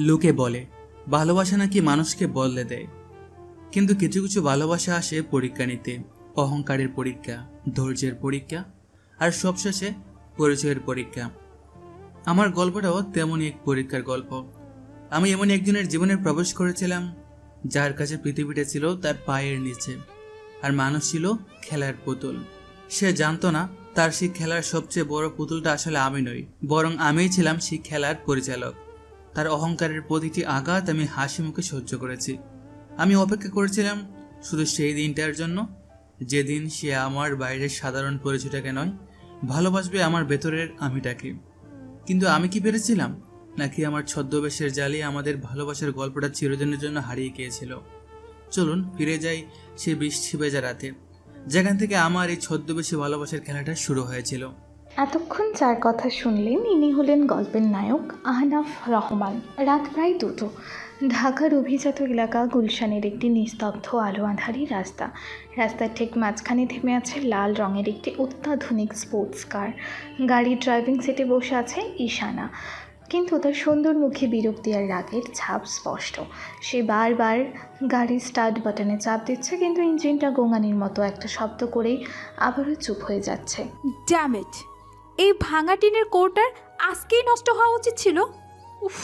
লোকে বলে ভালোবাসা নাকি মানুষকে বদলে দেয়, কিন্তু কিছু কিছু ভালোবাসা আসে পরীক্ষা নিতে। অহংকারের পরীক্ষা, ধৈর্যের পরীক্ষা, আর সবশেষে পরিচয়ের পরীক্ষা। আমার গল্পটাও তেমনই এক পরীক্ষার গল্প। আমি এমন একজনের জীবনে প্রবেশ করেছিলাম যার কাছে পৃথিবীটা ছিল তার পায়ের নিচে, আর মানুষ ছিল খেলার পুতুল। সে জানতো না তার সেই খেলার সবচেয়ে বড় পুতুলটা আসলে আমি নই, বরং আমিই ছিলাম সেই খেলার পরিচালক। তার অহংকারের প্রতিটি আঘাত আমি হাসি মুখে সহ্য করেছি। আমি অপেক্ষা করেছিলাম শুধু সেই দিনটার জন্য, যেদিন সে আমার বাইরের সাধারণ পরিচয়টাকে নয়, ভালোবাসবে আমার ভেতরের আমিটাকে। কিন্তু আমি কি পেরেছিলাম, নাকি আমার ছদ্মবেশের জালে আমাদের ভালোবাসার গল্পটা চিরদিনের জন্য হারিয়ে গিয়েছিল? চলুন ফিরে যাই সেই বৃষ্টি ভেজা রাতে, যেখান থেকে আমার এই ছদ্মবেশী ভালোবাসার খেলাটা শুরু হয়েছিল। এতক্ষণ যার কথা শুনলেন ইনি হলেন গল্পের নায়ক আহনাফ রহমান। রাত প্রায় 2টো। ঢাকার অভিজাত এলাকা গুলশানের একটি নিস্তব্ধ আলো আঁধারি রাস্তা। রাস্তার ঠিক মাঝখানে থেমে আছে লাল রঙের একটি অত্যাধুনিক স্পোর্টস কার। গাড়ির ড্রাইভিং সিটে বসে আছে ঈশানা, কিন্তু তার সুন্দর মুখে বিরক্তি আর রাগের ছাপ স্পষ্ট। সে বারবার গাড়ির স্টার্ট বাটনে চাপ দিচ্ছে, কিন্তু ইঞ্জিনটা গোঙানির মতো একটা শব্দ করেই আবারও চুপ হয়ে যাচ্ছে। ড্যাম ইট, এই ভাঙা টিনের কোটার আজকেই নষ্ট হওয়া উচিত ছিল। উফ,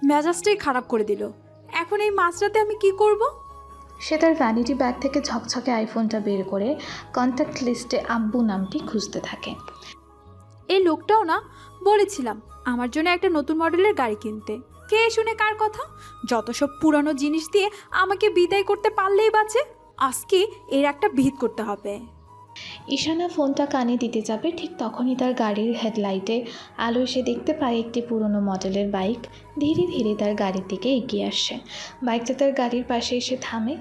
মেজাজটাই খারাপ করে দিল। এখন এই মাঝরাতে আমি কি করব? সে তার ভ্যানিটি ব্যাগ থেকে ঝকঝকে আইফোনটা বের করে কন্ট্যাক্ট লিস্টে আব্বু নামটি খুঁজতে থাকে। এই লোকটাও না, বলেছিলাম আমার জন্য একটা নতুন মডেলের গাড়ি কিনতে। কে শুনে কার কথা? যত সব পুরানো জিনিস দিয়ে আমাকে বিদায় করতে পারলেই বাঁচে। আজকে এর একটা ভিত করতে হবে। ঈশানা ফোনটা কানে দিতে যাবে, ঠিক তখনই তার গাড়ির হেডলাইটে আলো এসে দেখতে পায় একটি পুরনো মডেলের বাইক ধীরে ধীরে তার গাড়ির দিকে এগিয়ে আসছে। বাইকটা তার গাড়ির পাশে এসে থামে।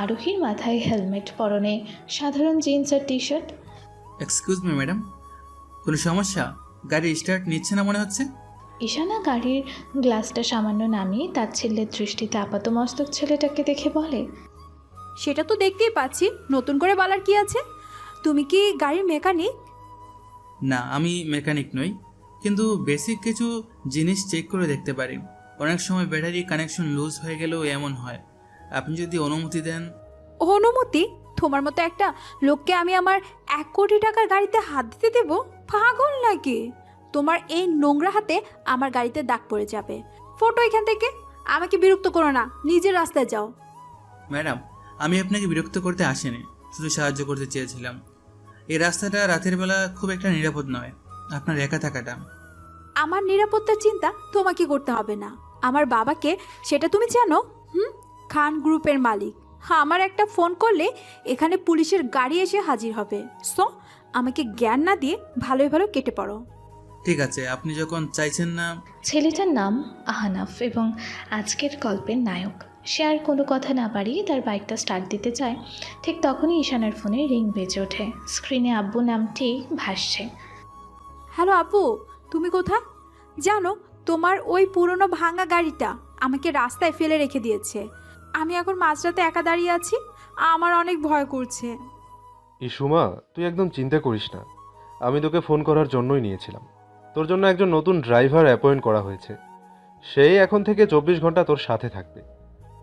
আরোহীর মাথায় হেলমেট, পরনে সাধারণ জিন্স আর T shirt. Excuse me madam, কোনো সমস্যা? গাড়ি স্টার্ট নিচ্ছে না মনে হচ্ছে। ঈশানা গাড়ির গ্লাসটা সামান্য নামিয়ে তার ছেলের দৃষ্টিতে আপাতমস্তক ছেলেটাকে দেখে বলে, সেটা তো দেখতেই পাচ্ছি, নতুন করে বলার কি আছে? তুমি কি গাড়ির মেকানিক? না, আমি মেকানিক নই, কিন্তু বেসিক কিছু জিনিস চেক করে দেখতে পারি। অনেক সময় ব্যাটারি কানেকশন লুজ হয়ে গেলেও এমন হয়। আপনি যদি অনুমতি দেন। অনুমতি? তোমার মতো একটা লোককে আমি আমার 1 কোটি টাকার গাড়িতে হাত দিতে দেব? পাগল নাকি? তোমার এই নোংরা হাতে আমার গাড়িতে দাগ পড়ে যাবে। ফটো এখান থেকে। আমাকে বিরক্ত করো না, নিজের রাস্তায় যাও। ম্যাডাম, আমি আপনাকে বিরক্ত করতে আসিনি, শুধু সাহায্য করতে চেয়েছিলাম। এই রাস্তাটা রাতের বেলা খুব একটা নিরাপদ নয়, আপনার একা থাকাটা। আমার নিরাপত্তার চিন্তা তোমাকে করতে হবে না। আমার বাবাকে সেটা তুমি জানো? খান গ্রুপের মালিক। আমার একটা ফোন করলে এখানে পুলিশের গাড়ি এসে হাজির হবে। সো আমাকে জ্ঞান না দিয়ে ভালোই ভালো কেটে পড়ো। ঠিক আছে, আপনি যখন চাইছেন না। ছেলেটার নাম আহনাফ এবং আজকের গল্পের নায়ক। সে আর কোনো কথা না বাড়িয়ে তার বাইকটা স্টার্ট দিতে চায়। ঠিক তখনই ঈশানার ফোনে রিং বেজে ওঠে। স্ক্রিনে আব্বু নামটি ভাসছে। হ্যালো আপু, তুমি কোথায়? জানো, তোমার ওই পুরনো ভাঙা গাড়িটা আমাকে রাস্তায় ফেলে রেখে দিয়েছে। আমি এখন মাঝরাতে একা দাঁড়িয়ে আছি, আমার অনেক ভয় করছে। ইসুমা, তুই একদম চিন্তা করিস না। আমি তোকে ফোন করার জন্যই নিয়েছিলাম। তোর জন্য একজন নতুন ড্রাইভার অ্যাপয়েন্ট করা হয়েছে। সেই এখন থেকে 24 ঘন্টা তোর সাথে থাকবে।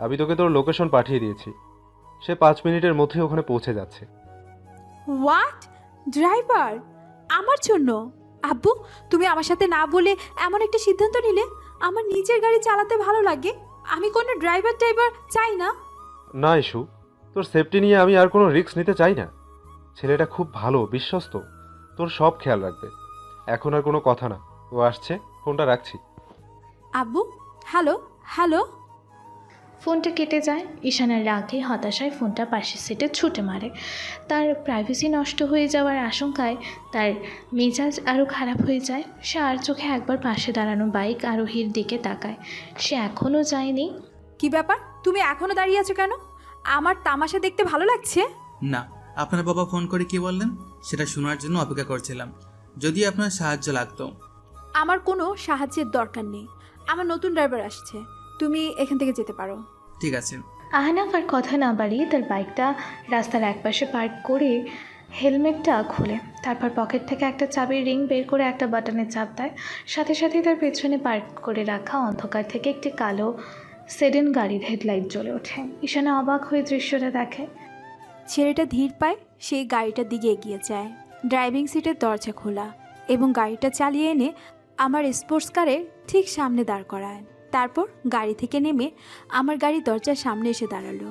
আমি তোকে তোর লোকেশন পাঠিয়ে দিয়েছি। সে 5 মিনিটের মধ্যে ওখানে পৌঁছে যাচ্ছে। হোয়াট? ড্রাইভার আমার জন্য? আব্বু, তুমি আমার সাথে না বলে এমন একটা সিদ্ধান্ত নিলে? আমার নিজের গাড়ি চালাতে ভালো লাগে, আমি কোনো ড্রাইভার চাই না। না ইস্যু, তোর সেফটি নিয়ে আমি আর কোনো রিস্ক নিতে চাই না। ছেলেটা খুব ভালো, বিশ্বস্ত, তোর সব খেয়াল রাখবে। এখন আর কোনো কথা না, ও আসছে, ফোনটা রাখছি। আব্বু, হ্যালো হ্যালো। ফোনটা কেটে যায়। ঈশানার রাগে হতাশায় ফোনটা পাশের সিটে ছুটে মারে। তার প্রাইভেসি নষ্ট হয়ে যাওয়ার আশঙ্কায় তার মেজাজ আরও খারাপ হয়ে যায়। সে আর চোখে একবার পাশে দাঁড়ানো বাইক আরোহীর দিকে তাকায়। সে এখনও যায়নি। কি ব্যাপার, তুমি এখনো দাঁড়িয়ে আছো কেন? আমার তামাশা দেখতে ভালো লাগছে? না, আপনার বাবা ফোন করে কি বললেন সেটা শোনার জন্য অপেক্ষা করছিলাম, যদি আপনার সাহায্য লাগতো। আমার কোনো সাহায্যের দরকার নেই, আমার নতুন ড্রাইভার আসছে, তুমি এখান থেকে যেতে পারো। ঠিক আছে। আহনাফ আর কথা না বাড়িয়ে তার বাইকটা রাস্তার একপাশে পার্ক করে হেলমেটটা খুলে তারপর পকেট থেকে একটা চাবির রিং বের করে একটা বাটনে চাপ দেয়। সাথে সাথেই তার পেছনে পার্ক করে রাখা অন্ধকার থেকে একটি কালো সেডেন গাড়ির হেডলাইট জ্বলে ওঠে। ঈশানা অবাক হয়ে দৃশ্যটা দেখে। ছেলেটা ধীর পায় সেই গাড়িটার দিকে এগিয়ে যায়। ড্রাইভিং সিটের দরজা খোলা এবং গাড়িটা চালিয়ে এনে আমার স্পোর্টস কারের ঠিক সামনে দাঁড় করায়। তারপর গাড়ি থেকে নেমে আমার গাড়ির দরজার সামনে এসে দাঁড়ালো।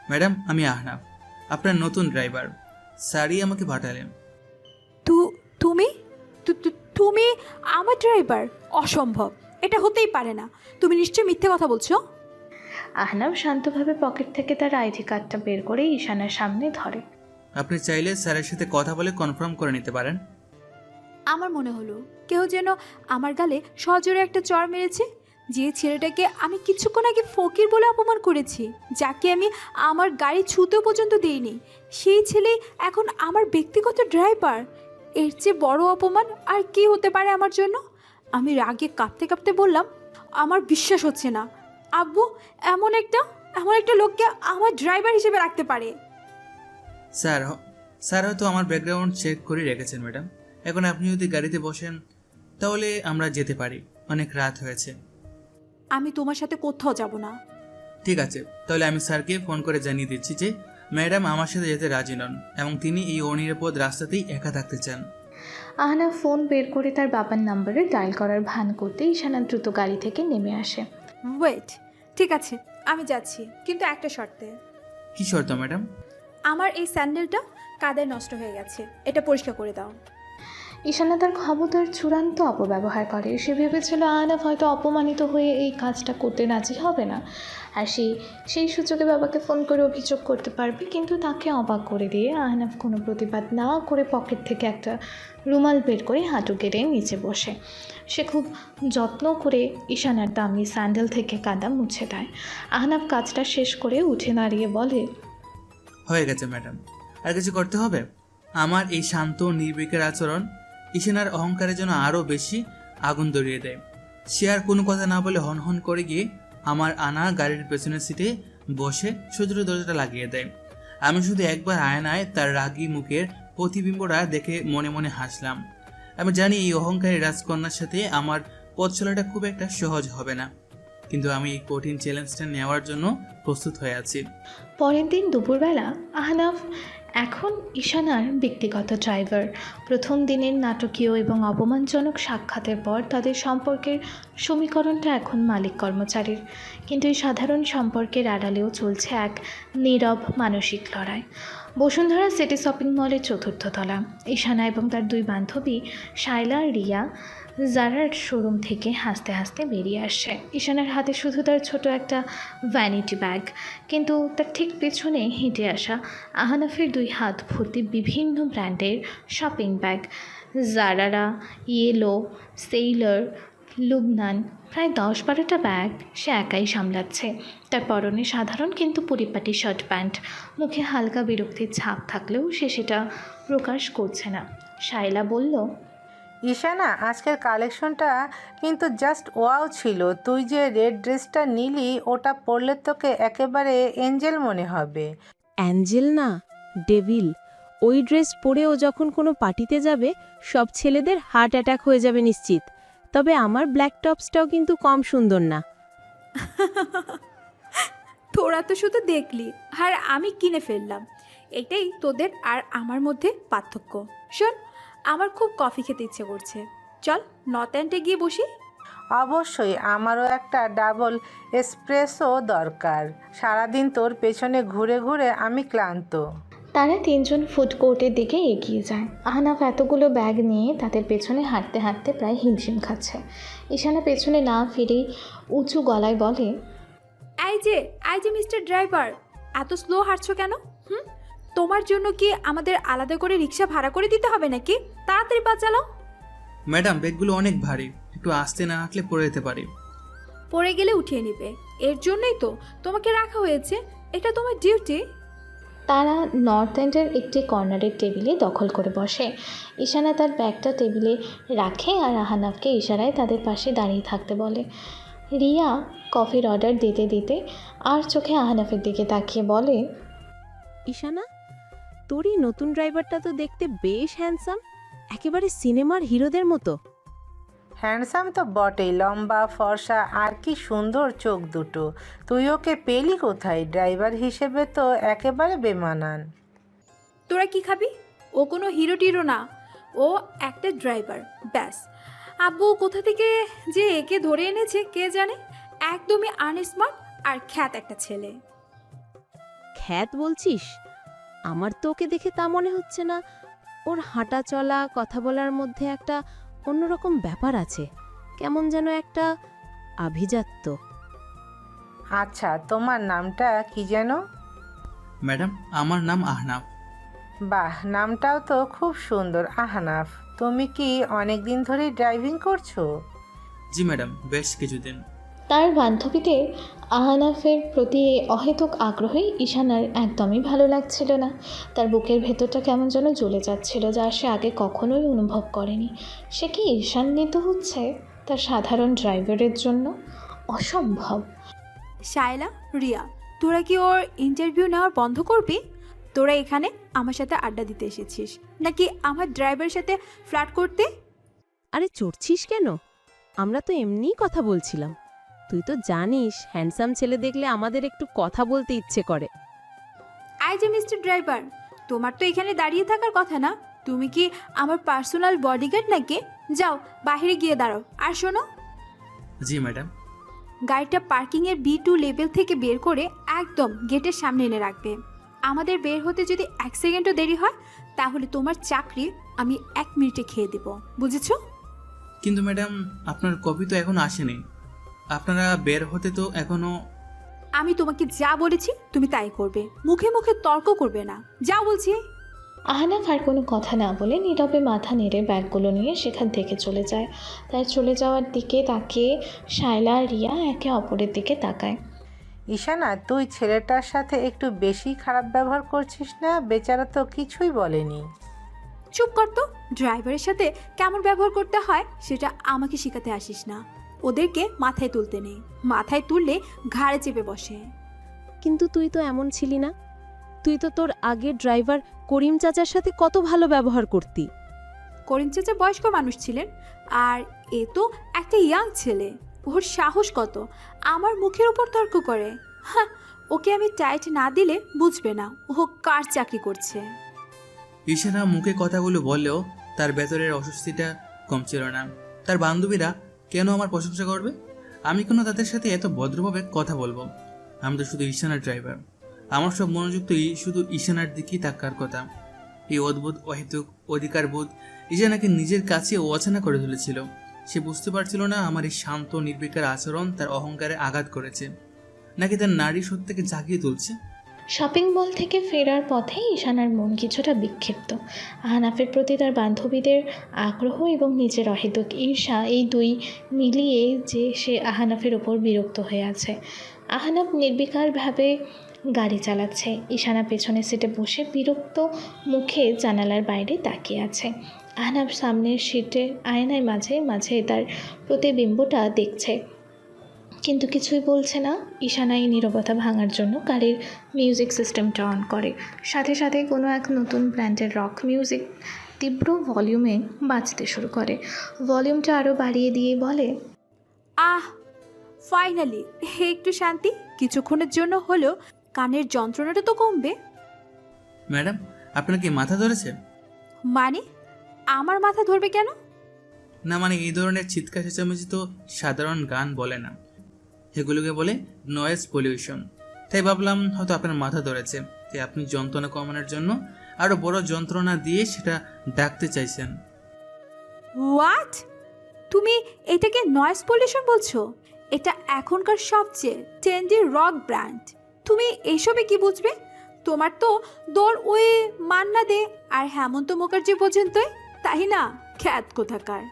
ম্যাডাম, আমি আহনাফ, আপনার নতুন ড্রাইভার। স্যারই আমাকে পাঠালেন। তুমি তুমি আমার ড্রাইভার? অসম্ভব, এটা হতেই পারে না। তুমি নিশ্চয়ই মিথ্যে কথা বলছো। আহনাফ শান্তভাবে পকেট থেকে তার আইডি কার্ডটা বের করে ঈশানার সামনে ধরে। আপনি চাইলে স্যারের সাথে কথা বলে কনফার্ম করে নিতে পারেন। আমার মনে হলো কেউ যেন আমার গালে সজোরে একটা চড় মেরেছে। যে ছেলেটাকে আমি কিছুক্ষণ আগে ফকির বলে অপমান করেছি, যাকে আমি আমার গাড়ি ছুতেও পর্যন্ত দিইনি, সেই ছেলে এখন আমার ব্যক্তিগত ড্রাইভার। এর চেয়ে বড় অপমান আর কি হতে পারে আমার জন্য? আমি রাগে কাঁপতে কাঁপতে বললাম, আমার বিশ্বাস হচ্ছে না আব্বু এমন একটা লোককে আমার ড্রাইভার হিসেবে রাখতে পারে। স্যার হয়তো আমার ব্যাকগ্রাউন্ড চেক করে রেখেছেন ম্যাডাম। এখন আপনি যদি গাড়িতে বসেন তাহলে আমরা যেতে পারি, অনেক রাত হয়েছে। আমি তোমার সাথে কোথাও যাব না। ঠিক আছে, তাহলে আমি স্যারকে ফোন করে জানিয়ে দিচ্ছি যে ম্যাডাম আমার সাথে যেতে রাজি নন এবং তিনি এই অনিরাপদ রাস্তাতেই একা থাকতে চান। আহনাফ ফোন বের করে তার বাবার নাম্বারে ডায়াল করার ভান করতে ঈশানা দ্রুত গাড়ি থেকে নেমে আসে। ওয়েট, ঠিক আছে আমি যাচ্ছি, কিন্তু একটা শর্তে। কি শর্ত ম্যাডাম? আমার এই স্যান্ডেলটা কাদের নষ্ট হয়ে গেছে, এটা পরিষ্কার করে দাও। ঈশানা তার ক্ষমতার চূড়ান্ত অপব্যবহার করে। সে ভেবেছিল আহনাফ হয়তো অপমানিত হয়ে এই কাজটা করতে রাজি হবে না, আর সেই সুযোগে বাবাকে ফোন করে অভিযোগ করতে পারবে। কিন্তু তাকে অবাক করে দিয়ে আহনাফ কোনো প্রতিবাদ না করে পকেট থেকে একটা রুমাল বের করে হাঁটু কেটে নিচে বসে সে খুব যত্ন করে ঈশানার দামি স্যান্ডেল থেকে কাদা মুছে দেয়। আহনাফ কাজটা শেষ করে উঠে দাঁড়িয়ে বলে, হয়ে গেছে ম্যাডাম, আর কিছু করতে হবে? আমার এই শান্ত নির্বিকার আচরণ ঈশানার অহংকারের জন্য আরও বেশি আগুন ধরিয়ে দেয়। সে আর কোনো কথা না বলে হন করে গিয়ে আমার আনা গাড়ির পেছনের সিটে বসে সোজা দরজাটা লাগিয়ে দেয়। আমি শুধু একবার আয়নায় তার রাগী মুখের প্রতিবিম্বটা দেখে মনে মনে হাসলাম। আমি জানি এই অহংকারী রাজকন্যার সাথে আমার পথ চলাটা খুব একটা সহজ হবে না, কিন্তু আমি এই কঠিন চ্যালেঞ্জটা নেওয়ার জন্য প্রস্তুত হয়ে আছি। পরের দিন দুপুরবেলা আহনাফ এখন ঈশানার ব্যক্তিগত ড্রাইভার। প্রথম দিনের নাটকীয় এবং অপমানজনক সাক্ষাতের পর তাদের সম্পর্কের সমীকরণটা এখন মালিক কর্মচারীর, কিন্তু এই সাধারণ সম্পর্কের আড়ালেও চলছে এক নীরব মানসিক লড়াই। বসুন্ধরা সিটি শপিং মলের 4র্থ তলা। ঈশানা এবং তার দুই বান্ধবী শায়লা আর রিয়া জারার শোরুম থেকে হাসতে হাসতে বেরিয়ে আসছে। ঈশানার হাতে শুধু তার ছোট একটা ভ্যানিটি ব্যাগ, কিন্তু তার ঠিক পেছনে হেঁটে আসা আহনাফের দুই হাত ভর্তি বিভিন্ন ব্র্যান্ডের শপিং ব্যাগ। জারারা, ইয়েলো, সেইলর, লুবনান, প্রায় 10-12টা ব্যাগ সে একাই সামলাচ্ছে। তার পরনে সাধারণ কিন্তু পরিপাটি শার্ট প্যান্ট। মুখে হালকা বিরক্তির ছাপ থাকলেও সে সেটা প্রকাশ করছে না। শায়লা বলল, ঈশানা, আজকের কালেকশনটা কিন্তু জাস্ট ওয়াও ছিল। তুই যে রেড ড্রেসটা নিলি, ওটা পরলে তোকে একেবারে এঞ্জেল মনে হবে। অ্যাঞ্জেল না, ডেভিল। ওই ড্রেস পরে ও যখন কোনো পার্টিতে যাবে, সব ছেলেদের হার্ট অ্যাটাক হয়ে যাবে নিশ্চিত। তবে আমার ব্ল্যাক টপসটাও কিন্তু কম সুন্দর না। তোরা তো শুধু দেখলি আর আমি কিনে ফেললাম, এটাই তোদের আর আমার মধ্যে পার্থক্য। শোন, আমার খুব কফি খেতে ইচ্ছে করছে, চল নর্থ এন্ডে গিয়ে বসি। অবশ্যই, আমারও একটা ডাবল এসপ্রেসো দরকার। সারাদিন তোর পেছনে ঘুরে ঘুরে আমি ক্লান্ত। তারা তিনজন ফুড কোর্টের দিকে এগিয়ে যায়। আহনাফ এতগুলো ব্যাগ নিয়ে তাদের পেছনে হাঁটতে হাঁটতে প্রায় হিমশিম খাচ্ছে। ঈশানা পেছনে না ফিরেই উঁচু গলায় বলে, এই যে মিস্টার ড্রাইভার, এত স্লো হাঁটছো কেন? তোমার জন্য কি আমাদের আলাদা করে রিক্সা ভাড়া করে দিতে হবে নাকি? তাড়াতাড়ি পা চালাও। ম্যাডাম, ব্যাগগুলো অনেক ভারী, একটু আস্তে না হাঁটলে পড়ে যেতে পারি। পড়ে গেলে উঠিয়ে নিবে, এর জন্যই তো তোমাকে রাখা হয়েছে, এটা তোমার ডিউটি। তারা নর্থ এন্ডের একটি কর্নারের টেবিলে দখল করে বসে। ঈশানা তার ব্যাগটা টেবিলে রাখে আর আহনাফকে ইশারায় তাদের পাশে দাঁড়িয়ে থাকতে বলে। রিয়া কফির অর্ডার দিতে দিতে আর চোখে আহনাফের দিকে তাকিয়ে বলে, ঈশানা, তোর এই নতুন ড্রাইভারটা তো দেখতে বেশ হ্যান্ডসাম, একেবারে সিনেমার হিরোদের মতো। হ্যান্ডসাম তো বটেই, লম্বা ফর্সা আর কি সুন্দর চোখ দুটো। তুই ওকে পেলি কোথায়? ড্রাইভার হিসেবে তো একেবারে বেমানান। তোরা কি খাবি? ও কোনো হিরো টিরো না, ও একটা ড্রাইভার ব্যাস। আব্বু কোথা থেকে যে একে ধরে এনেছে কে জানে। একদমই আনস্মার্ট আর খ্যাত একটা ছেলে। খ্যাত বলছিস? আমার তো ওকে দেখে তা মনে হচ্ছে না। ওর হাঁটা চলা কথা বলার মধ্যে একটা অন্যরকম ব্যাপার আছে, কেমন যেন একটা আভিজাত্য। আচ্ছা, তোমার নামটা কি যেন? ম্যাডাম, আমার নাম আহনাফ। বাহ, নামটাও তো খুব সুন্দর, আহনাফ। তুমি কি অনেক দিন ধরে ড্রাইভিং করছো? জি ম্যাডাম, বেশ কিছুদিন। তার বান্ধবীদের আহনাফের প্রতি এই অহেতুক আগ্রহে ঈশানার একদমই ভালো লাগছিল না। তার বুকের ভেতরটা কেমন যেন জ্বলে যাচ্ছিল, যা সে আগে কখনোই অনুভব করেনি। সে কি ঈশান্বিত হচ্ছে তার সাধারণ ড্রাইভারের জন্য? অসম্ভব। শায়লা, রিয়া, তোরা কি ওর ইন্টারভিউ নেওয়ার বন্ধ করবি? তোরা এখানে আমার সাথে আড্ডা দিতে এসেছিস নাকি আমার ড্রাইভারের সাথে ফ্লার্ট করতে? আরে চড়ছিস কেন? আমরা তো এমনিই কথা বলছিলাম। তুই তো জানিস হ্যান্ডসাম ছেলে দেখলে আমাদের একটু কথা বলতে ইচ্ছে করে। আই যে মিস্টার ড্রাইভার, তোমার তো এখানে দাঁড়িয়ে থাকার কথা না। তুমি কি আমার পার্সোনাল বডিগার্ড নাকি? যাও বাইরে গিয়ে দাঁড়াও। আর শোনো, জি ম্যাডাম। গাড়িটা পার্কিংয়ের B2 লেভেল থেকে বের করে একদম গেটের সামনে এনে রাখবে। আমাদের বের হতে যদি 1 সেকেন্ডও দেরি হয় তাহলে তোমার চাকরি আমি 1 মিনিটে খেয়ে দেব, বুঝেছো? কিন্তু ম্যাডাম, আপনার কপি তো এখনো আসেনি। আপনারা বের হতে তো এখনো। আমি তোমাকে যা বলেছি তুমি তাই করবে, মুখে মুখে তর্ক করবে না। যা বলছি। আহনাফ আর কোনো কথা না বলে নীরবে মাথা নেড়ে ব্যাগগুলো নিয়ে সেখান থেকে চলে যায়। তার চলে যাওয়ার দিকে তাকিয়ে শায়লা আর রিয়া একে অপরের দিকে তাকায়। ঈশানা, তুই ছেলেটার সাথে একটু বেশি খারাপ ব্যবহার করছিস না? বেচারা তো কিছুই বলেনি। চুপ কর তো। ড্রাইভারের সাথে কেমন ব্যবহার করতে হয় সেটা আমাকে শেখাতে আসিস না। ওদেরকে মাথায় তুলতে নেই, মাথায় তুললে ঘাড়ে চেপে বসে। কিন্তু তুই তো এমন ছিলি না। তুই তো তোর আগের ড্রাইভার করিম চাচার সাথে কত ভালো ব্যবহার করতি। করিম চাচা বয়স্ক মানুষ ছিলেন, আর এ তো একটা ইয়াং ছেলে। ওর সাহস কত আমার মুখের উপর তর্ক করে। হ্যাঁ, ওকে আমি টাইট না দিলে বুঝবে না ও কার চাকরি করছে। ঈশানা মুখে কথাগুলো বললেও তার ভেতরের অস্বস্তিটা কমছিল না। তার বান্ধবীরা কেন আমার প্রশংসা করবে? আমি কেন তাদের সাথে এত ভদ্রভাবে কথা বলবো? আমি তো শুধু ঈশানার ড্রাইভার। আমার সব মনোযোগ তো শুধু ঈশানার দিকেই থাকার কথা। এই অদ্ভুত অহেতুক অধিকারবোধ ঈশানাকে নিজের কাছে অচেনা করে তুলেছিল। সে বুঝতে পারছিল না আমার এই শান্ত নির্বিকার আচরণ তার অহংকারে আঘাত করেছে, নাকি তার নারী সত্ত্বাকে জাগিয়ে তুলছে। শপিং মল থেকে ফেরার পথে ঈশানার মন কিছুটা বিক্ষিপ্ত। আহনাফের প্রতি তার বান্ধবীদের আগ্রহ এবং নিজের অহেতুক ঈর্ষা, এই দুই মিলিয়ে যে সে আহনাফের ওপর বিরক্ত হয়ে আছে। আহনাফ নির্বিকারভাবে গাড়ি চালাচ্ছে। ঈশানা পেছনের সিটে বসে বিরক্ত মুখে জানালার বাইরে তাকিয়ে আছে। আহনাফ সামনের সিটে আয়নায় মাঝে মাঝে তার প্রতিবিম্বটা দেখছে, কিন্তু কিছুই বলছে না। ঈশানা এই নীরবতা ভাঙার জন্য গাড়ির মিউজিক সিস্টেমটা অন করে। সাথে সাথে কোনো এক নতুন ব্র্যান্ডের রক মিউজিক তীব্র ভলিউমে বাজতে শুরু করে। ভলিউমটা আরও বাড়িয়ে দিয়ে বলে, আহ, ফাইনালি একটু শান্তি। কিছুক্ষণের জন্য হলেও কানের যন্ত্রণাটা তো কমবে। ম্যাডাম, আপনার কি মাথা ধরেছে? মানে আমার মাথা ধরবে কেন? না মানে এই ধরনের চিৎকার চেঁচামেচি তো সাধারণ গান বলে না, এগুলোকে বলে নয়েজ পলিউশন। তাই ভাবলাম হয়তো আপনার মাথা ধরেছে, তাই আপনি যন্ত্রণা কমানোর জন্য আরো বড় যন্ত্রণা দিয়ে সেটা ডাকতে চাইছেন। হোয়াট? তুমি এটাকে নয়েজ পলিউশন বলছো? এটা এখনকার সবচেয়ে ট্রেন্ডি রক ব্র্যান্ড। তুমি এসবে কি বুঝবে? তোমার তো দৌড় ওই মান্না দে আর হেমন্ত মুখার্জি পর্যন্তই, তাই না? খ্যাত কোথাকার।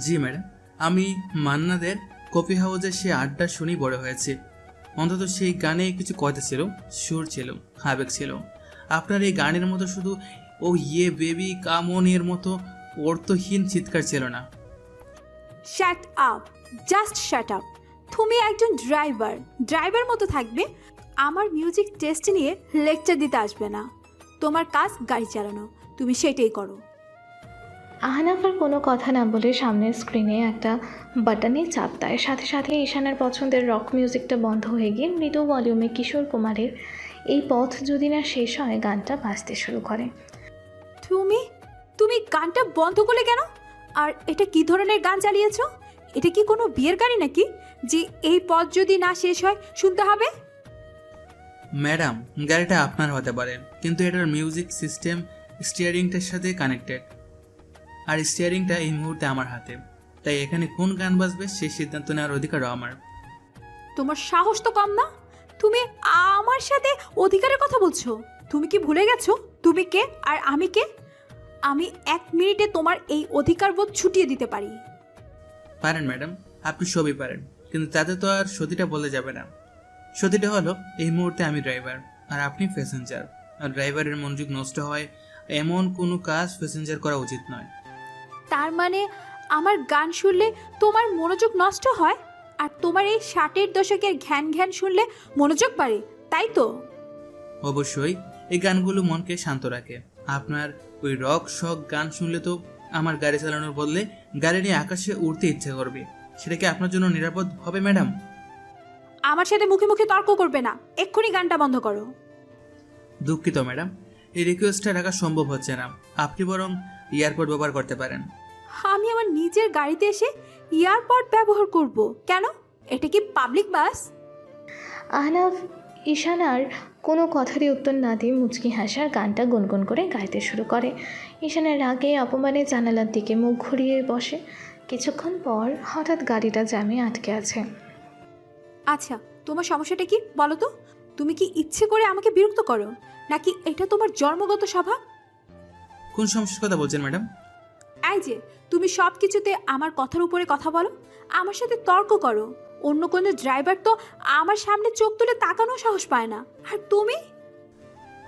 জি ম্যাডাম, আমি মান্নাদের কফি হাউসে সে আড্ডা শুনি বড় হয়েছে। অন্তত সেই গানে কিছু কথা ছিল, সুর ছিল, আবেগ ছিল। আপনার এই গানের মতো শুধু ও ইয়ে বেবি কামন এর মতো অর্থহীন চিৎকার ছিল না। Shut up, just shut up. তুমি একজন ড্রাইভার মতো থাকবে। আমার মিউজিক টেস্ট নিয়ে লেকচার দিতে আসবে না। তোমার কাজ গাড়ি চালানো, তুমি সেটাই করো। আহনাফ আর কোনো কথা না বলে সামনের স্ক্রিনে একটা বাটনে চাপ দেয়। সাথে সাথে ঈশানার পছন্দের রক মিউজিকটা বন্ধ হয়ে গিয়ে মৃদু ভলিউমে কিশোর কুমারের এই পথ যদি না শেষ হয় গানটা বাজতে শুরু করে। তুমি তুমি গানটা বন্ধ করলে কেন? আর এটা কি ধরনের গান চালিয়েছো? এটা কি কোনো বিয়ের গাড়ি নাকি যে এই পথ যদি না শেষ হয় শুনতে হবে? ম্যাডাম, গাড়িটা আপনার হতে পারে, কিন্তু এটার মিউজিক সিস্টেম স্টিয়ারিংটার সাথে কানেক্টেড, আর স্টিয়ারিংটা এই মুহূর্তে আমার হাতে। তাই এখানে কোন গান বাজবে সেই সিদ্ধান্ত নেওয়ার অধিকারও আমার। তোমার সাহস তো কম না, তুমি আমার সাথে অধিকারের কথা বলছো? তুমি কি ভুলে গেছো তুমি কে আর আমি কে? আমি 1 মিনিটে তোমার এই অধিকার বোধ ছুটিয়ে দিতে পারি। পারেন ম্যাডাম, আপনি সবই পারেন, কিন্তু তাতে তো আর সতীটা বলে যাবে না। সতীটা হলো এই মুহূর্তে আমি ড্রাইভার আর আপনি প্যাসেঞ্জার, আর ড্রাইভারের মনোযোগ নষ্ট হয় এমন কোনো কাজ প্যাসেঞ্জার করা উচিত নয়। তার মানে আমার গান শুনলে তোমার মনোযোগ নষ্ট হয়, আর তোমার এই 60-এর দশকের ঘ্যান ঘ্যান শুনলে মনোযোগ বাড়ে, তাই তো? অবশ্যই, এই গানগুলো মনকে শান্ত রাখে। আপনার ওই রক শক গান শুনলে তো আমার গাড়ি চালানোর বদলে গাড়ি নিয়ে আকাশে উড়তে ইচ্ছে করবে। সেটা কি আপনার জন্য নিরাপদ হবে ম্যাডাম? আমার সাথে মুখে মুখে তর্ক করবে না, এক্ষুনি গানটা বন্ধ করো। দুঃখিত ম্যাডাম, এই রিকোয়েস্টটা রাখা সম্ভব হচ্ছে না। আপনি বরং এয়ারপোর্ট ব্যবহার করতে পারেন। আমি আমার নিজের গাড়িতে এসে এয়ারপড ব্যবহার করব কেন? এটা কি পাবলিক বাস? আহনাফ ঈশানার কোনো কথারই উত্তর না দিয়ে মুচকি হাসার গানটা গুনগুন করে গাইতে শুরু করে। ঈশানার রাগে অপমানে জানালার দিকে মুখ ঘুরিয়ে বসে। কিছুক্ষণ পর হঠাৎ গাড়িটা জ্যামে আটকে আছে। আচ্ছা, তোমার সমস্যাটা কি বলো তো? তুমি কি ইচ্ছে করে আমাকে বিরক্ত করো, নাকি এটা তোমার জন্মগত স্বভাব? কোন সমস্যার কথা বলছেন ম্যাডাম? এই যে তুমি সব কিছুতে আমার কথার উপরে কথা বলো, আমার সাথে তর্ক করো। অন্য কোনো ড্রাইভার তো আমার সামনে চোখ তুলে তাকানো সাহস পায় না, আর তুমি?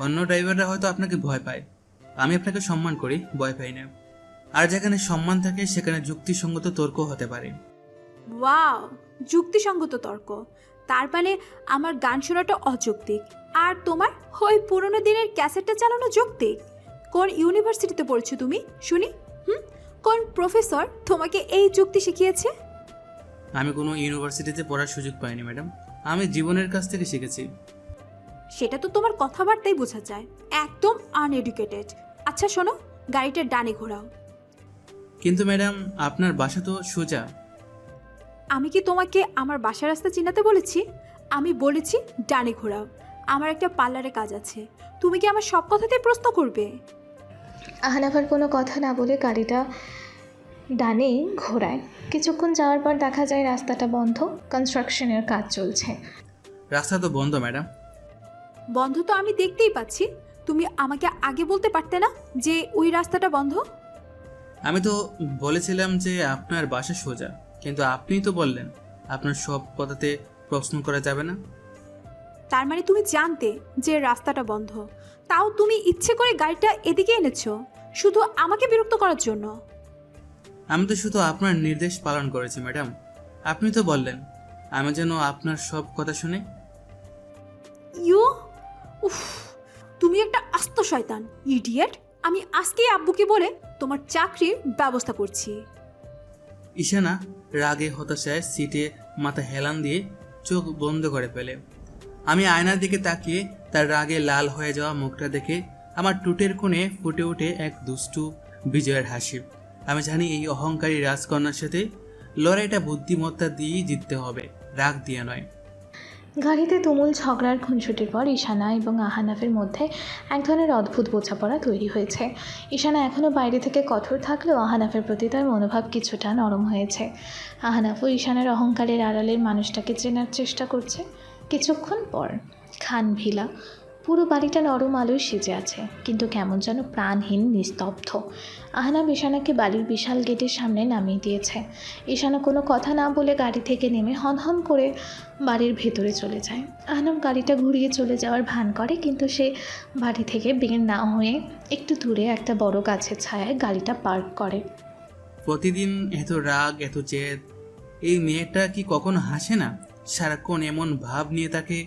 অন্য ড্রাইভাররা হয়তো আপনাকে ভয় পায়, আমি আপনাকে সম্মান করি, ভয় পাই না। আর যেখানে সম্মান থাকে সেখানে যুক্তিসঙ্গত তর্ক হতে পারে। ওয়াও, যুক্তিসঙ্গত তর্ক। তার মানে আমার গান শোনাটা অযৌক্তিক, আর তোমার ওই পুরোনো দিনের ক্যাসেটটা চালানো যৌক্তিক। কোন ইউনিভার্সিটিতে পড়ছো তুমি শুনি? কোন প্রফেসর তোমাকে এই যুক্তি শিখিয়েছে? আমি কোনো ইউনিভার্সিটিতে পড়ার সুযোগ পাইনি ম্যাডাম, আমি জীবনের কাছ থেকে শিখেছি। সেটা তো তোমার কথাবার্তাই বোঝা যায়, একদম আনএডুকেটেড। আচ্ছা শোনো, গাড়িটা ডানে ঘোরাও। কিন্তু ম্যাডাম, আপনার বাসা তো সোজা। আমি কি তোমাকে আমার বাসার রাস্তা চিনাতে বলেছি? আমি বলেছি ডানে ঘোরাও। আমার একটা পার্লারে কাজ আছে, তুমি কি আমার সব কথাতেই প্রশ্ন করবে? আহনাফ আর কোনো কথা না বলে গাড়িটা ডানে ঘোরায়। কিছুক্ষণ যাওয়ার পর দেখা যায় রাস্তাটা বন্ধ, কনস্ট্রাকশনের কাজ চলছে। রাস্তা তো বন্ধ ম্যাডাম। বন্ধ তো আমি দেখতেই পাচ্ছি, তুমি আমাকে আগে বলতে পারতে না যে ওই রাস্তাটা বন্ধ? আমি তো বলেছিলাম যে আপনার বাসা সোজা, কিন্তু আপনিই তো বললেন আপনার সব কথাতে প্রশ্ন করা যাবে না। তার মানে তুমি জানতে যে রাস্তাটা বন্ধ, তাও তুমি ইচ্ছে করে গাড়িটা এদিকে এনেছো শুধু আমাকে বিরক্ত করার জন্য। আমি তো শুধু আপনার নির্দেশ পালন করেছি ম্যাডাম। আপনি তো বললেন আমি যেন আপনার সব কথা শুনে। ইউ, উফ, তুমি একটা আস্ত শয়তান, ইডিয়েট। আমি আজকেই আব্বুকে বলে তোমার চাকরির ব্যবস্থা করছি। ঈশানা রাগে হতাশায় সিটে মাথা হেলান দিয়ে চোখ বন্ধ করে ফেলে। আমি আয়নার দিকে তাকিয়ে তার রাগে লাল হয়ে যাওয়া মুখটা দেখে আমার টুটের কোণে ফুটে ওঠে এক দুষ্টু বিজয়ের হাসি। আমি জানি এই অহংকারী রাজকন্যার সাথে লড়াইটা বুদ্ধিমত্তা দিয়েই জিততে হবে, রাগ দিয়ে নয়। গাড়িতে তুমুল ঝগড়ার খুনসুটির পর ঈশানা এবং আহনাফের মধ্যে এক ধরনের অদ্ভুত বোঝাপড়া তৈরি হয়েছে। ঈশানা এখনও বাইরে থেকে কঠোর থাকলেও আহনাফের প্রতি তার মনোভাব কিছুটা নরম হয়েছে। আহনাফও ঈশানার অহংকারের আড়ালের মানুষটাকে চেনার চেষ্টা করছে। কিছুক্ষণ পর খান ভিলা, পুরো বাড়িটা নরম আলোয় সেজে আছে, কিন্তু কেমন যেন প্রাণহীন, নিস্তব্ধ। আহনাফ ঈশানাকে বাড়ির বিশাল গেটের সামনে নামিয়ে দিয়েছে। ঈশানা কোনো কথা না বলে গাড়ি থেকে নেমে হনহন করে বাড়ির ভেতরে চলে যায়। আহনাফ গাড়িটা ঘুরিয়ে চলে যাওয়ার ভান করে, কিন্তু সে বাড়ি থেকে বের না হয়ে একটু দূরে একটা বড় গাছের ছায়ায় গাড়িটা পার্ক করে। প্রতিদিন এত রাগ, এত জেদ, এই মেয়েটা কি কখনো হাসে না? সারাক্ষণ এমন ভাব নিয়ে থাকে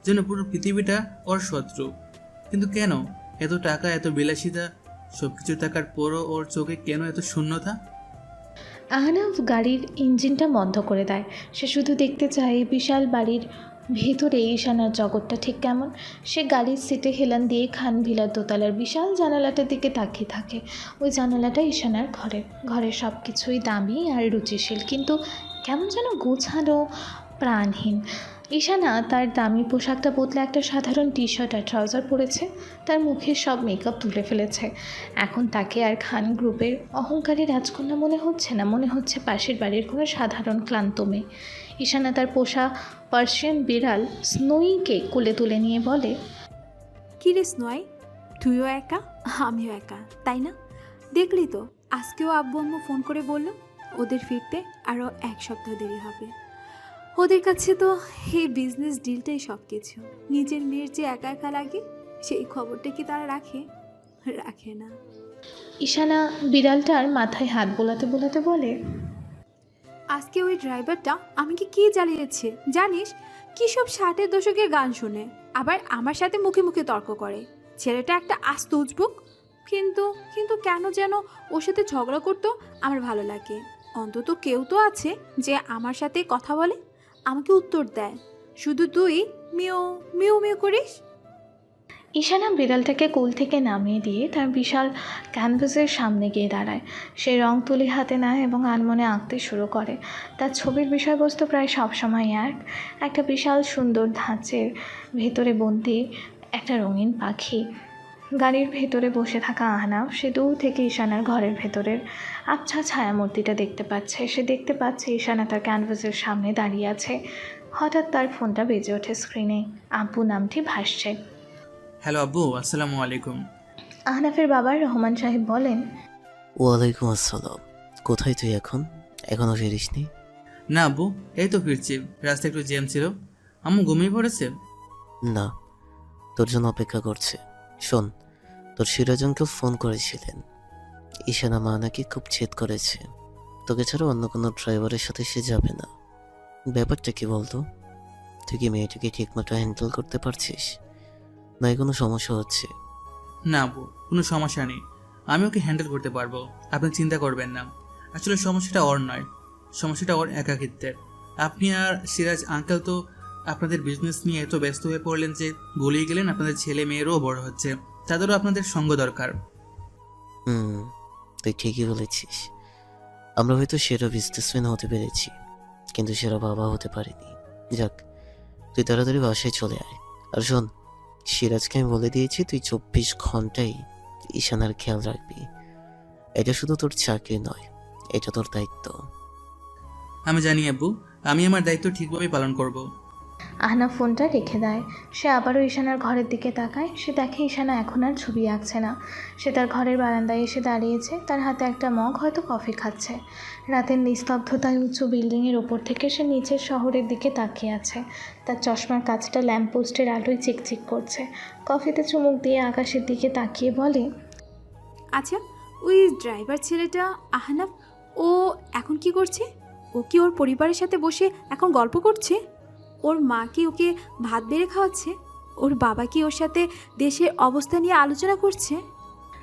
যেন পুরো পৃথিবীটা ওর শত্রু। কিন্তু কেন? এত টাকা, এত বিলাসিতা, সব কিছু থাকার পরও ওর চোখে কেন এত শূন্যতা? আহনাফ গাড়ির ইঞ্জিনটা বন্ধ করে দেয়। সে শুধু দেখতে চায় এই বিশাল বাড়ির ভেতরে ঈশানার জগৎটা ঠিক কেমন। সে গাড়ির সিটে হেলান দিয়ে খান ভিলার দোতলার বিশাল জানালাটার দিকে তাকিয়ে থাকে। ওই জানালাটা ঈশানার ঘরের সব কিছুই দামি আর রুচিশীল, কিন্তু কেমন যেন গোছানো, প্রাণহীন। ঈশানা তার দামি পোশাকটা বদলে একটা সাধারণ টি শার্ট আর ট্রাউজার পরেছে। তার মুখের সব মেকআপ তুলে ফেলেছে। এখন তাকে আর খান গ্রুপের অহংকারী রাজকন্যা মনে হচ্ছে না, মনে হচ্ছে পাশের বাড়ির কোনো সাধারণ ক্লান্ত মেয়ে। ঈশানা তার পোষা পার্সিয়ান বিড়াল স্নোইকে কোলে তুলে নিয়ে বলে, কি রে স্নয়, তুইও একা আমিও একা, তাই না? দেখলি তো, আজকেও আব্বু আম্মু ফোন করে বলল ওদের ফিরতে আরও 1 সপ্তাহ দেরি হবে। ওদের কাছে তো এই বিজনেস ডিলটাই সব কিছু। নিজের মেয়ের যে একা একা লাগে সেই খবরটা কি তারা রাখে? রাখে না। ঈশানা বিড়ালটার মাথায় হাত বোলাতে বোলাতে বলে, আজকে ওই ড্রাইভারটা আমাকে কি জ্বালিয়েছে জানিস? কি সব 60-এর দশকের গান শুনে, আবার আমার সাথে মুখে মুখে তর্ক করে। ছেলেটা একটা আস্ত উজবুক, কিন্তু কিন্তু কেন যেন ওর সাথে ঝগড়া করতো আমার ভালো লাগে। অন্তত কেউ তো আছে যে আমার সাথে কথা বলে, আমাকে উত্তর দেয়। শুধু তুই মিউ মিউ মিউ করিস। ঈশানা বিড়ালটাকে কোল থেকে নামিয়ে দিয়ে তার বিশাল ক্যানভাসের সামনে গিয়ে দাঁড়ায়। সে রং তুলি হাতে নেয় এবং আনমনে আঁকতে শুরু করে। তার ছবির বিষয়বস্তু প্রায় সবসময় একটা বিশাল সুন্দর ধাঁচের ভেতরে বন্দি একটা রঙিন পাখি। গাড়ির ভেতরে বসে থাকা আহনাফ সে দূর থেকে ঈশানার ঘরের ভেতরের আবছা ছায়ামূর্তিটা দেখতে পাচ্ছে। সে দেখতে পাচ্ছে ঈশানা তার ক্যানভাসের সামনে দাঁড়িয়ে আছে। হঠাৎ তার ফোনটা বেজে ওঠে। স্ক্রিনে আব্বু নামটি ভাসছে। হ্যালো আব্বু, আসসালামু আলাইকুম। আহনাফের বাবা রহমান সাহেব বলেন, ওয়ালাইকুম আসসালাম। কোথায় তুই এখন? এখনো ফিরিসনি? না আব্বু, এই তো ফিরছি। রাস্তায় একটু জ্যাম ছিল। আম্মু ঘুমিয়ে পড়েছে? না, তোর জন্য অপেক্ষা করছে। শোন, তোর সিরাজ আঙ্কেল ফোন করেছিলেন। ঈশানা মা নাকি খুব জেদ করেছে, তোকে ছাড়া অন্য কোনো ড্রাইভারের সাথে সে যাবে না। ব্যাপারটা কি বলতো? তুই কি মেয়েটাকে ঠিকমতো হ্যান্ডেল করতে পারছিস, না কোনো সমস্যা হচ্ছে? না আব্বু, কোনো সমস্যা নেই। আমি ওকে হ্যান্ডেল করতে পারবো, আপনি চিন্তা করবেন না। আসলে সমস্যাটা ওর নয়, সমস্যাটা ওর একাকিত্বের। আপনি আর সিরাজ আঙ্কেল তো আপনাদের বিজনেস নিয়ে এত ব্যস্ত হয়ে পড়লেন যে ভুলেই গেলেন আপনাদের ছেলে মেয়েরও বড় হচ্ছে, তাদেরও আপনাদের সঙ্গ দরকার। তুই ঠিকই বলেছিস। আমরা হয়তো সেরা বিজনেসম্যান হতে পেরেছি, কিন্তু সেরা বাবা হতে পারিনি। যাক, তুই তাড়াতাড়ি বাসায় চলে আয়। আর শোন, সিরাজকে আমি বলে দিয়েছি তুই 24 ঘন্টাই ঈশানার খেয়াল রাখবি। এটা শুধু তোর চাকরি নয়, এটা তোর দায়িত্ব। আমি জানি আব্বু, আমি আমার দায়িত্ব ঠিকভাবে পালন করব। আহনাফ ফোনটা রেখে দেয়। সে আবারও ঈশানার ঘরের দিকে তাকায়। সে দেখে ঈশানা এখন আর ছবি আঁকছে না। সে তার ঘরের বারান্দায় এসে দাঁড়িয়েছে। তার হাতে একটা মগ, হয়তো কফি খাচ্ছে। রাতের নিস্তব্ধতায় উঁচু বিল্ডিংয়ের ওপর থেকে সে নিচের শহরের দিকে তাকিয়ে আছে। তার চশমার কাঁচটা ল্যাম্পপোস্টের আলোয় চিকচিক করছে। কফিতে চুমুক দিয়ে আকাশের দিকে তাকিয়ে বলে, আচ্ছা, ওই ড্রাইভার ছেলেটা আহনাফ, ও এখন কি করছে? ও কি ওর পরিবারের সাথে বসে এখন গল্প করছে? ওর মা কি ওকে ভাত বেড়ে খাওয়াচ্ছে? ওর বাবা কি ওর সাথে দেশের অবস্থা নিয়ে আলোচনা করছে?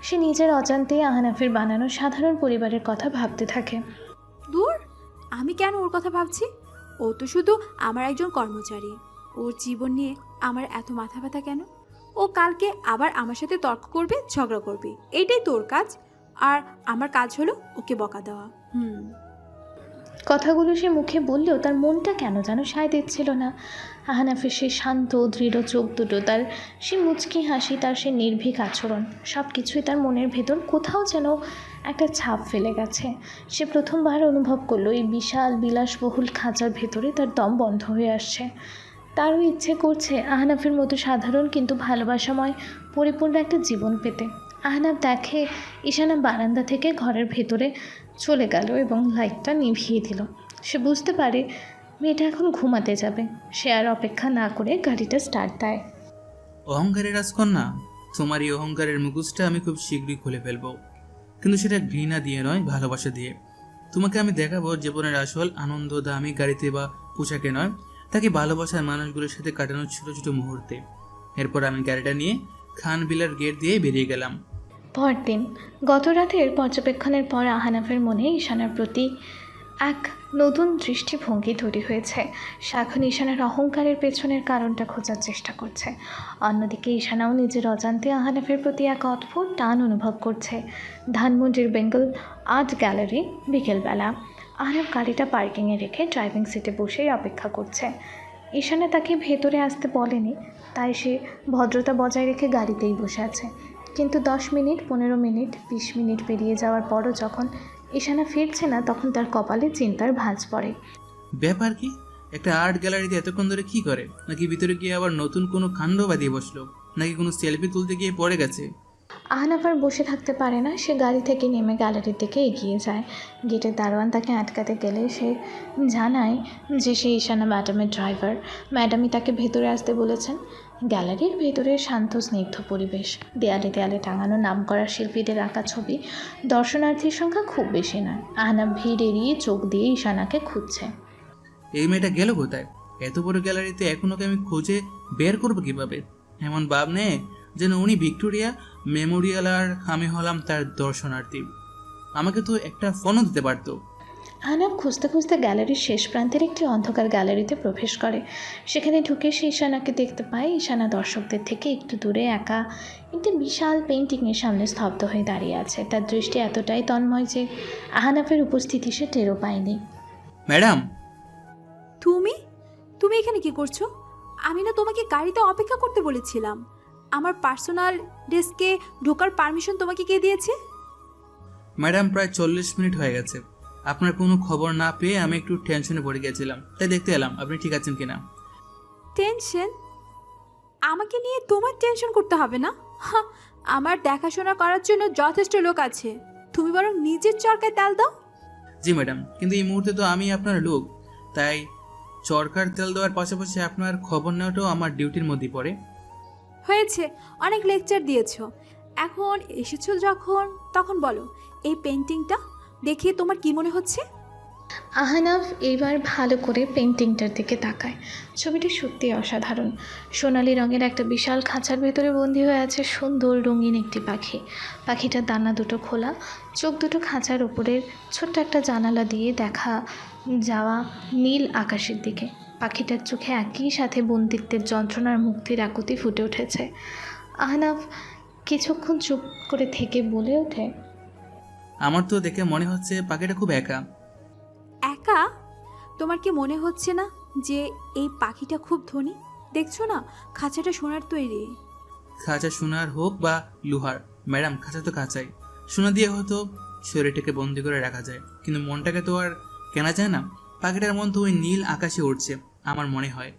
সে নিজের অজান্তেই আহনাফের বানানো সাধারণ পরিবারের কথা ভাবতে থাকে। দূর, আমি কেন ওর কথা ভাবছি? ও তো শুধু আমার একজন কর্মচারী। ওর জীবন নিয়ে আমার এত মাথা ব্যথা কেন? ও কালকে আবার আমার সাথে তর্ক করবে, ঝগড়া করবে। এইটাই তোর কাজ, আর আমার কাজ হলো ওকে বকা দেওয়া। কথাগুলো সে মুখে বললেও তার মনটা কেন যেন সায় দিচ্ছিল না। আহনাফের সেই শান্ত দৃঢ় চোখ দুটো, তার সে মুচকি হাসি, তার সে নির্ভীক আচরণ, সব কিছুই তার মনের ভেতর কোথাও যেন একটা ছাপ ফেলে গেছে। সে প্রথমবার অনুভব করলো এই বিশাল বিলাসবহুল খাঁচার ভেতরে তার দম বন্ধ হয়ে আসছে। তারও ইচ্ছে করছে আহনাফের মতো সাধারণ কিন্তু ভালোবাসাময় পরিপূর্ণ একটা জীবন পেতে। আহনাফ দেখে ঈশানা বারান্দা থেকে ঘরের ভেতরে চলে গেল এবং লাইটটা নিভিয়ে দিল। সে বুঝতে পারে মেয়েটা এখন ঘুমাতে যাবে। সে আর অপেক্ষা না করে গাড়িটা স্টার্ট দেয়। অহংকারের রাজকন্যা, তোমার এই অহংকারের মুখোশটা আমি খুব শীঘ্রই খুলে ফেলবো, কিন্তু সেটা ঘৃণা দিয়ে নয়, ভালোবাসা দিয়ে। তোমাকে আমি দেখাবো জীবনের আসল আনন্দ দামি গাড়িতে বা পোশাকে নয়, তাকে ভালোবাসার মানুষগুলোর সাথে কাটানোর ছোটো ছোটো মুহূর্তে। এরপর আমি গাড়িটা নিয়ে খান ভিলার গেট দিয়ে বেরিয়ে গেলাম। পরদিন গত রাতের পর্যবেক্ষণের পর আহনাফের মনে ঈশানার প্রতি এক নতুন দৃষ্টিভঙ্গি তৈরি হয়েছে। সে এখন ঈশানার অহংকারের পেছনের কারণটা খোঁজার চেষ্টা করছে। অন্যদিকে ঈশানাও নিজের অজান্তে আহনাফের প্রতি এক অদ্ভুত টান অনুভব করছে। ধানমন্ডির বেঙ্গল আর্ট গ্যালারি, বিকেলবেলা। আহনাফ গাড়িটা পার্কিংয়ে রেখে ড্রাইভিং সিটে বসেই অপেক্ষা করছে। ঈশানা তাকে ভেতরে আসতে বলেনি, তাই সে ভদ্রতা বজায় রেখে গাড়িতেই বসে আছে। কিন্তু 10 মিনিট, 15 মিনিট, 20 মিনিট পেরিয়ে যাওয়ার পরও যখন ঈশানা ফিরছে না, তখন তার কপালে চিন্তার ভাঁজ পড়ে। ব্যাপার কি? একটা আর্ট গ্যালারিতে এতক্ষণ ধরে কি করে? নাকি ভিতরে গিয়ে আবার নতুন কোনো কাণ্ড বাঁধিয়ে বসলো? নাকি কোনো সেলফি তুলতে গিয়ে পড়ে গেছে? আহনাফ আর বসে থাকতে পারে না। সে গাড়ি থেকে নেমে গ্যালারির দিকে এগিয়ে যায়। গেটের দারোয়ান তাকে আটকাতে গেলে সে জানায় যে সে ঈশানা ম্যাডামের ড্রাইভার। ম্যাডামই তাকে ভেতরে আসতে বলেছেন। গ্যালারির ভেতরে শান্ত স্নিগ্ধ পরিবেশ। দেয়ালে দেয়ালে টাঙানো নামকরা শিল্পীদের আঁকা ছবি। দর্শনার্থীর সংখ্যা খুব বেশি নয়। আহনাফ ভিড় এড়িয়ে চোখ দিয়ে ঈশানাকে খুঁজছে। এই মেয়েটা গেল কোথায়? এত বড় গ্যালারিতে এখন ওকে আমি খুঁজে বের করবো কিভাবে? এমন ভাব নেই যেন উনি ভিক্টোরিয়া মেমোরিয়াল আর আমি হলাম তার দর্শনার্থী। আমাকে তো একটা ফোনও দিতে পারতো। আহনাফ খুঁজতে খুঁজতে গ্যালারির শেষ প্রান্তের একটি অন্ধকার গ্যালারিতে প্রবেশ করে। সেখানে ঢুকে সে ঈশানাকে দেখতে পায়। ঈশানা দর্শকদের থেকে একটু দূরে একা একটি বিশাল পেন্টিংয়ের সামনে স্তব্ধ হয়ে দাঁড়িয়ে আছে। তার দৃষ্টি এতটাই তন্ময় যে আহনাফের উপস্থিতি সে টেরও পায়নি। ম্যাডাম, তুমি তুমি এখানে কি করছো? আমি না তোমাকে গাড়িতে অপেক্ষা করতে বলেছিলাম। আমার পার্সোনাল ডেস্কে ঢোকার পারমিশন তোমাকে কে দিয়েছে? ম্যাডাম প্রায় 40 মিনিট হয়ে গেছে। আপনার কোনো খবর না পেয়ে আমি একটু টেনশনে পড়ে গেছিলাম, তাই দেখতে এলাম আপনি ঠিক আছেন কিনা। টেনশন? আমাকে নিয়ে তোমার টেনশন করতে হবে না। আমার দেখাশোনা করার জন্য যথেষ্ট লোক আছে। তুমি বরং নিজের চরকায় তেল দাও। জি ম্যাডাম, কিন্তু এই মুহূর্তে তো আমি আপনার লোক, তাই চরকার তেল দেওয়ার পাশাপাশি আপনার খবর নেওয়াটাও আমার ডিউটির মধ্যে পড়ে। হয়েছে, অনেক লেকচার দিয়েছো। এখন এসেছো যখন, তখন বলো এই পেন্টিংটা দেখে তোমার কি মনে হচ্ছে? আহনাফ এইবার ভালো করে পেন্টিংটার দিকে তাকায়। ছবিটি সত্যি অসাধারণ। সোনালি রঙের একটা বিশাল খাঁচার ভেতরে বন্দি হয়ে আছে সুন্দর রঙিন একটি পাখি। পাখিটার ডানা দুটো খোলা, চোখ দুটো খাঁচার ওপরের ছোট্ট একটা জানালা দিয়ে দেখা যাওয়া নীল আকাশের দিকে। পাখিটার চোখে একই সাথে বন্দিত্বের যন্ত্রণার মুক্তির আকুতি ফুটে উঠেছে। আহনাফ কিছুক্ষণ চুপ করে থেকে বলে ওঠে, আমার তো দেখে মনে হচ্ছে পাখিটা খুব একা। একা? তোমার কি মনে হচ্ছে না যে এই পাখিটা খুব ধনী? দেখছো না খাঁচাটা সোনার তৈরি। খাঁচা সোনার হোক বা লোহার, ম্যাডাম খাঁচা তো খাঁচাই। সোনা দিয়ে হয়তো শরীরটাকে বন্দি করে রাখা যায়, কিন্তু মনটাকে তো আর কেনা যায় না। পাখিটার মন তো ওই নীল আকাশে উঠছে। আমার মনে হয়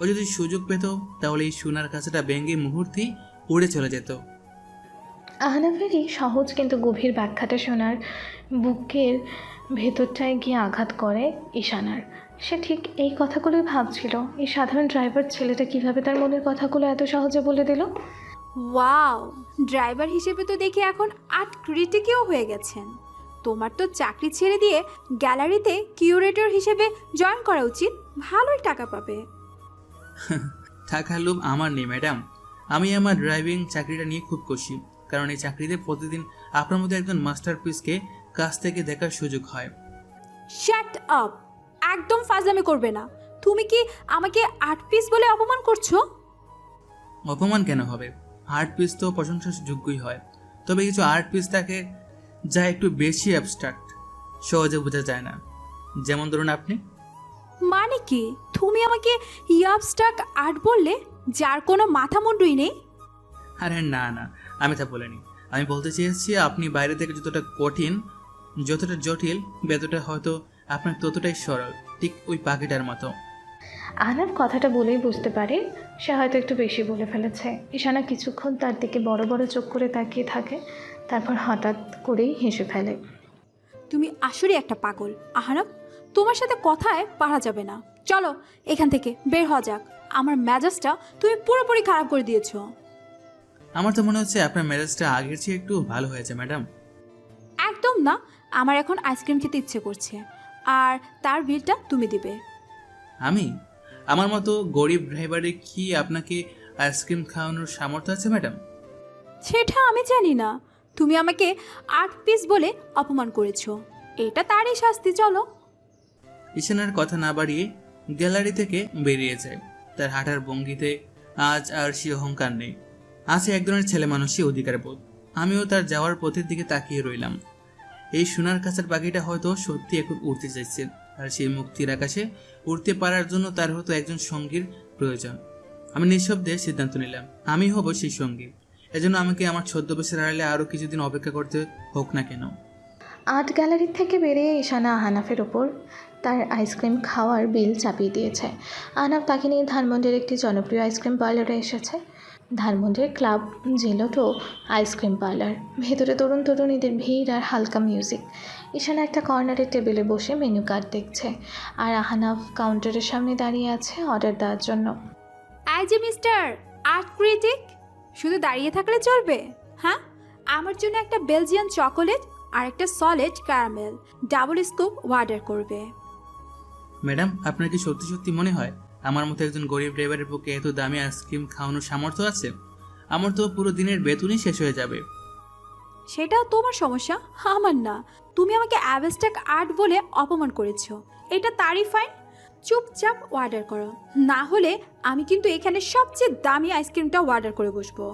ও যদি সুযোগ পেত তাহলে এই সোনার খাঁচাটা ভেঙে মুহূর্তেই উড়ে চলে যেত। আহনাফের এই সহজ কিন্তু গভীর ব্যাখ্যাটা শোনার বুকের ভেতরটায় গিয়ে আঘাত করে ঈশানার। সে ঠিক এই কথাগুলোই ভাবছিল। এই সাধারণ ড্রাইভার ছেলেটা কিভাবে তার মনের কথাগুলো এত সহজে বলে দিল। ওয়াও, ড্রাইভার হিসেবে তো দেখি এখন আর্ট ক্রিটিকেও হয়ে গেছেন। তোমার তো চাকরি ছেড়ে দিয়ে গ্যালারিতে কিউরেটর হিসেবে জয়েন করা উচিত। ভালোই টাকা পাবে। টাকার লোভ আমার নেই ম্যাডাম। আমি আমার ড্রাইভিং চাকরিটা নিয়ে খুব খুশি, কারণ এই চাকরিতে প্রতিদিন আপনার মধ্যে একজন মাস্টারপিসকে কাছ থেকে দেখার সুযোগ হয়। Shut up! একদম ফাজলামি করবে না। তুমি কি আমাকে আর্ট পিস বলে অপমান করছো? অপমান কেন হবে? আর্ট পিস তো প্রশংসার যোগ্যই হয়, তবে কিছু আর্ট পিস থাকে যা একটু বেশি অ্যাবস্ট্রাক্ট, সহজে বোঝা যায় না। যেমন ধরুন আপনি। মানে কি তুমি আমাকে ইয়াবস্টাক আর্ট বললে, যার কোনো মাথা মুন্ডুই নেই? আরে না না, আমি তা বলিনি। আমি বলতে চেয়েছি আপনি বাইরে থেকে যতটা কঠিন, যতটা জটিল, ভেতরটা হয়তো আপনার ততটাই সরল, ঠিক ওই পাখিটার মতো। আহনাফ কথাটা বলেই বুঝতে পারে সে হয়তো একটু বেশি বলে ফেলেছে। ঈশানা কিছুক্ষণ তার দিকে বড় বড় চোখ করে তাকিয়ে থাকে, তারপর হঠাৎ করেই হেসে ফেলে। তুমি আসলে একটা পাগল আহনাফ। তোমার সাথে কথায় পারা যাবে না। চলো এখান থেকে বের হওয়া যাক। আমার মেজাজটা তুমি পুরোপুরি খারাপ করে দিয়েছো। আমার তো মনে হচ্ছে আপনার মেজাজটা আগের চেয়ে একটু ভালো হয়েছে ম্যাডাম। একদম না, আমার এখন আইসক্রিম খেতে ইচ্ছে করছে, আর তার বিলটা তুমি দিবে। আমি? আমার মতো গরিব ড্রাইভারে কি আপনাকে আইসক্রিম খাওয়ানোর সামর্থ্য আছে ম্যাডাম? সেটা আমি জানি না। তুমি আমাকে 8 পিস বলে অপমান করেছো, এটা তারই শাস্তি। চলো। ঈশানার কথা না বাড়িয়ে গ্যালারি থেকে বেরিয়ে যায়। তার হাঁটার ভঙ্গিতে আজ আর সে অহংকার নেই, আছে এক ধরনের ছেলে মানুষই অধিকার বোধ। আমিও তার যাওয়ার পথের দিকে তাকিয়ে রইলাম। এই সোনার কাছের পাখিটা হয়তো সত্যি এখন উড়তে চাইছে, আর সেই মুক্তির আকাশে উড়তে পারার জন্য তার হয়তো একজন সঙ্গীর প্রয়োজন। আমি নিঃশব্দে সিদ্ধান্ত নিলাম, আমি হব সেই সঙ্গী। এজন্য আমাকে আমার ছদ্মবেশের আড়ালে আরও কিছুদিন অপেক্ষা করতে হোক না কেন। আর্ট গ্যালারি থেকে বেরিয়ে ঈশানা আহনাফের ওপর তার আইসক্রিম খাওয়ার বিল চাপিয়ে দিয়েছে। আহনাফ তাকে নিয়ে ধানমন্ডির একটি জনপ্রিয় আইসক্রিম পার্লারে এসেছে। ধানমন্ডির ক্লাব জেলটো আইসক্রিম পার্লার। ভেতরে তরুণ তরুণীদের ভিড় আর হালকা মিউজিক। ঈশানা একটা কর্নারের টেবিলে বসে মেনু কার্ড দেখছে, আর আহনাফ কাউন্টারের সামনে দাঁড়িয়ে আছে অর্ডার দেওয়ার জন্য। এই যে মিস্টার আর্ট ক্রিটিক, শুধু দাঁড়িয়ে থাকলে চলবে? হ্যাঁ, আমার জন্য একটা বেলজিয়ান চকোলেট আর একটা solid caramel double scoop order করবে। ম্যাডাম, আপনার কি সত্যি সত্যি মনে হয় আমার মতো একজন গরিব ড্রাইভারের পক্ষে এত দামি আইসক্রিম খাওয়ানোর সামর্থ্য আছে? আমার তো পুরো দিনের বেতনই শেষ হয়ে যাবে। সেটা তোমার সমস্যা, আমার না। তুমি আমাকে অ্যাবস্ট্রাক্ট আর্ট বলে অপমান করেছো, এটা তারই ফাইন। চুপচাপ অর্ডার করো, না হলে আমি কিন্তু এখানে সবচেয়ে দামি আইসক্রিমটা অর্ডার করে বসবো।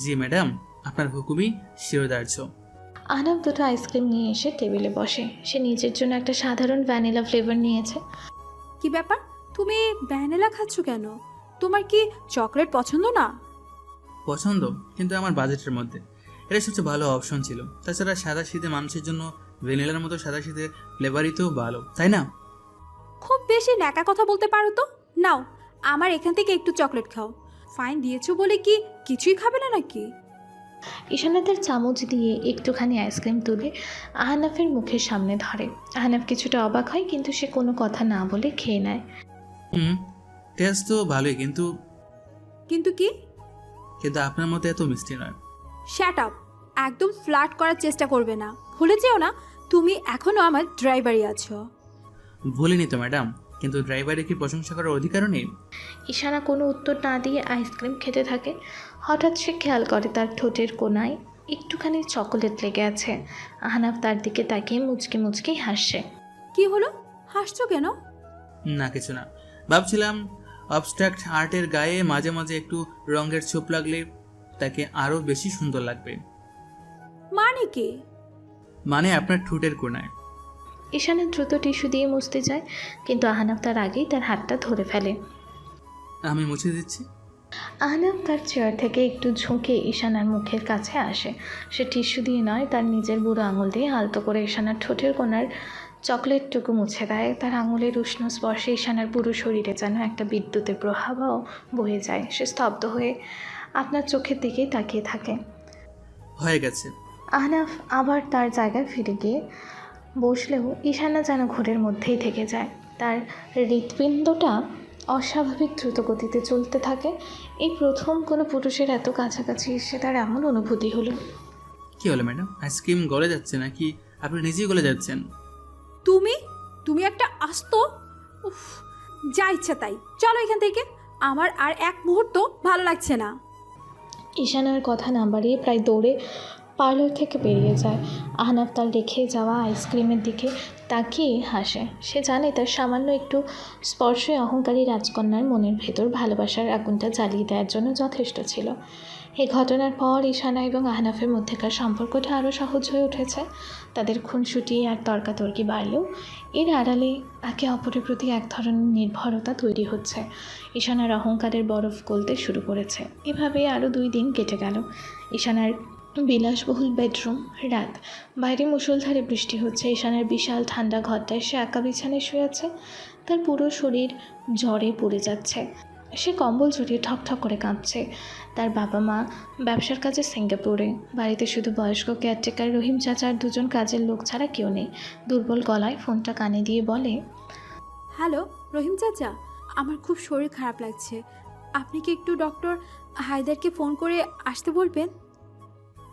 জি ম্যাডাম, আপনার হুকুমই শিরোধার্য। আহনাফ দুটো আইসক্রিম নিয়ে এসে টেবিলে বসে। সে নিজের জন্য একটা সাধারণ ভ্যানিলা ফ্লেভার নিয়েছে। কি ব্যাপার, তুমি ভ্যানিলা খাচ্ছ কেন? তোমার কি চকলেট পছন্দ না? পছন্দ, কিন্তু আমার বাজেটের মধ্যে। এটা সবচেয়ে ভালো অপশন ছিল। তাছাড়া সাদা শীতে মানুষের জন্য ভ্যানিলার মতো সাদা শীতে ফ্লেভারই তো ভালো, তাই না? খুব বেশি ন্যাকা কথা বলতে পারো তো। নাও, আমার এখান থেকে একটু চকলেট খাও। ফাইন দিয়েছো বলে কি কিছুই খাবে না নাকি? ঈশানা তার চামচ দিয়ে একটুখানি আইসক্রিম তুলে আহনাফের মুখের সামনে ধরে। আহনাফ কিছুটা অবাক হয়, কিন্তু সে কোনো কথা না বলে খেয়ে নেয়। টেস্ট তো ভালোই, কিন্তু কিন্তু কি? কিন্তু আপনার মতো এত মিষ্টি নয়। শ্যাট আপ, একদম ফ্লার্ট করার চেষ্টা করবে না। ভুলে যেও না তুমি এখনো আমার ড্রাইভারই আছো। ভুলিনি তো ম্যাডাম, কিন্তু ড্রাইভারের কি প্রশংসা করার অধিকারও নেই? ঈশানা কোনো উত্তর না দিয়ে আইসক্রিম খেতে থাকে। হঠাৎ সে খেয়াল করে তার ঠোঁটের কোনায় একটুখানি চকোলেট লেগে আছে। আহনাফ তার দিকে তাকিয়ে মুচকি মুচকি হাসছে। কি হলো, হাসছো কেন? না, কিছু না। ভাবছিলাম অবস্ট্রাক্ট আর্টের গায়ে মাঝে মাঝে একটু রঙের ছোপ লাগলে তাকে আরও বেশি সুন্দর লাগবে। মানে কি? মানে আপনার ঠোঁটের কোনায়। ঈশানা দ্রুত টিস্যু দিয়ে মুছতে যায়, কিন্তু আহনাফ তার আগেই তার হাতটা ধরে ফেলে। আমি মুছে দিচ্ছি। আহনাফ তার চেয়ার থেকে একটু ঝুঁকে ঈশানার মুখের কাছে আসে। সে টিস্যু দিয়ে নয়, তার নিজের বুড়ো আঙুল দিয়ে আলতো করে ঈশানার ঠোঁটের কোণার চকলেটটুকু মুছে দেয়। তার আঙুলের উষ্ণ স্পর্শে ঈশানার পুরো শরীরে যেন একটা বিদ্যুতের প্রভাবও বয়ে যায়। সে স্তব্ধ হয়ে আপনার চোখের দিকেই তাকিয়ে থাকে। হয়ে গেছে। আহনাফ আবার তার জায়গায় ফিরে গিয়ে বসলেও ঈশানা যেন ঘোরের মধ্যেই থেকে যায়। তার হৃৎপিণ্ডটা অস্বাভাবিক দ্রুত গতিতে চলতে থাকে। এই প্রথম কোনো পুরুষের এত কাছাকাছি এসে তার এমন অনুভূতি হলো। কি হলো ম্যাডাম, আইসক্রিম গলে যাচ্ছে নাকি আপনি নিজেই গলে যাচ্ছেন? তুমি তুমি একটা আস্ত, উফ, যা ইচ্ছা তাই। চলো এখান থেকে, আমার আর এক মুহূর্ত ভালো লাগছে না। ঈশানার কথা না বাড়িয়ে প্রায় দৌড়ে পার্লার থেকে বেরিয়ে যায়। আহনাফ তার রেখে যাওয়া আইসক্রিমের দিকে তাকিয়ে হাসে। সে জানে তার সামান্য একটু স্পর্শে অহংকারী রাজকন্যার মনের ভেতর ভালোবাসার আগুনটা জ্বালিয়ে দেওয়ার জন্য যথেষ্ট ছিল। এই ঘটনার পর ঈশানা এবং আহনাফের মধ্যেকার সম্পর্কটা আরও সহজ হয়ে উঠেছে। তাদের খুনসুটি আর তর্কাতর্কি বাড়লেও এর আড়ালে একে অপরের প্রতি এক ধরনের নির্ভরতা তৈরি হচ্ছে। ঈশানার অহংকারের বরফ গলতে শুরু করেছে। এভাবে আরও 2 দিন কেটে গেল। ঈশানার বিলাসবহুল বেডরুম। রাত, বাইরে মুষলধারে বৃষ্টি হচ্ছে। ঈশানার বিশাল ঠান্ডা ঘরটায় সে একা বিছানায় শুয়ে আছে। তার পুরো শরীর জ্বরে পড়ে যাচ্ছে। সে কম্বল জড়িয়ে ঠকঠক করে কাঁপছে। তার বাবা মা ব্যবসার কাজে সিঙ্গাপুরে। বাড়িতে শুধু বয়স্ক কেয়ারটেকার রহিম চাচা আর 2জন কাজের লোক ছাড়া কেউ নেই। দুর্বল গলায় ফোনটা কানে দিয়ে বলে, হ্যালো রহিম চাচা, আমার খুব শরীর খারাপ লাগছে। আপনি কি একটু ডক্টর হায়দারকে ফোন করে আসতে বলবেন?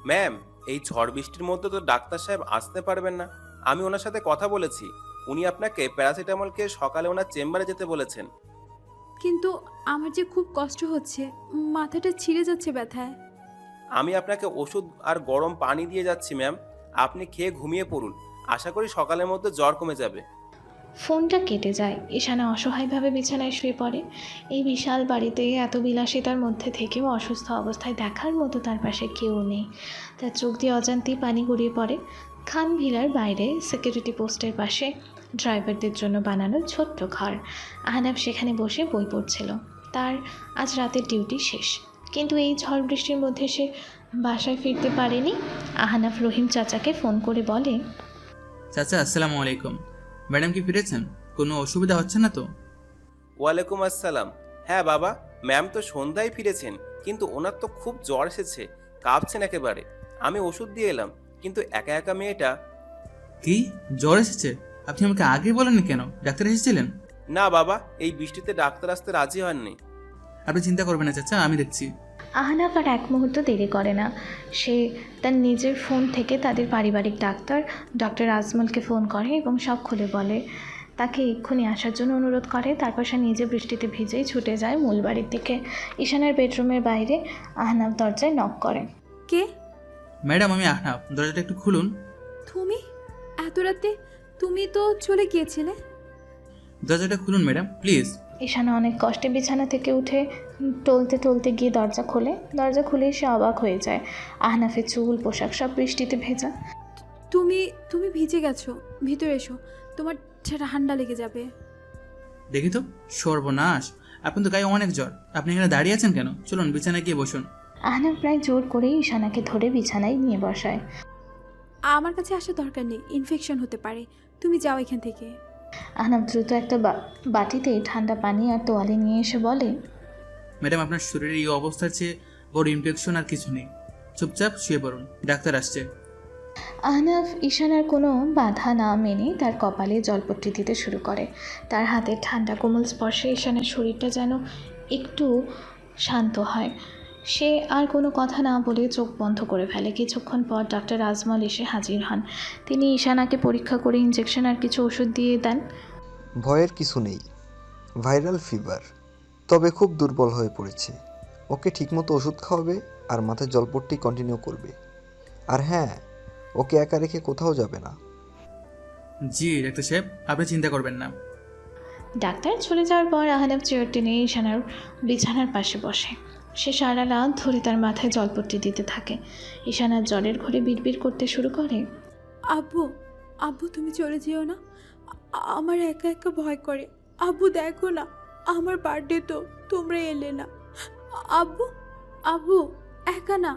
ম্যাম, এই ঝড় বৃষ্টির মধ্যে তো ডাক্তার সাহেব আসতে পারবেন না। আমি ওনার সাথে কথা বলেছি, উনি আপনাকে প্যারাসিটামলকে সকালে ওনার চেম্বারে যেতে বলেছেন। কিন্তু আমার যে খুব কষ্ট হচ্ছে, মাথাটা ছিঁড়ে যাচ্ছে ব্যথায়। আমি আপনাকে ওষুধ আর গরম পানি দিয়ে যাচ্ছি ম্যাম, আপনি খেয়ে ঘুমিয়ে পড়ুন। আশা করি সকালের মধ্যে জ্বর কমে যাবে। ফোনটা কেটে যায়। ঈশানা অসহায়ভাবে বিছানায় শুয়ে পড়ে। এই বিশাল বাড়িতে এত বিলাসিতার মধ্যে থেকেও অসুস্থ অবস্থায় দেখার মতো তার পাশে কেউ নেই। তার চোখ দিয়ে অজান্তেই পানি গড়িয়ে পড়ে। খান ভিলার বাইরে সিকিউরিটি পোস্টের পাশে ড্রাইভারদের জন্য বানানো ছোট্ট ঘর। আহনাফ সেখানে বসে বই পড়ছিল। তার আজ রাতের ডিউটি শেষ, কিন্তু এই ঝড় বৃষ্টির মধ্যে সে বাসায় ফিরতে পারেনি। আহনাফ রহিম চাচাকে ফোন করে বলে, চাচা আসসালামু আলাইকুম। ম্যাডাম কি ফিরেছেন? কোনো অসুবিধা হচ্ছে না তো? ওয়ালাইকুম আসসালাম। হ্যাঁ বাবা, ম্যাম তো সন্ধ্যায় ফিরেছেন, কিন্তু ওনার তো খুব জ্বর এসেছে, কাঁপছেন একেবারে। আমি ওষুধ দিয়ে এলাম, কিন্তু একা একা মেয়েটা। কি জ্বর এসেছে? আপনি আমাকে আগে বলেননি কেন? ডাক্তার এসেছিলেন? না বাবা, এই বৃষ্টিতে ডাক্তার আসতে রাজি হননি। আপনি চিন্তা করবেন না চাচা, আমি দেখছি। আহনাফ আর এক মুহূর্ত দেরি করে না। সে তার নিজের ফোন থেকে তাদের পারিবারিক ডাক্তার ডক্টর আজমলকে ফোন করে এবং সব খুলে বলে। তাকে এক্ষুনি আসার জন্য অনুরোধ করে। তারপর সে নিজে বৃষ্টিতে ভিজেই ছুটে যায় মূল বাড়ির দিকে। ঈশানের বেডরুমের বাইরে আহনাফ দরজায় নক করে। কে? ম্যাডাম আমি আহনাফ, দরজাটা একটু খুলুন। তুমি? এত রাতে? তুমি তো চলে গিয়েছিলে। দরজাটা খুলুন ম্যাডাম প্লিজ। ঈশানা অনেক কষ্টে বিছানা থেকে উঠে টলতে টলতে গিয়ে দরজা খোলে। দরজা খুলেই সে অবাক হয়ে যায়। আহনাফের চুল পোশাক সব বৃষ্টিতে ভেজা। তুমি তুমি ভিজে গেছো, ভিতরে এসো, তোমার ঠান্ডা লেগে যাবে। দেখি তো, সর্বনাশ, আপনি তো গায়ে অনেক জ্বর। আপনি এখানে দাঁড়িয়ে আছেন কেন? চলুন বিছানায় গিয়ে বসুন। আহনাফ প্রায় জোর করেই ঈশানাকে ধরে বিছানায় নিয়ে বসায়। আমার কাছে আসার দরকার নেই, ইনফেকশন হতে পারে, তুমি যাও এখান থেকে। আহনাফ দ্রুত একটা বাটিতে ঠান্ডা পানি আর তোয়ালে নিয়ে এসে বলে, ম্যাডাম আপনার শরীরের এই অবস্থার চেয়ে বড় ইনফেকশন আর কিছু নেই। চুপচাপ শুয়ে পড়ুন, ডাক্তার আসছে। আহনাফ ঈশানার কোনো বাধা না মেনে তার কপালে জলপট্টি দিতে শুরু করে। তার হাতের ঠান্ডা কোমল স্পর্শে ঈশানের শরীরটা যেন একটু শান্ত হয়। সে আর কোনো কথা না বলে চোখ বন্ধ করে ফেলে। কিছুক্ষণ পর ডক্টর আজমল এসে হাজির হন। তিনি ঈশানাকে পরীক্ষা করে ইঞ্জেকশন আর কিছু ওষুধ দিয়ে দেন। ভয়ের কিছু নেই, ভাইরাল ফিভার, তবে খুব দুর্বল হয়ে পড়েছে। ওকে ঠিকমতো ওষুধ খাওয়াবে আর মাথায় জলপট্টি কন্টিনিউ করবে। আর হ্যাঁ, ওকে একা রেখে কোথাও যাবে না। জি ডাক্তার সাহেব, আপনি চিন্তা করবেন না। ডাক্তার চলে যাওয়ার পর আহনাফ চেয়ার টেনে ঈশানার বিছানার পাশে বসে। সে সারা রাত ধরে তার মাথায় জলপট্টি দিতে থাকে। ঈশানার জ্বরের ঘরে বিড়বিড় করতে শুরু করে, আব্বু, আব্বু তুমি চলে যেও না, আমার একা একা ভয় করে। আব্বু দেখো না, আমার বার্থডে তো, তোমরা এলে না। আব্বু, আব্বু একা না,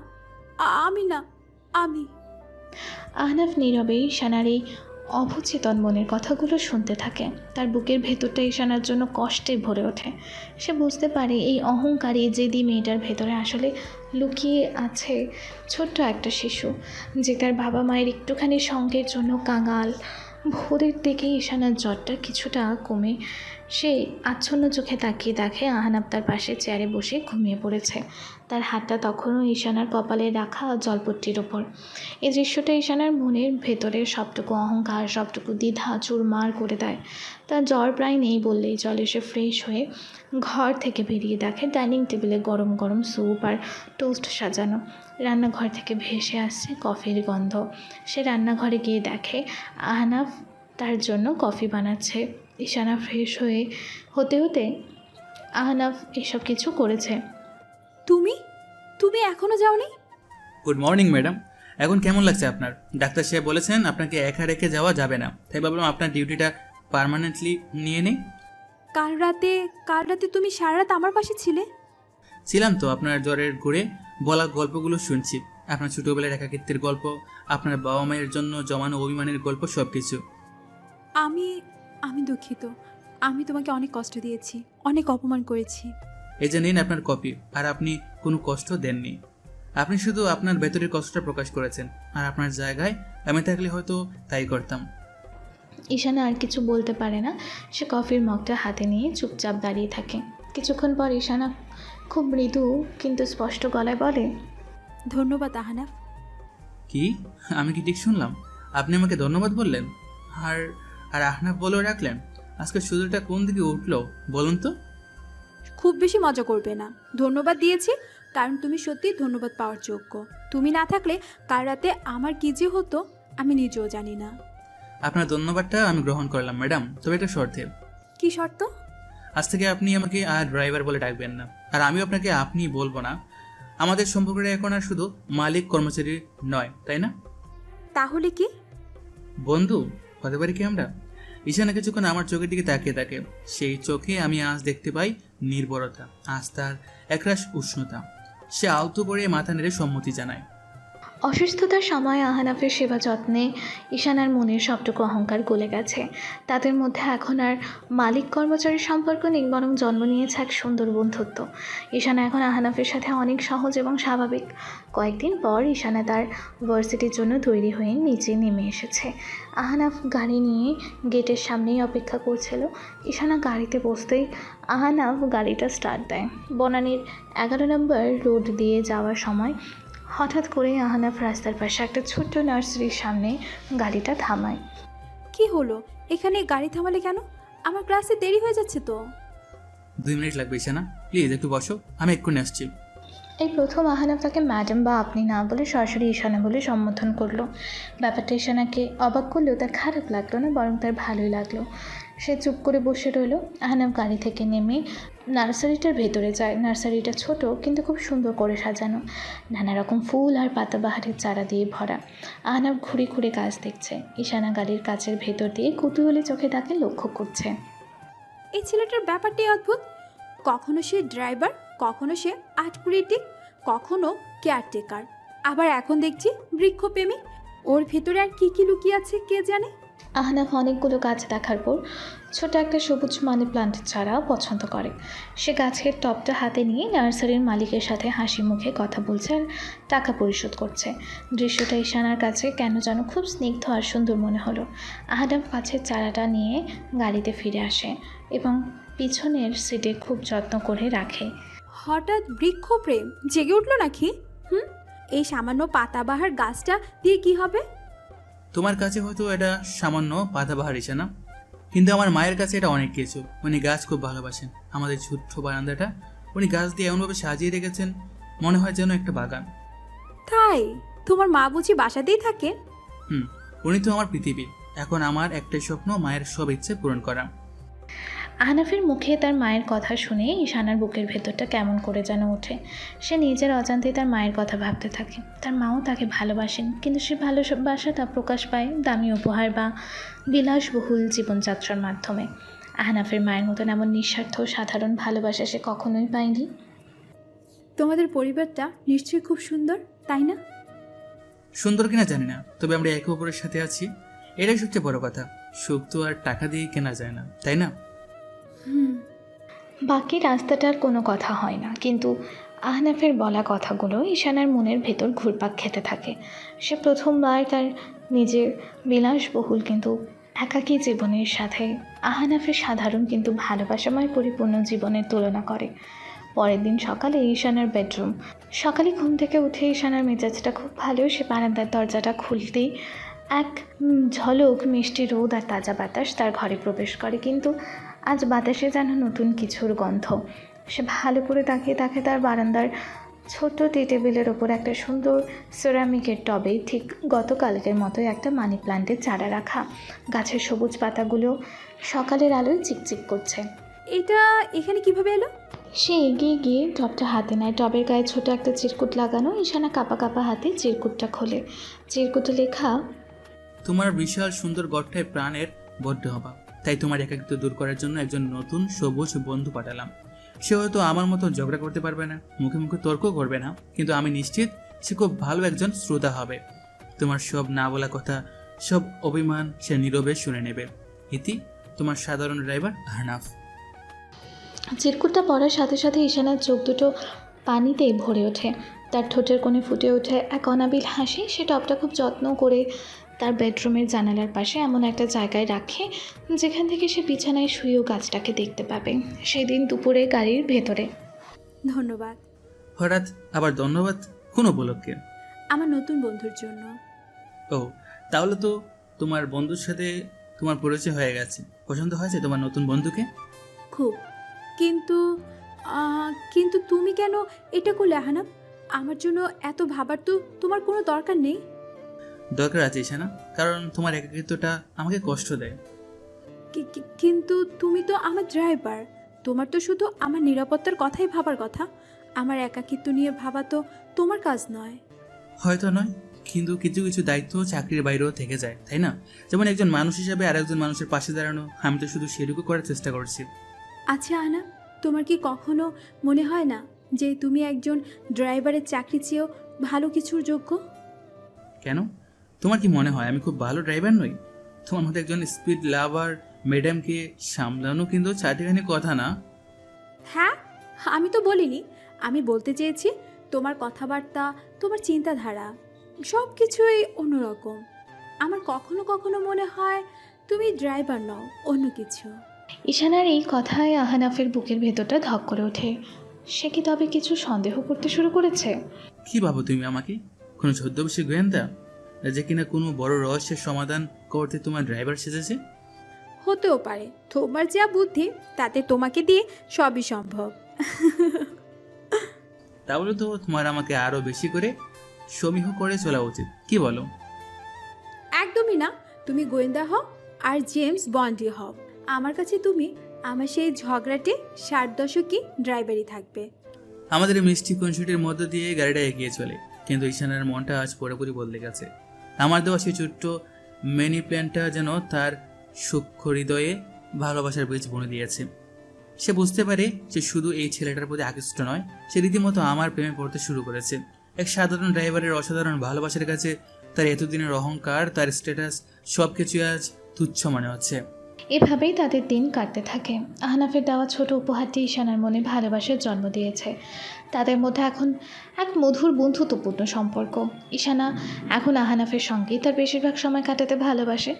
আমি না, আমি। আহনাফ নীরবে ঈশানার এই অবচেতন মনের কথাগুলো শুনতে থাকে। তার বুকের ভেতরটা ঈশানার জন্য কষ্টে ভরে ওঠে। সে বুঝতে পারে এই অহংকারী জেদি মেয়েটার ভেতরে আসলে লুকিয়ে আছে ছোট্ট একটা শিশু, যে তার বাবা মায়ের একটুখানি সঙ্গের জন্য কাঙাল। ভোরের দিকে ঈশানার জ্বরটা কিছুটা কমে সে আচ্ছন্ন চোখে তাকিয়ে দেখে আহনাফ তার পাশে চেয়ারে বসে ঘুমিয়ে পড়েছে। তার হাতটা তখনও ঈশানার কপালে রাখা জলপট্টির ওপর। এই দৃশ্যটা ঈশানার মনের ভেতরে সবটুকু অহংকার, সবটুকু দ্বিধা চুরমার করে দেয়। তার জ্বর প্রায় নেই বললেই চলে। সে ফ্রেশ হয়ে ঘর থেকে বেরিয়ে দেখে ডাইনিং টেবিলে গরম গরম স্যুপ আর টোস্ট সাজানো। রান্নাঘর থেকে ভেসে আসছে কফির গন্ধ। সে রান্নাঘরে গিয়ে দেখে আহনাফ তার জন্য কফি বানাচ্ছে। ঈশানা ফ্রেশ হতে হতে আহনাফ এসব কিছু করেছে। তুমি তুমি এখনো যাওনি? গুড মর্নিং ম্যাডাম, এখন কেমন লাগছে আপনার? ডাক্তার সাহেব বলেছেন আপনাকে একা রেখে যাওয়া যাবে না, তাই ভাবলাম আপনার ডিউটিটা পার্মানেন্টলি নিয়ে নেই। কাল রাতে তুমি সারা রাত আমার পাশে ছিলে। ছিলাম তো, আপনার জ্বরের ঘুরে বলা গল্পগুলো শুনছি, আপনার ছোটোবেলার একাকিত্বের গল্প, আপনার বাবা মায়ের জন্য জমানো অভিমানের গল্প, সব কিছু। আমি দুঃখিত, আমি তোমাকে অনেক কষ্ট দিয়েছি, অনেক অপমান করেছি। এই যে নিন আপনার কপি। আর আপনি কোনো কষ্ট দেননি, আপনি শুধু আপনার ভেতরের কষ্টটা প্রকাশ করেছেন। আর আপনার জায়গায় আমি থাকলে হয়তো তাই করতাম। ঈশানা আর কিছু বলতে পারে না। সে কফির মগটা হাতে নিয়ে চুপচাপ দাঁড়িয়ে থাকে। কিছুক্ষণ পর ঈশানা খুব মৃদু কিন্তু স্পষ্ট গলায় বলে, ধন্যবাদ আহনাফ। কি? আমি কি ঠিক শুনলাম? আপনি আমাকে ধন্যবাদ বললেন আর আর আহনাফ বলেও রাখলেন? আজকে সুযোগটা কোন দিকে উঠলো বলুন তো? খুব বেশি মজা করবে না, ধন্যবাদ দিয়েছি, কারণ তুমি সত্যিই ধন্যবাদ পাওয়ার যোগ্য। তুমি না থাকলে কাল রাতে আমার কী যে হতো আমি নিজেও জানি না। আপনার ধন্যবাদটা আমি গ্রহণ করলাম ম্যাডাম, তবে একটা শর্তে। কি শর্ত? আজ থেকে আপনি আমাকে আর ড্রাইভার বলে ডাকবেন না, আর আমিও আপনাকে আপনি বলবো না। আমাদের সম্পর্কটা এখন আর শুধু মালিক কর্মচারী নয়, তাই না? তাহলে কি? বন্ধু হতে পারি কি আমরা? ঈশানা কিছুক্ষণ আমার চোখের দিকে তাকিয়ে থাকে। সেই চোখে আমি আজ দেখতে পাই নির্ভরতা, আস্থার একরাশ উষ্ণতা। সে আলতো করে মাথা নেড়ে সম্মতি জানায়। অসুস্থতার সময় আহনাফের সেবা যত্নে ঈশানার মনের সবটুকু অহংকার গলে গেছে। তাদের মধ্যে এখন আর মালিক কর্মচারীর সম্পর্ক নেই, বরং জন্ম নিয়েছে এক সুন্দর বন্ধুত্ব। ঈশানা এখন আহনাফের সাথে অনেক সহজ এবং স্বাভাবিক। কয়েকদিন পর ঈশানা তার ভার্সিটির জন্য তৈরি হয়ে নিচে নেমে এসেছে। আহনাফ গাড়ি নিয়ে গেটের সামনেই অপেক্ষা করছিল। ঈশানা গাড়িতে বসতেই আহনাফ গাড়িটা স্টার্ট দেয়। বনানীর 11 নম্বর রোড দিয়ে যাওয়ার সময় হঠাৎ করে আহনাফ রাস্তার পাশে একটা ছোট্ট নার্সারির সামনে গাড়িটা থামায়। কি হলো, এখানে গাড়ি থামালে কেন? আমার ক্লাসে দেরি হয়ে যাচ্ছে তো। 2 মিনিট লাগবে ঈশানা, প্লিজ একটু বসো, আমি এক্ষুনি আসছি। এই প্রথম আহনাফ তাকে ম্যাডাম বা আপনি না বলে সরাসরি ঈশানা বলে সম্বোধন করলো। ব্যাপারটা ঈশানাকে অবাক করলেও তার খারাপ লাগলো না, বরং তার ভালোই লাগলো। সে চুপ করে বসে রইল। আহনাফ গাড়ি থেকে নেমে নার্সারিটার ভেতরে যায়। নার্সারিটা ছোট কিন্তু খুব সুন্দর করে সাজানো, নানা রকম ফুল আর পাতাবাহারের চারা দিয়ে ভরা। আহনাফ ঘুরে ঘুরে গাছ দেখছে। ঈশানা গাড়ির কাচের ভেতর দিয়ে কৌতূহলী চোখে তাকে লক্ষ্য করছে। এই ছেলেটার ব্যাপারটাই অদ্ভুত। কখনো সে ড্রাইভার, কখনো সে আর্ট ক্রিটিক, কখনো কেয়ারটেকার, আবার এখন দেখছি বৃক্ষপ্রেমী। ওর ভেতরে আর কি কি লুকিয়ে আছে কে জানে। আহনাফ অনেকগুলো গাছ দেখার পর ছোট একটা সবুজ মানি প্লান্টের চারা পছন্দ করে। সে গাছের টবটা হাতে নিয়ে নার্সারির মালিকের সাথে হাসি মুখে কথা বলছে আর টাকা পরিশোধ করছে। দৃশ্যটা ঈশানার কাছে কেন যেন খুব স্নিগ্ধ আর সুন্দর মনে হলো। আহনাফ গাছের চারাটা নিয়ে গাড়িতে ফিরে আসে এবং পিছনের সিটে খুব যত্ন করে রাখে। হঠাৎ বৃক্ষপ্রেম জেগে উঠলো নাকি? এই সামান্য পাতাবাহার গাছটা দিয়ে কি হবে? তোমার কাছে হয়তো এটা সামান্য পাতাবাহার ঈশানা, কিন্তু আমার মায়ের কাছে এটা অনেক কিছু। উনি গাছ খুব ভালোবাসেন। আমাদের ছোট্ট বারান্দাটা উনি গাছ দিয়ে এমনভাবে সাজিয়ে রেখেছেন, মনে হয় যেন একটা বাগান। তাই তোমার মা বুঝি বাসাতেই থাকে? উনি তো আমার পৃথিবী। এখন আমার একটাই স্বপ্ন, মায়ের সব ইচ্ছে পূরণ করা। আহনাফের মুখে তার মায়ের কথা শুনে ঈশানার বুকের ভেতরটা কেমন করে যেন ওঠে। সে নিজের অজান্তেই তার মায়ের কথা ভাবতে থাকে। তার মাও তাকে ভালোবাসেন, কিন্তু সে ভালোবাসাটা প্রকাশ পায় দামি উপহার বা বিলাসবহুল জীবনযাত্রার মাধ্যমে। আহনাফের মায়ের মতন এমন নিঃস্বার্থ সাধারণ ভালোবাসা সে কখনোই পায়নি। তোমাদের পরিবারটা নিশ্চয়ই খুব সুন্দর, তাই না? সুন্দর কিনা জানি না, তবে আমরা একে অপরের সাথে আছি, এটাই সবচেয়ে বড় কথা। সুখ তো আর টাকা দিয়ে কেনা যায় না, তাই না? বাকি রাস্তাটার কোনো কথা হয় না, কিন্তু আহনাফের বলা কথাগুলো ঈশানার মনের ভেতর ঘুরপাক খেতে থাকে। সে প্রথমবার তার নিজের বিলাসবহুল কিন্তু একাকী জীবনের সাথে আহনাফের সাধারণ কিন্তু ভালোবাসাময় পরিপূর্ণ জীবনের তুলনা করে। পরের দিন সকালে ঈশানার বেডরুম। সকালে ঘুম থেকে উঠে ঈশানার মেজাজটা খুব ভালো। সে বারান্দার দরজাটা খুলতেই এক ঝলক মিষ্টি রোদ আর তাজা বাতাস তার ঘরে প্রবেশ করে, কিন্তু আজ বাতাসে যেন নতুন কিছুর গন্ধ। সে ভালো করে তাকিয়ে তার বারান্দার ছোট্ট টি টেবিলের ওপর একটা সুন্দর সেরামিকের টবে ঠিক গতকালকের মতোই একটা মানি প্লান্টের চারা রাখা। গাছের সবুজ পাতাগুলো সকালের আলোয় চিকচিক করছে। এটা এখানে কিভাবে এলো? সে এগিয়ে গিয়ে টবটা হাতে নেয়। টবের গায়ে ছোট একটা চিরকুট লাগানো। ঈশানা কাঁপা কাঁপা হাতে চিরকুটটা খোলে। চিরকুটে লেখা, তোমার বিশাল সুন্দর গড়টায় প্রাণের বড্ড অভাব, তাই তোমার একাকিত্ব দূর করার জন্য একজন নতুন সবুজ বন্ধু পাঠালাম। সে হয়তো আমার মতো ঝগড়া করতে পারবে না, মুখে মুখে তর্ক করবে না, কিন্তু আমি নিশ্চিত সে খুব ভালো একজন শ্রোতা হবে। তোমার সব না বলা কথা, সব অভিমান সে নীরবে শুনে নেবে। ইতি, তোমার সাধারণ ড্রাইভার আহনাফ। চিরকুটটা পড়ার সাথে সাথে ঈশানার চোখ দুটো পানিতেই ভরে ওঠে। তার ঠোঁটের কোণে ফুটে ওঠে এক অনাবিল হাসি। সে টবটা খুব যত্ন করে তার বেডরুমের জানালার পাশে এমন একটা জায়গায় রাখে যেখান থেকে সে বিছানায় শুয়েও গাছটাকে দেখতে পাবে। সেদিন দুপুরে গাড়ির ভেতরে। ধন্যবাদ। হঠাৎ আবার ধন্যবাদ কোন উপলক্ষে? আমার নতুন বন্ধুর জন্য। ও, তাহলে তো তোমার বন্ধুর সাথে তোমার পরিচয় হয়ে গেছে। পছন্দ হয়েছে তোমার নতুন বন্ধুকে? খুব, কিন্তু কিন্তু তুমি কেন এটা করলে আহানাফ? আমার জন্য এত ভাবার তো তোমার কোনো দরকার নেই। দরকার আছে ঈশানা, কারণ তোমার একাকিত্বটা আমাকে কষ্ট দেয়। কিন্তু তুমি তো আমার ড্রাইভার, তোমার তো শুধু আমার নিরাপত্তার কথাই ভাবার কথা। আমার একাকিত্ব নিয়ে ভাবা তো তোমার কাজ নয়। হয়তো নয়, কিন্তু কিছু কিছু দায়িত্ব চাকরির বাইরেও থেকে যায়, তাই না? যেমন একজন মানুষ হিসাবে আর একজন মানুষের পাশে দাঁড়ানো, আমি তো শুধু সেটুকু করার চেষ্টা করছি। আচ্ছা আহানাফ, তোমার কি কখনো মনে হয় না যে তুমি একজন ড্রাইভারের চাকরি চেয়েও ভালো কিছুর যোগ্য? কেন? তোমার কি মনে হয় আমি খুব ভালো ড্রাইভার নই? তোমার মতো একজন স্পিড লাভার ম্যাডামকে সামলানো কিন্তু চারটিখানি কথা না। হ্যাঁ, আমি তো বলিনি। আমি বলতে চেয়েছি তোমার কথাবার্তা, তোমার চিন্তাধারা সব কিছুই অন্যরকম। আমার কখনো কখনো মনে হয় তুমি ড্রাইভার নও, অন্য কিছু। ঈশানার এই কথায় আহনাফের বুকের ভেতরটা ধক করে ওঠে। সে কি তবে কিছু সন্দেহ করতে শুরু করেছে? কি ভাবো তুমি আমাকে? কোনো ছদ্মবেশী গোয়েন্দা যে কিনা কোনো বড় রহস্যের সমাধান করতে তোমার ড্রাইভার সেজেছে? হতেও পারে, তোমার যা বুদ্ধি তাতে তোমাকে দিয়ে সবই সম্ভব। তাহলে তো তোমার আমাকে আরো বেশি করে সমীহ করে চলা উচিত, কি বলো? একদমই না, তুমি গোয়েন্দা হও আর জেমস বন্ডি হও। আমার কাছে তুমি আমার সেই ঝগড়াটে 60 দশকই ড্রাইভারই থাকবে। আমাদের এই মিষ্টি কনসুটির মধ্য দিয়ে গাড়িটা এগিয়ে চলে, কিন্তু ঈশানের মনটা আজ পুরোপুরি বদলে গেছে। আমার দেওয়া সেই ছোট্ট মিনি প্ল্যানটা যেন তার সূক্ষ্ম হৃদয়ে ভালোবাসার বীজ বুনে দিয়েছে। সে বুঝতে পারে যে শুধু এই ছেলেটার প্রতি আকৃষ্ট নয়, সে রীতিমতো আমার প্রেমে পড়তে শুরু করেছে। এক সাধারণ ড্রাইভারের অসাধারণ ভালোবাসার কাছে তার এতদিনের অহংকার, তার স্ট্যাটাস সবকিছু আজ তুচ্ছ মনে হচ্ছে। এভাবেই তাদের দিন কাটতে থাকে। আহনাফের দেওয়া ছোট উপহারটি ঈশানার মনে ভালোবাসার জন্ম দিয়েছে। তাদের মধ্যে এখন এক মধুর বন্ধুত্বপূর্ণ সম্পর্ক। ঈশানা এখন আহনাফের সঙ্গেই তার বেশিরভাগ সময় কাটাতে ভালোবাসে।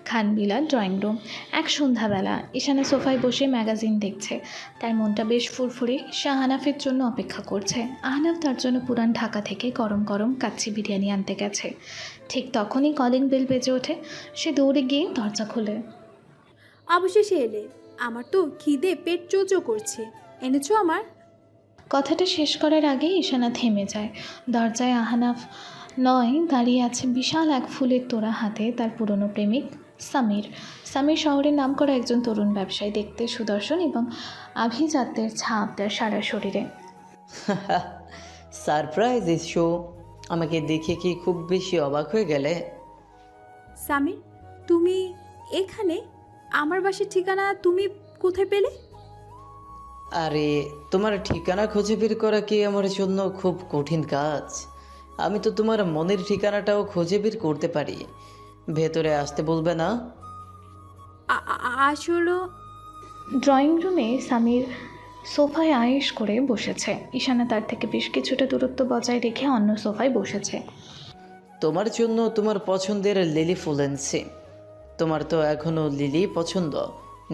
খানবিলার ড্রয়িং রুম, এক সন্ধ্যাবেলা ঈশানা সোফায় বসে ম্যাগাজিন দেখছে। তার মনটা বেশ ফুরফুরে, সে আহনাফের জন্য অপেক্ষা করছে। আহনাফ তার জন্য পুরান ঢাকা থেকে গরম গরম কাচ্চি বিরিয়ানি আনতে গেছে। ঠিক তখনই কলিং বেল বেজে ওঠে। সে দৌড়ে গিয়ে দরজা খোলে। অবশেষে এলে, আমার তো খিদে পেট চোচো করছে, এনেছো আমার? কথাটা শেষ করার আগেই ঈশানা থেমে যায়। দরজায় আহনাফ নয়, দাঁড়িয়ে আছে বিশাল এক ফুলের তোড়া হাতে তার পুরনো প্রেমিক সামির। সামির শহরের নামকরা একজন তরুণ ব্যবসায়ী, দেখতে সুদর্শন এবং আভিজাত্যের ছাপ তার সারা শরীরে। সারপ্রাইজ ইস্যু, আমাকে দেখে কি খুব বেশি অবাক হয়ে গেলে? সামির, তুমি এখানে? আমার বাসার ঠিকানা তুমি কোথায় পেলে? আরে, তোমার ঠিকানা খুঁজে বের করা কি আমার জন্য খুব কঠিন কাজ? আমি তো তোমার মনের ঠিকানাটাও খুঁজে বের করতে পারি। ভেতরে আসতে বলবে না? আসলে ড্রয়িং রুমে সামির সোফায় আয়েশ করে বসেছে। ঈশানা তার থেকে বেশ কিছুটা দূরত্ব বজায় রেখে অন্য সোফায় বসেছে। তোমার জন্য তোমার পছন্দের লিলি ফুল এনেছি। তোমার তো এখনো লিলি পছন্দ,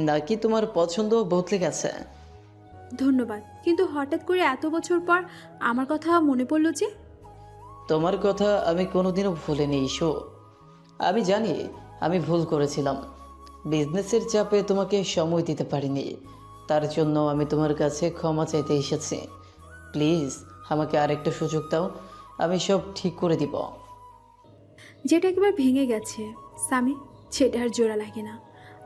নাকি তোমার পছন্দ বদলে গেছে? ধন্যবাদ, কিন্তু হঠাৎ করে এত বছর পর আমার কথা মনে পড়লো যে? তোমার কথা আমি কোনোদিনও ভুলিনি ইস্যু। আমি জানি আমি ভুল করেছিলাম। বিজনেসের চাপে তোমাকে সময় দিতে পারিনি, তার জন্য আমি তোমার কাছে ক্ষমা চাইতে এসেছি। প্লিজ আমাকে আরেকটা সুযোগ দাও, আমি সব ঠিক করে দিব। যেটা একবার ভেঙে গেছে সামি, সেটা আর জোড়া লাগে না।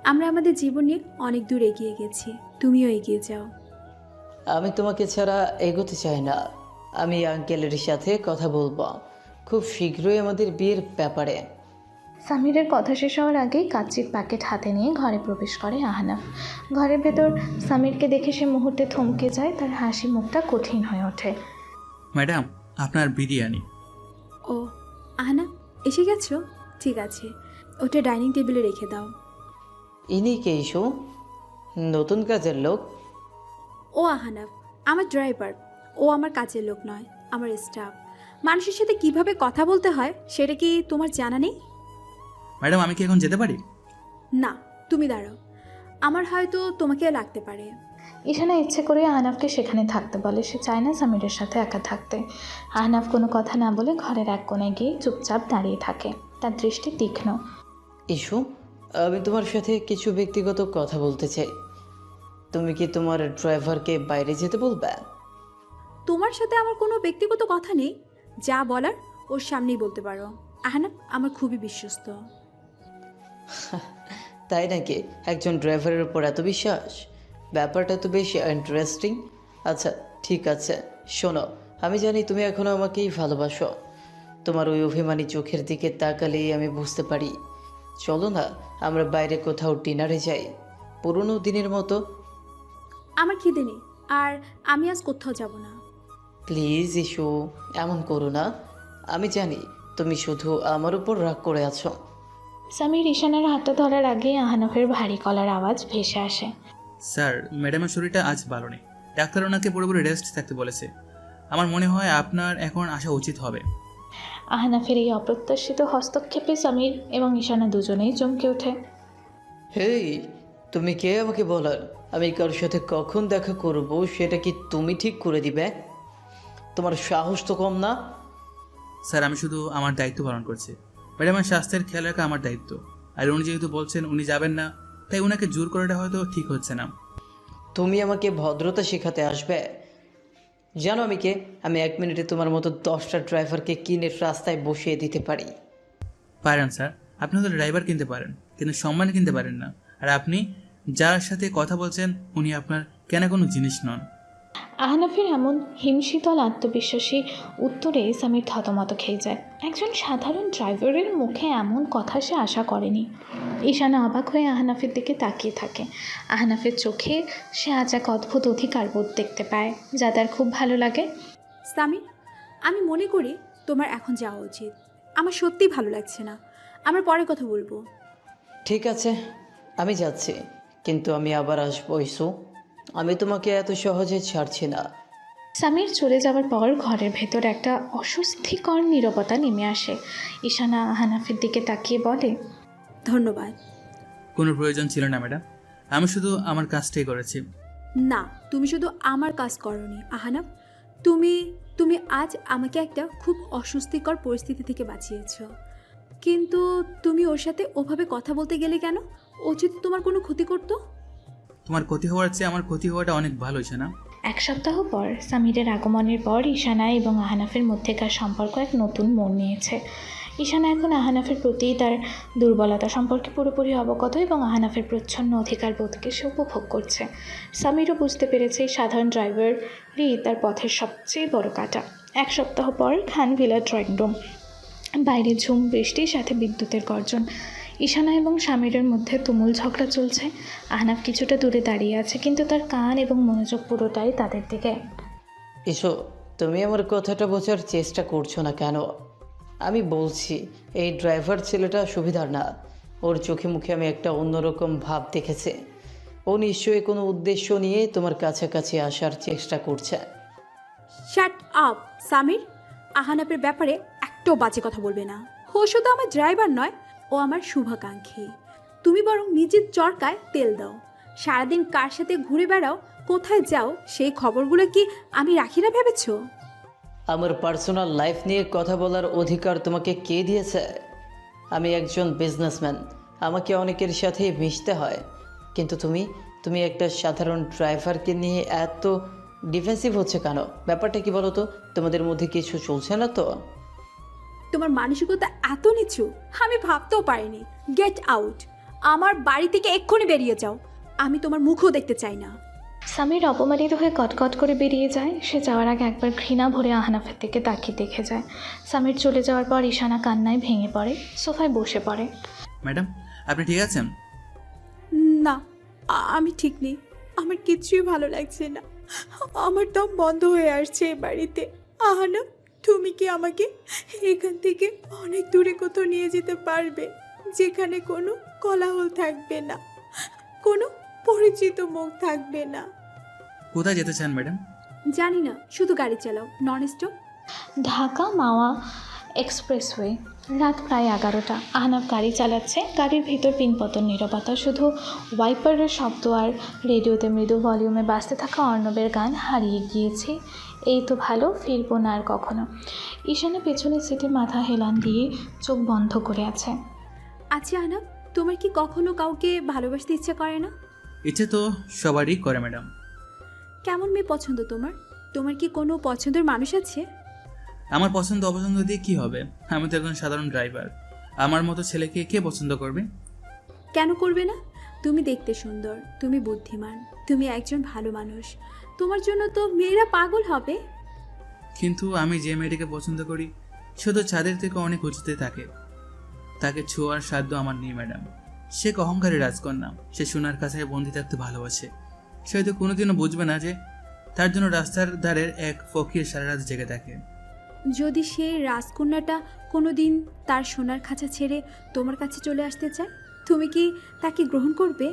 আমরা আমাদের জীবন নিয়ে অনেক দূর এগিয়ে গেছি, তুমিও এগিয়ে যাও। আমি তোমাকে ছাড়া এগোতে চাই না। আমি আঙ্কেলের সাথে কথা বলবো খুব শীঘ্রই আমাদের বিয়ের ব্যাপারে। সামিরের কথা শেষ হওয়ার আগেই কাচ্চির প্যাকেট হাতে নিয়ে ঘরে প্রবেশ করে আহনাফ। ঘরের ভেতর সামিরকে দেখে সে মুহূর্তে থমকে যায়, তার হাসি মুখটা কঠিন হয়ে ওঠে। ম্যাডাম, আপনার বিরিয়ানি। ও আহনাফ, এসে গেছো? ঠিক আছে, ওটা ডাইনিং টেবিলে রেখে দাও। ইনি কে ইস্যু? নতুন কাজের লোক? ও আহনাফ আমার ড্রাইভার, ও আমার কাজের লোক নয়, আমার স্টাফ। মানুষের সাথে কিভাবে কথা বলতে হয় সেটা কি তোমার জানা নেই? ম্যাডাম, আমি কি এখন যেতে পারি? না, তুমি দাঁড়াও, আমার হয়তো তোমাকেও লাগতে পারে। ঈশানা ইচ্ছে করে আহনাফকে সেখানে থাকতে বলে। সে চায় না সামিরের সাথে একা থাকতে। আহনাফ কোনো কথা না বলে ঘরের এক কোণে গিয়ে চুপচাপ দাঁড়িয়ে থাকে, তার দৃষ্টি তীক্ষ্ণ। ইস্যু, আমি তোমার সাথে কিছু ব্যক্তিগত কথা বলতে চাই। তুমি কি তোমার ড্রাইভারকে বাইরে যেতে বলবে? তোমার সাথে আমার কোনো ব্যক্তিগত কথা নেই, যা বলার ওর সামনেই বলতে পারো। আহনাফ আমার খুবই বিশ্বস্ত। তাই নাকি? একজন ড্রাইভারের উপর এত বিশ্বাস? ব্যাপারটা তো বেশ ইন্টারেস্টিং। আচ্ছা ঠিক আছে, শোনো, আমি জানি তুমি এখনও আমাকেই ভালোবাসো। তোমার ওই অভিমানী চোখের দিকে তাকালেই আমি বুঝতে পারি। চলো না আমরা বাইরে কোথাও ডিনারে যাই, পুরনো দিনের মতো। আমার খিদে নেই, আর আমি আজ কোথাও যাব না। প্লিজ ইস্যু, এমন করো না। আমি জানি তুমি শুধু আমার উপর রাগ করে আছো। সামির ঈশানের হাতটা ধরার আগেই আহনাফের ভারী গলার আওয়াজ ভেসে আসে। স্যার, ম্যাডামের শরীরটা আজ ভালো নেই। ডাক্তার ওনাকে পুরোপুরি রেস্ট থাকতে বলেছে। আমার মনে হয় আপনার এখন আসা উচিত হবে। আহনাফের এই অপ্রত্যাশিত হস্তক্ষেপে সামির এবং ঈশানা দুজনেই চমকে ওঠে। হেই, তুমি কে আমাকে বলার? আমি কারোর সাথে কখন দেখা করব সেটা কি তুমি ঠিক করে দিবে? তোমার সাহস তো কম না। স্যার, আমি শুধু আমার দায়িত্ব পালন করছি। ম্যাডামের স্বাস্থ্যের খেয়াল রাখা আমার দায়িত্ব। আর উনি যেহেতু বলছেন উনি যাবেন না, তাই ওনাকে জোর করাটা হয়তো ঠিক হচ্ছে না। তুমি আমাকে ভদ্রতা শেখাতে আসবে? জানো আমি কে? আমি 1 মিনিটে তোমার মতো 10টা ড্রাইভারকে কিনে রাস্তায় বসিয়ে দিতে পারি। পারেন স্যার, আপনি হয়তো ড্রাইভার কিনতে পারেন, কিন্তু সম্মান কিনতে পারেন না। আর আপনি যার সাথে কথা বলছেন উনি আপনার কেনা কোনো জিনিস নন। আহনাফের এমন হিমশীতল আত্মবিশ্বাসী উত্তরে সামির থতমত খেয়ে যায়। একজন সাধারণ ড্রাইভারের মুখে এমন কথা সে আশা করেনি। ঈশানা অবাক হয়ে আহনাফের দিকে তাকিয়ে থাকে। আহনাফের চোখে সে আজ এক অদ্ভুত অধিকারবোধ দেখতে পায়, যা তার খুব ভালো লাগে। সামির, আমি মনে করি তোমার এখন যাওয়া উচিত। আমার সত্যিই ভালো লাগছে না। আমরা পরে কথা বলবো। ঠিক আছে, আমি যাচ্ছি, কিন্তু আমি আবার আসবো ইসু। আমি তোমাকে এত সহজে ছাড়ছি না। সামির চলে যাওয়ার পর ঘরের ভেতর একটা অস্বস্তিকর নীরবতা নেমে আসে। ঈশানা আহনাফের দিকে তাকিয়ে বলে, ধন্যবাদ। কোনো প্রয়োজন ছিল না ম্যাডাম, আমি শুধু আমার কাজটাই করেছি। না, তুমি শুধু আমার কাজ করনি আহনাফ, তুমি তুমি আজ আমাকে একটা খুব অস্বস্তিকর পরিস্থিতি থেকে বাঁচিয়েছো। কিন্তু তুমি ওর সাথে ওভাবে কথা বলতে গেলে কেন? ও যদি তোমার কোনো ক্ষতি করতো? তোমার ক্ষতি হওয়ার চেয়ে আমার ক্ষতি হওয়াটা অনেক ভালো হয়েছে না? 1 সপ্তাহ পর সামিরের আগমনের পর ঈশানা এবং আহনাফের মধ্যেকার সম্পর্ক এক নতুন মোড় নিয়েছে। ঈশানা এখন আহনাফের প্রতি তার দুর্বলতা সম্পর্কে পুরোপুরি অবগত এবং আহনাফের প্রচ্ছন্ন অধিকার বোধকে সে উপভোগ করছে। সামিরও বুঝতে পেরেছে এই সাধারণ ড্রাইভারই তার পথের সবচেয়ে বড় কাঁটা। 1 সপ্তাহ পর খান ভিলা ড্রয়িং রুম। বাইরে ঝুম বৃষ্টির সাথে বিদ্যুতের গর্জন। ঈশানা এবং সামিরের মধ্যে তুমুল ঝগড়া চলছে। আহনাফ কিছুটা দূরে দাঁড়িয়ে আছে, কিন্তু তার কান এবং মনোযোগ পুরোটাই তাদের দিকে। ইসো, তুমি আমার কথাটা বোঝার চেষ্টা করছো না কেন? আমি বলছি এই ড্রাইভার ছেলেটা সুবিধার না। ওর চোখে মুখে আমি একটা অন্যরকম ভাব দেখেছি। ও নিশ্চয়ই কোনো উদ্দেশ্য নিয়ে তোমার কাছাকাছি আসার চেষ্টা করছে। শাট আপ সামির, আহনাফের ব্যাপারে একটাও বাজে কথা বলবে না। ও শুধু আমার ড্রাইভার নয়, ও আমার শুভাকাঙ্ক্ষী। তুমি বরং নিজের চরকায় তেল দাও। সারাদিন কার সাথে ঘুরে বেড়াও, কোথায় যাও, সেই খবরগুলো কি আমি রাখি না ভেবেছো? আমার পার্সোনাল লাইফ নিয়ে কথা বলার অধিকার তোমাকে কে দিয়েছে? আমি একজন বিজনেসম্যান, আমাকে অনেকের সাথে মিশতে হয়। কিন্তু তুমি একটা সাধারণ ড্রাইভারকে নিয়ে এত ডিফেন্সিভ হচ্ছে কেন? ব্যাপারটা কি বলো তো? তোমাদের মধ্যে কিছু চলছে না তো? তোমার মানসিকতা এত নিচু আমি ভাবতেও পারিনি। গেট আউট, আমার বাড়ি থেকে এক্ষুনি বেরিয়ে যাও। আমি তোমার মুখও দেখতে চাই না। সামির অপমানিত হয়ে কটকট করে বেরিয়ে যায়। সে যাওয়ার আগে একবার ঘৃণা ভরে আহনাফের দিকে তাকিয়ে দেখে যায়। সামির চলে যাওয়ার পর ঈশানা কান্নায় ভেঙে পড়ে, সোফায় বসে পড়ে। ম্যাডাম, আপনি ঠিক আছেন? না, আমি ঠিক নেই। আমার কিছুই ভালো লাগছে না। আমার দম বন্ধ হয়ে আসছে এ বাড়িতে। আহানা, তুমি কি আমাকে এখান থেকে অনেক দূরে কোথাও নিয়ে যেতে পারবে, যেখানে কোনো কোলাহল থাকবে না, কোনো পরিচিত মুখ থাকবে না? কোথায় যেতে চান ম্যাডাম? জানি না, শুধু গাড়ি চালাও, নন স্টপ। ঢাকা মাওয়া এক্সপ্রেসওয়ে। রাত প্রায় 11টা। আহনাফ গাড়ি চালাচ্ছে। গাড়ির ভিতর পিনপতন নীরবতা, শুধু ওয়াইপারের শব্দ আর রেডিওতে মৃদু ভলিউমে বাজতে থাকা অর্ণবের গান। হারিয়ে গিয়েছি, এই তো ভালো, ফিরবো না আর কখনো। ঈশানা পেছনের সিটে মাথা হেলান দিয়ে চোখ বন্ধ করে আছে। আচ্ছা আহনাফ, তোমার কি কখনো কাউকে ভালোবাসতে ইচ্ছে করে না? ইচ্ছে তো সবারই করে ম্যাডাম। কেমন মেয়ে পছন্দ তোমার? তোমার কি কোনো পছন্দের মানুষ আছে? আমার পছন্দ অপছন্দ দিয়ে কি হবে? আমি তো একজন সাধারণ ড্রাইভার। আমার মতো ছেলেকে কে পছন্দ করবে? কেন করবে না? তুমি দেখতে সুন্দর, তুমি বুদ্ধিমান, তুমি একজন ভালো মানুষ। তোমার জন্য তো মেয়েরা পাগল হবে। কিন্তু আমি যে মেয়েটিকে পছন্দ করি সে তো চাঁদের থেকে অনেক উঁচুতে থাকে। তাকে ছোঁয়ার সাধ্য আমার নেই ম্যাডাম। সে এক অহংকারী রাজকন্যা। সে সোনার কাছে বন্দি থাকতে ভালোবাসে। সে হয়তো কোনোদিনও বুঝবে না যে তার জন্য রাস্তার ধারের এক ফকির সারা রাত জেগে থাকে। যদি সেই রাজকন্যাটা কোনোদিন তার সোনার খাঁচা ছেড়ে তোমার কাছে চলে আসতে চায়, তুমি কি তাকে গ্রহণ করবে?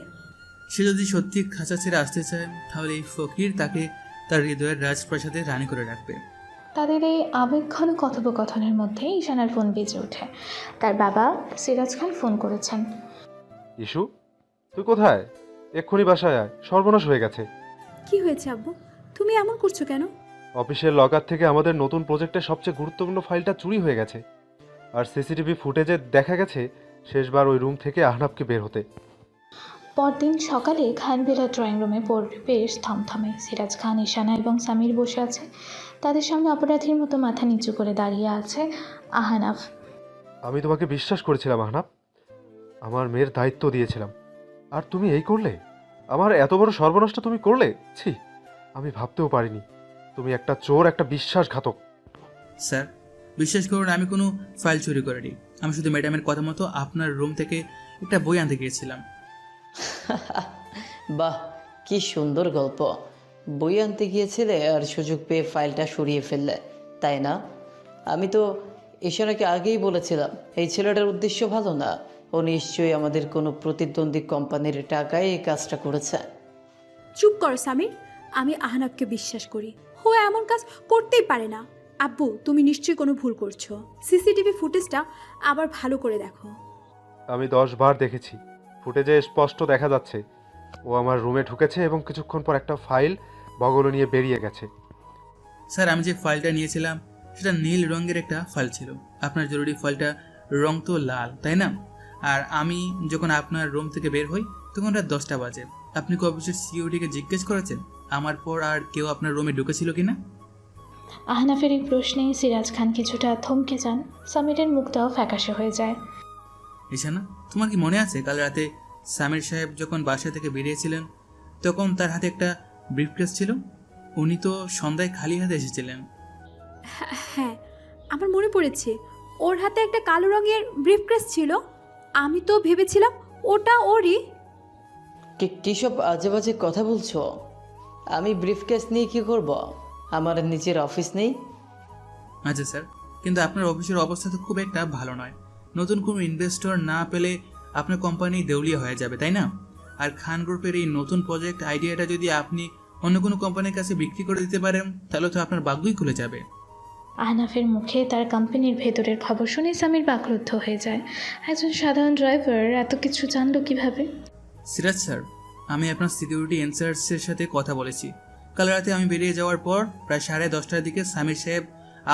সে যদি সত্যি খাঁচা ছেড়ে আসতে চায় তাহলে এই ফকির তাকে তার হৃদয়ের রাজপ্রাসাদে রানী করে রাখবে। তাদের এই আবেগঘন কথোপকথনের মধ্যে ঈশানার ফোন বেজে ওঠে। তার বাবা সিরাজ খান ফোন করেছেন। ইস্যু, তুই কোথায়? এক্ষুনি বাসায় আয়, সর্বনাশ হয়ে গেছে। কি হয়েছে আব্বু? তুমি এমন করছো কেন? অফিসের লকার থেকে আমাদের নতুন প্রজেক্টের সবচেয়ে গুরুত্বপূর্ণ ফাইলটা চুরি হয়ে গেছে। আর সিসিটিভি ফুটেজে দেখা গেছে শেষবার ওই রুম থেকে আহনাবকে বের হতে। পরদিন সকালে খানভিলা ড্রয়িং রুমে পরিবেশ থমথমে। সিরাজ খান, ঈশানা এবং সামির বসে আছে। তাদের সামনে অপরাধীর মতো মাথা নিচু করে দাঁড়িয়ে আছে আহনাফ। আমি তোমাকে বিশ্বাস করেছিলাম আহনাব, আমার মেয়ের দায়িত্ব দিয়েছিলাম, আর তুমি এই করলে? আমার এত বড় সর্বনাশটা তুমি করলে? ছি, আমি ভাবতেও পারিনি তুমি একটা চোর, একটা বিশ্বাসঘাতক। স্যার বিশ্বাস করুন, আমি কোনো ফাইল চুরি করিনি। আমি শুধু ম্যাডামের কথা মতো আপনার রুম থেকে একটা বই আনতে গিয়েছিলাম। বাহ, কি সুন্দর গল্প। বই আনতে গিয়েছিলে আর সুযোগ পেয়ে ফাইলটা সরিয়ে ফেললে, তাই না? আমি তো ঈশানাকে আগেই বলেছিলাম এই ছেলেটার উদ্দেশ্য ভালো না। ও নিশ্চয়ই আমাদের কোনো প্রতিদ্বন্দ্বী কোম্পানির টাকায় এই কাজটা করেছে। চুপ করো সামির। আমি আহনাবকে বিশ্বাস করি। ও এমন কাজ করতেই পারে না। আব্বু, তুমি নিশ্চয়ই কোনো ভুল করছো। সিসিটিভি ফুটেজটা আবার ভালো করে দেখো। আমি 10 বার দেখেছি, ফুটেজে স্পষ্ট দেখা যাচ্ছে ও আমার রুমে ঢুকেছে এবং কিছুক্ষণ পর একটা ফাইল বগলে নিয়ে বেরিয়ে গেছে। স্যার আমি যে ফাইলটা নিয়েছিলাম সেটা নীল রঙের একটা ফাইল ছিল। আপনার জরুরি ফাইলটা রং তো লাল, তাই না? আর আমি যখন আপনার রুম থেকে বের হই তখন রাত 10টা বাজে। আপনি কি অফিসের সিকিউরিটিকে জিজ্ঞেস করেছেন আমার পর আর কেউ আপনার রুমে ঢুকেছিল কিনা? আহনাফের এই প্রশ্নে সিরাজ খান কিছুটা থমকে যান। সামিরের মুখটাও ফ্যাকাশে হয়ে যায়। ঈশানা, তোমার কি মনে আছে কাল রাতে সামির সাহেব যখন বাসা থেকে বেরিয়েছিলেন তখন তার হাতে একটা ব্রিফকেস ছিল? উনি তো সন্ধ্যায় খালি হাতে এসেছিলেন। হ্যাঁ, আমার মনে পড়েছে। ওর হাতে একটা কালো রঙের ব্রিফকেস ছিল। আমি তো ভেবেছিলাম ওটা ওরই। কিসব আজে বাজে কথা বলছো? আমি ব্রিফকেস নিয়ে কি করব? আমার নিজের অফিস নেই। আচ্ছা স্যার, কিন্তু আপনার অফিসের অবস্থা তো খুব একটা ভালো নয়। নতুন কোনো ইনভেস্টর না পেলে আপনার কোম্পানি দেউলিয়া হয়ে যাবে, তাই না? আর খান গ্রুপের এই নতুন প্রজেক্ট আইডিয়াটা যদি আপনি অন্য কোনো কোম্পানির কাছে বিক্রি করে দিতে পারেন তাহলে তো আপনার ভাগ্যই খুলে যাবে। আহনাফের মুখে তার কোম্পানির ভেতরের খবর শুনে সামির বাকরুদ্ধ হয়ে যায়। একজন সাধারণ ড্রাইভার এত কিছু জানলো কিভাবে? সিরাজ স্যার, আমি আপনার সিকিউরিটি ইনচার্জের সাথে কথা বলেছি। কাল রাতে আমি বেরিয়ে যাওয়ার পর প্রায় 10:30টার দিকে সামির সাহেব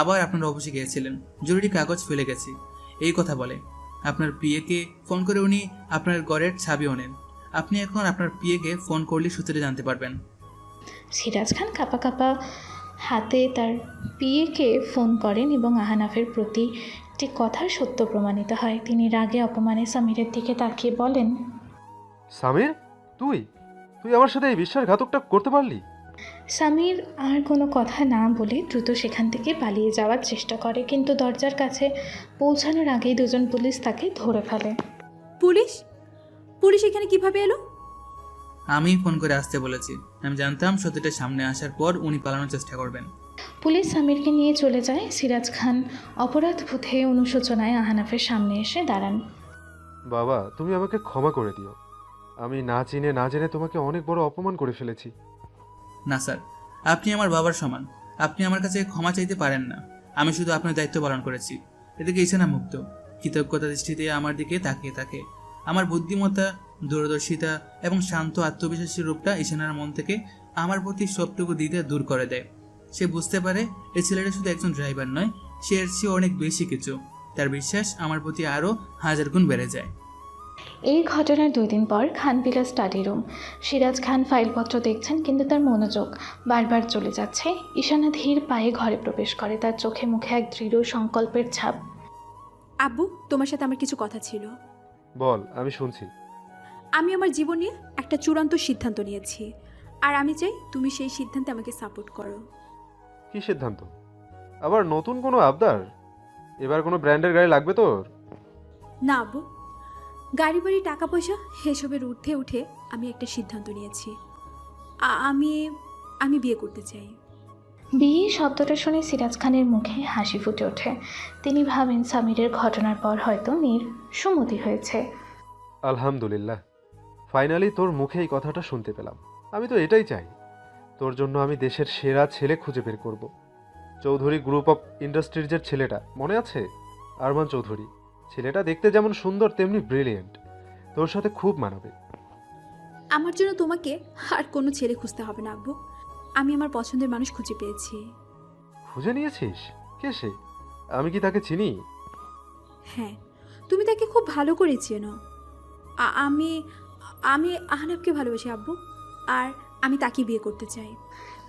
আবার আপনার অফিসে গিয়েছিলেন। জরুরি কাগজ ফেলে গেছি এই কথা বলে। আপনার পিএকে ফোন করে উনি আপনার ঘরের চাবিও নেন। আপনি এখন আপনার পিএকে ফোন করলে সূত্রে জানতে পারবেন। সিরাজ খান কাঁপা কাঁপা হাতে তার পিএকে ফোন করেন এবং আহনাফের প্রতিটি কথার সত্য প্রমাণিত হয়। তিনি রাগে অপমানে সামিরের দিকে তাকিয়ে বলেন, সামির, তুই আমার সাথে এই বিশ্বাসঘাতকটা করতে পারলি? সামির আর কোনো কথা না বলে দ্রুত সেখান থেকে পালিয়ে যাওয়ার চেষ্টা করে, কিন্তু দরজার কাছে পৌঁছানোর আগেই দুজন পুলিশ তাকে ধরে ফেলে। পুলিশ? পুলিশ এখানে কিভাবে এলো? আমি ফোন করে আসতে বলেছি। আমি জানতাম সত্যিটা সামনে আসার পর উনি পালানোর চেষ্টা করবেন। পুলিশ সামিরকে নিয়ে চলে যায়। সিরাজ খান অপরাধ বোধে অনুশোচনায় আহনাফের সামনে এসে দাঁড়ান। বাবা, তুমি আমাকে ক্ষমা করে দিও। আমি না চিনে না জেনে তোমাকে অনেক বড় অপমান করে ফেলেছি। না স্যার, আপনি আমার বাবার সমান। আপনি আমার কাছে ক্ষমা চাইতে পারেন না। আমি শুধু আপনার দায়িত্ব পালন করেছি। এদিকে ঈশানা মুগ্ধ কৃতজ্ঞতা দৃষ্টিতে আমার দিকে তাকিয়ে থাকে। আমার বুদ্ধিমত্তা, দূরদর্শিতা এবং শান্ত আত্মবিশ্বাসী রূপটা ঈশানার মন থেকে আমার প্রতি সবটুকু দিতে দূর করে দেয়। সে বুঝতে পারে এই ছেলেটা শুধু একজন ড্রাইভার নয়, সে এর চেয়ে অনেক বেশি কিছু। তার বিশ্বাস আমার প্রতি আরও 1000 গুণ বেড়ে যায়। এই ঘটনার 2 দিন পর খানভিলা স্টাডি রুম। সিরাজ খান ফাইলপত্র দেখছেন, কিন্তু তার মনোযোগ বারবার চলে যাচ্ছে। ঈশানা ধীর পায়ে ঘরে প্রবেশ করে, তার চোখে মুখে এক দৃঢ় সংকল্পের ছাপ। আব্বু, তোমার সাথে আমার কিছু কথা ছিল। বল, আমি শুনছি। আমি আমার জীবন নিয়ে একটা চূড়ান্ত সিদ্ধান্ত নিয়েছি, আর আমি চাই তুমি সেই সিদ্ধান্তে আমাকে সাপোর্ট করো। কি সিদ্ধান্ত? আবার নতুন কোনো আবদার? এবার কোনো ব্র্যান্ডের গাড়ি লাগবে তোর? না আব্বু, গাড়ি বাড়ি টাকা পয়সা এসবের ঊর্ধ্বে উঠে আমি একটা সিদ্ধান্ত নিয়েছি। আমি আমি বিয়ে করতে চাই। বিয়ে শব্দটা শুনে সিরাজ খানের মুখে হাসি ফুটে ওঠে। তিনি ভাবেন সামিরের ঘটনার পর হয়তো নীর সুমতি হয়েছে। আলহামদুলিল্লাহ, ফাইনালি তোর মুখে এই কথাটা শুনতে পেলাম। আমি তো এটাই চাই। তোর জন্য আমি দেশের সেরা ছেলে খুঁজে বের করব। চৌধুরী গ্রুপ অফ ইন্ডাস্ট্রিজের ছেলেটা মনে আছে? আরমান চৌধুরী। ছেলেটা দেখতে যেমন সুন্দর তেমনি ব্রিলিয়েন্ট। তোর সাথে খুব মানাবে। আমার জন্য তোমাকে আর কোনো ছেলে খুঁজতে হবে না আব্বু। আমি আমার পছন্দের মানুষ খুঁজে পেয়েছি। খুঁজে নিয়েছিস? কে সে? আমি কি তাকে চিনি? হ্যাঁ, তুমি তাকে খুব ভালো করে চেনো। আমি আমি আহনাফকে ভালোবাসি আব্বু, আর আমি তাকে বিয়ে করতে চাই।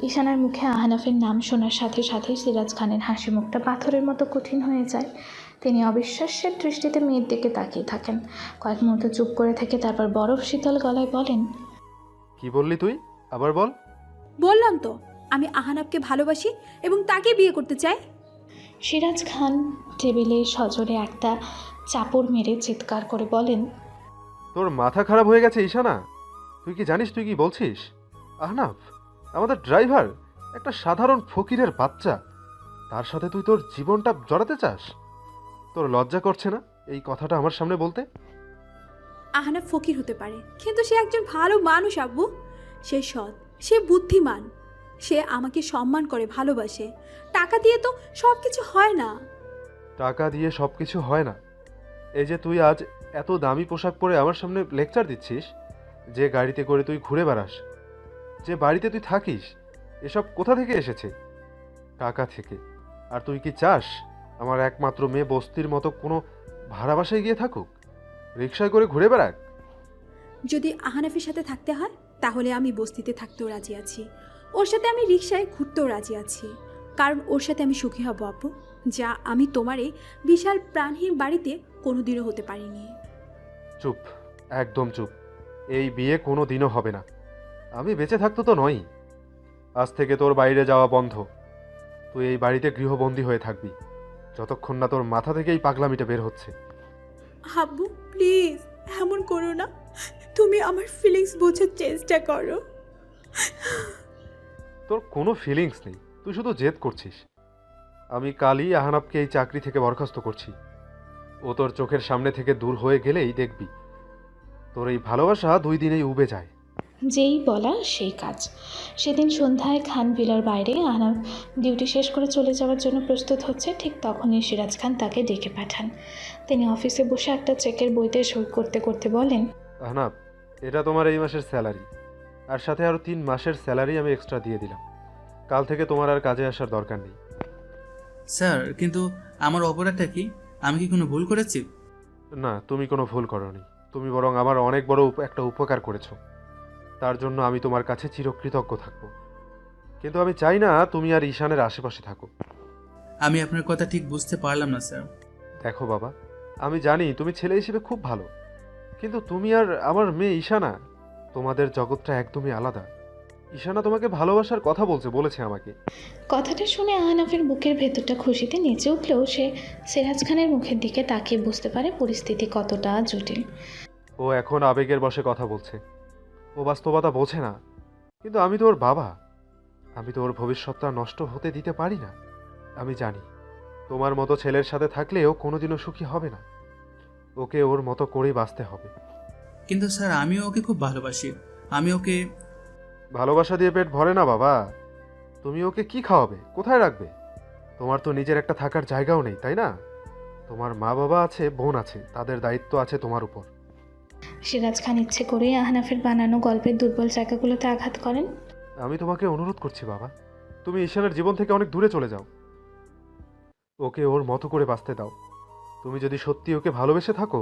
ঈশানার মুখে আহনাফের নাম শোনার সাথে সাথেই সিরাজ খানের হাসি মুখটা পাথরের মতো কঠিন হয়ে যায়। তিনি অবিশ্বাসের দৃষ্টিতে মেয়ের দিকে তাকিয়ে থাকেন। কয়েক মুহূর্ত চুপ করে থেকে তারপর বরফ শীতল গলায় বলেন, কি বললি তুই? আবার বল। বললাম তো, আমি আহনাফকে ভালোবাসি এবং তাকে বিয়ে করতে চাই। সিরাজ খান টেবিলে সজোরে একটা চাপড় মেরে চিৎকার করে বলেন, তোর মাথা খারাপ হয়ে গেছে ঈশানা? তুই কি জানিস তুই কি বলছিস? আহনাফ আমাদের ড্রাইভার, একটা সাধারণ ফকিরের বাচ্চা। তার সাথে তুই তোর জীবনটা জড়াতে চাস? তোর লজ্জা করছে না এই কথাটা আমার সামনে বলতে? আহনাফ ফকির হতে পারে, কিন্তু সে একজন ভালো মানুষ আব্বু। সে সৎ, সে বুদ্ধিমান, সে আমাকে সম্মান করে, ভালোবাসে। টাকা দিয়ে তো সব কিছু হয় না। টাকা দিয়ে সব কিছু হয় না? এই যে তুই আজ এত দামি পোশাক পরে আমার সামনে লেকচার দিচ্ছিস, যে গাড়িতে করে তুই ঘুরে বেড়াস, যে বাড়িতে তুই থাকিস, এসব কোথা থেকে এসেছে? টাকা থেকে। আর তুই কি চাস আমার একমাত্র মেয়ে বস্তির মতো কোনো ভাড়া বাসায় গিয়ে থাকুক, রিক্সায় করে ঘুরে বেড়াক? যদি আহনাফের সাথে থাকতে হয় তাহলে আমি বস্তিতে থাকতেও রাজি আছি, ওর সাথে আমি রিক্সায় ঘুরতেও রাজি আছি, কারণ ওর সাথে আমি সুখী হব আব্বু, যা আমি তোমার এই বিশাল প্রাণহীন বাড়িতে কোনোদিনও হতে পারিনি। চুপ, একদম চুপ। এই বিয়ে কোনো দিনও হবে না। আমি বেঁচে থাকতে তো নই। আজ থেকে তোর বাইরে যাওয়া বন্ধ। তুই এই বাড়িতে গৃহবন্দী হয়ে থাকবি যতক্ষণ না তোর মাথা থেকে এই পাগলামিটা বের হচ্ছে। আব্বু প্লিজ এমন করো না, তুমি আমার ফিলিংস বোঝার চেষ্টা করো। তোর কোনো ফিলিংস নেই, তুই শুধু জেদ করছিস। আমি কালই আহনাবকে এই চাকরি থেকে বরখাস্ত করছি। ও তোর চোখের সামনে থেকে দূর হয়ে গেলেই দেখবি তোর এই ভালোবাসা 2 দিনেই উবে যায়। যেই বলা সেই কাজ। সেদিন সন্ধ্যায় খান ভিলার বাইরে আহনাফ ডিউটি শেষ করে চলে যাওয়ার জন্য প্রস্তুত হচ্ছে, ঠিক তখনই সিরাজ খান তাকে ডেকে পাঠান। তিনি অফিসে বসে একটা চেকের বইতে সই করতে করতে বলেন, আহনাব, এটা তোমার এই মাসের স্যালারি, আর সাথে আরও 3 মাসের স্যালারি আমি এক্সট্রা দিয়ে দিলাম। কাল থেকে তোমার আর কাজে আসার দরকার নেই। স্যার, কিন্তু আমার অপরাধটা কি? আমি কি কোনো ভুল করেছি? না, তুমি কোনো ভুল করোনি। তুমি বরং আমার অনেক বড় একটা উপকার করেছো। তার জন্য আমি তোমার কাছে চিরকৃতজ্ঞ থাকবো। কিন্তু আমি চাই না তুমি আর ঈশানের আশেপাশে থাকো। আমি আপনার কথা ঠিক বুঝতে পারলাম না স্যার। দেখো বাবা, আমি জানি তুমি ছেলে হিসেবে খুব ভালো, কিন্তু তুমি আর আমার মেয়ে ঈশানা, তোমাদের জগৎটা একদমই আলাদা। ঈশানা তোমাকে ভালোবাসার কথা বলেছে আমাকে। কথাটা শুনে আহনাফের বুকের ভেতরটা খুশিতে নেচে উঠলেও সে সিরাজ খানের মুখের দিকে তাকিয়ে বুঝতে পারে পরিস্থিতি কতটা জটিল। ও এখন আবেগের বশে কথা বলছে, ও বাস্তবতা বোঝে না। কিন্তু আমি তো ওর বাবা, আমি তো ওর ভবিষ্যৎটা নষ্ট হতে দিতে পারি না। আমি জানি তোমার মতো ছেলের সাথে থাকলে ও কোনোদিনও সুখী হবে না। ওকে ওর মতো করেই বাঁচতে হবে। কিন্তু স্যার, আমিও ওকে খুব ভালোবাসি। আমি ওকে... ভালোবাসা দিয়ে পেট ভরে না বাবা। তুমি ওকে কি খাওয়াবে, কোথায় রাখবে? তোমার তো নিজের একটা থাকার জায়গাও নেই, তাই না? তোমার মা বাবা আছে, বোন আছে, তাদের দায়িত্ব আছে তোমার উপর। সিরাজ খান ইচ্ছে করেই আহনাফের বানানো গল্পের দুর্বল জায়গাগুলোতে আঘাত করেন। আমি তোমাকে অনুরোধ করছি বাবা, তুমি ঈশানের জীবন থেকে অনেক দূরে চলে যাও। ওকে ওর মতো করে বাঁচতে দাও। তুমি যদি সত্যি ওকে ভালোবেসে থাকো,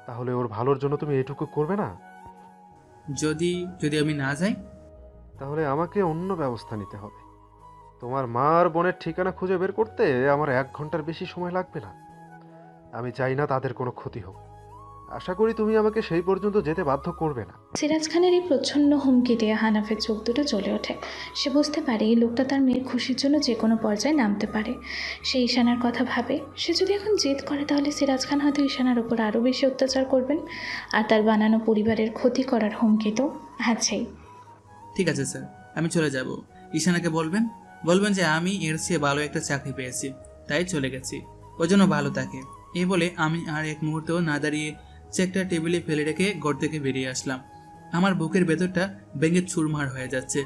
তাহলে ওর ভালোর জন্য তুমি এটুকু করবে না? যদি যদি আমি না যাই? তাহলে আমাকে অন্য ব্যবস্থা নিতে হবে। তোমার মা আর বোনের ঠিকানা খুঁজে বের করতে আমার 1 ঘন্টার বেশি সময় লাগবে না। আমি চাই না তাদের কোনো ক্ষতি হোক। আশা করি তুমি আমাকে সেই পর্যন্ত যেতে বাধ্য করবে না। সিরাজ খানের এই প্রচ্ছন্ন হুমকি দিয়ে হানাফের চোখ দুটো জ্বলে ওঠে। সে বুঝতে পারে এই লোকটা তার মেয়ের খুশির জন্য যে কোনো পর্যায়ে নামতে পারে। সে ঈশানার কথা ভাবে, সে যদি এখন জেদ করে তাহলে সিরাজ খান হয়তো ঈশানার উপর আরও বেশি অত্যাচার করবেন, আর তার বানানো পরিবারের ক্ষতি করার হুমকি তো আছেই। ঠিক আছে স্যার, আমি চলে যাব। ঈশানাকে বলবেন বলবেন যে আমি এর চেয়ে ভালো একটা চাকরি পেয়েছি, তাই চলে গেছি, ওই জন্য ভালো থাকে। এই বলে আমি আর এক মুহূর্তেও না দাঁড়িয়ে চেকটা টেবিলে ফেলে রেখে ঘর থেকে বেরিয়ে আসলাম। আমার বুকের ভেতরটা ভেঙে চুরমার হয়ে যাচ্ছে।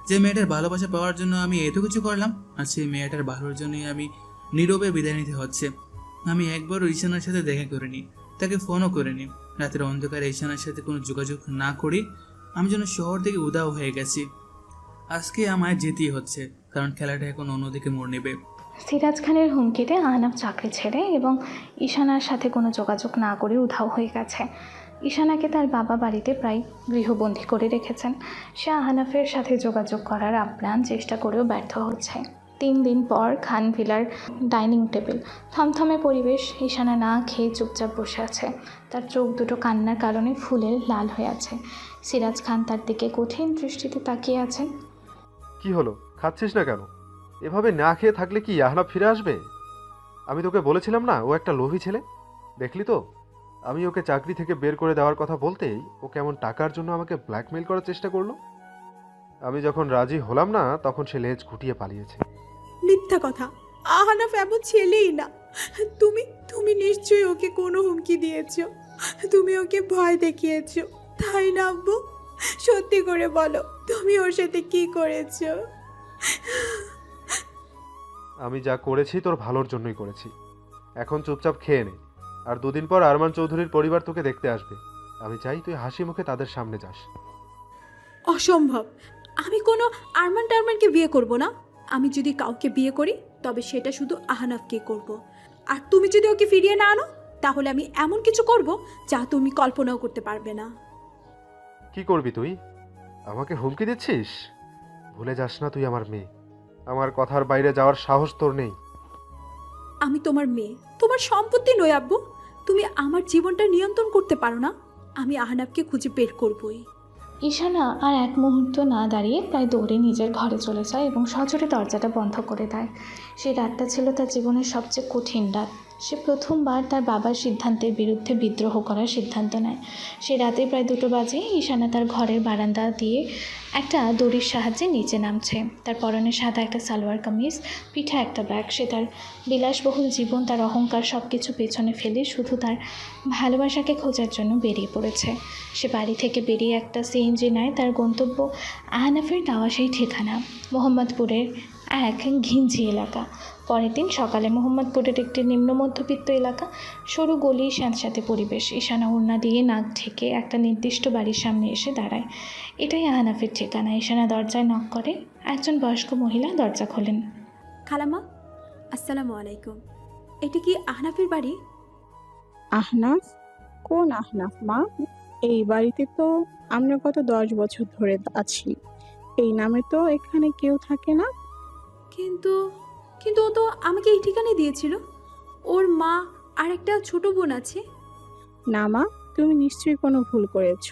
যে মেয়েটার ভালোবাসা পাওয়ার জন্য আমি এত কিছু করলাম, আর সেই মেয়েটার ভালোর জন্যই আমি নীরবে বিদায় নিতে হচ্ছে। আমি একবারও ঈশানার সাথে দেখা করিনি, তাকে ফোনও করিনি। রাতের অন্ধকারে ঈশানার সাথে কোনো যোগাযোগ না করি আমি যেন শহর থেকে উধাও হয়ে গেছি। আজকে আমায় যেতেই হচ্ছে, কারণ খেলাটা এখন অন্যদিকে মোড় নেবে। সিরাজ খানের হুমকিতে আহনাফ চাকরি ছেড়ে এবং ঈশানার সাথে কোনো যোগাযোগ না করে উধাও হয়ে গেছে। ঈশানাকে তার বাবা বাড়িতে প্রায় গৃহবন্দী করে রেখেছেন। সে আহনাফের সাথে যোগাযোগ করার আপ্রাণ চেষ্টা করেও ব্যর্থ হচ্ছে। 3 দিন পর খান ভিলার ডাইনিং টেবিল, থমথমে পরিবেশ। ঈশানা না খেয়ে চুপচাপ বসে আছে, তার চোখ দুটো কান্নার কারণে ফুলে লাল হয়ে আছে। সিরাজ খান তার দিকে কঠিন দৃষ্টিতে তাকিয়ে আছেন। কি হলো, খাচ্ছিস না কেন? এভাবে না খেয়ে থাকলে কি আহনাফ ফিরে আসবে? আমি তোকে বলেছিলাম না ও একটা লোভী ছেলে? দেখলি তো, আমি ওকে চাকরি থেকে বের করে দেওয়ার কথা বলতেই ও কেমন টাকার জন্য আমাকে ব্ল্যাকমেইল করার চেষ্টা করলো। আমি যখন রাজি হলাম না তখন সে লেজ ঘুটিয়ে পালিয়েছে। মিথ্যা কথা, আহনাফ এমন ছেলেই না। তুমি তুমি নিশ্চয়ই ওকে কোনো হুমকি দিয়েছো, তুমি ওকে ভয় দেখিয়েছো, তাই না আব্বু? সত্যি করে বলো, তুমি ওর সাথে কি করেছো? আমি যা করেছি তোর ভালোর জন্যই করেছি। এখন চুপচাপ খেয়ে নে, আর 2 দিন পর আরমান চৌধুরীর পরিবার তোকে দেখতে আসবে। আমি চাই তুই হাসি মুখে তাদের সামনে যাস। অসম্ভব, আমি কোনো আরমান টারমানকে বিয়ে করব না। আমি যদি কাউকে বিয়ে করি তবে সেটা শুধু আহনাফকে করব। আর তুমি যদি ওকে ফিরিয়ে না আনো তাহলে আমি এমন কিছু করব যা তুমি কল্পনাও করতে পারবে না। কি করবি তুই? আমাকে হুমকি দিচ্ছিস? ভুলে যাস না তুই আমার মেয়ে। আমার কথার বাইরে যাওয়ার সাহস তোর নেই। আমি তোমার মেয়ে, তোমার সম্পত্তি নই আব্বু। তুমি আমার জীবনটা নিয়ন্ত্রণ করতে পারো না। আমি আহনাফকে খুঁজে বের করবই। ঈশানা আর এক মুহূর্ত না দাঁড়িয়ে প্রায় দৌড়ে নিজের ঘরে চলে যায় এবং সজোরে দরজাটা বন্ধ করে দেয়। সেই রাতটা ছিল তার জীবনের সবচেয়ে কঠিন রাত। সে প্রথমবার তার বাবার সিদ্ধান্তের বিরুদ্ধে বিদ্রোহ করার সিদ্ধান্ত নেয়। সে রাতে প্রায় 2টো বাজে ঈশানা তার ঘরের বারান্দা দিয়ে একটা দড়ির সাহায্যে নিচে নামছে। তার পরনে সাদা একটা সালোয়ার কামিজ, পিঠে একটা ব্যাগ। সে তার বিলাসবহুল জীবন, তার অহংকার সব কিছু পেছনে ফেলে শুধু তার ভালোবাসাকে খোঁজার জন্য বেরিয়ে পড়েছে। সে বাড়ি থেকে বেরিয়ে একটা সিএনজি নেয়। তার গন্তব্য আহনাফের দেওয়া সেই ঠিকানা, মোহাম্মদপুরের এক ঘিঞ্জি এলাকা। পরের দিন সকালে মোহাম্মদপুরের একটি নিম্ন মধ্যবিত্ত এলাকা, সরু গলি, স্যাঁতস্যাঁতে পরিবেশ। ঈশানা ওড়না দিয়ে নাক ঢেকে একটা নির্দিষ্ট বাড়ির সামনে এসে দাঁড়ায়। এটাই আহনাফের ঠিকানা। ঈশানা দরজায় নক করে। একজন বয়স্ক মহিলা দরজা খোলেন। খালামা, আসসালামু আলাইকুম। এটা কি আহনাফের বাড়ি? আহনাফ? কোন আহনাফ মা? এই বাড়িতে তো আমরা গত 10 বছর ধরে আছি। এই নামে তো এখানে কেউ থাকে না। কিন্তু কিন্তু ও তো আমাকে এই ঠিকানায় দিয়েছিল। ওর মা আর একটা ছোট বোন আছে। না মা, তুমি নিশ্চয়ই কোনো ভুল করেছ।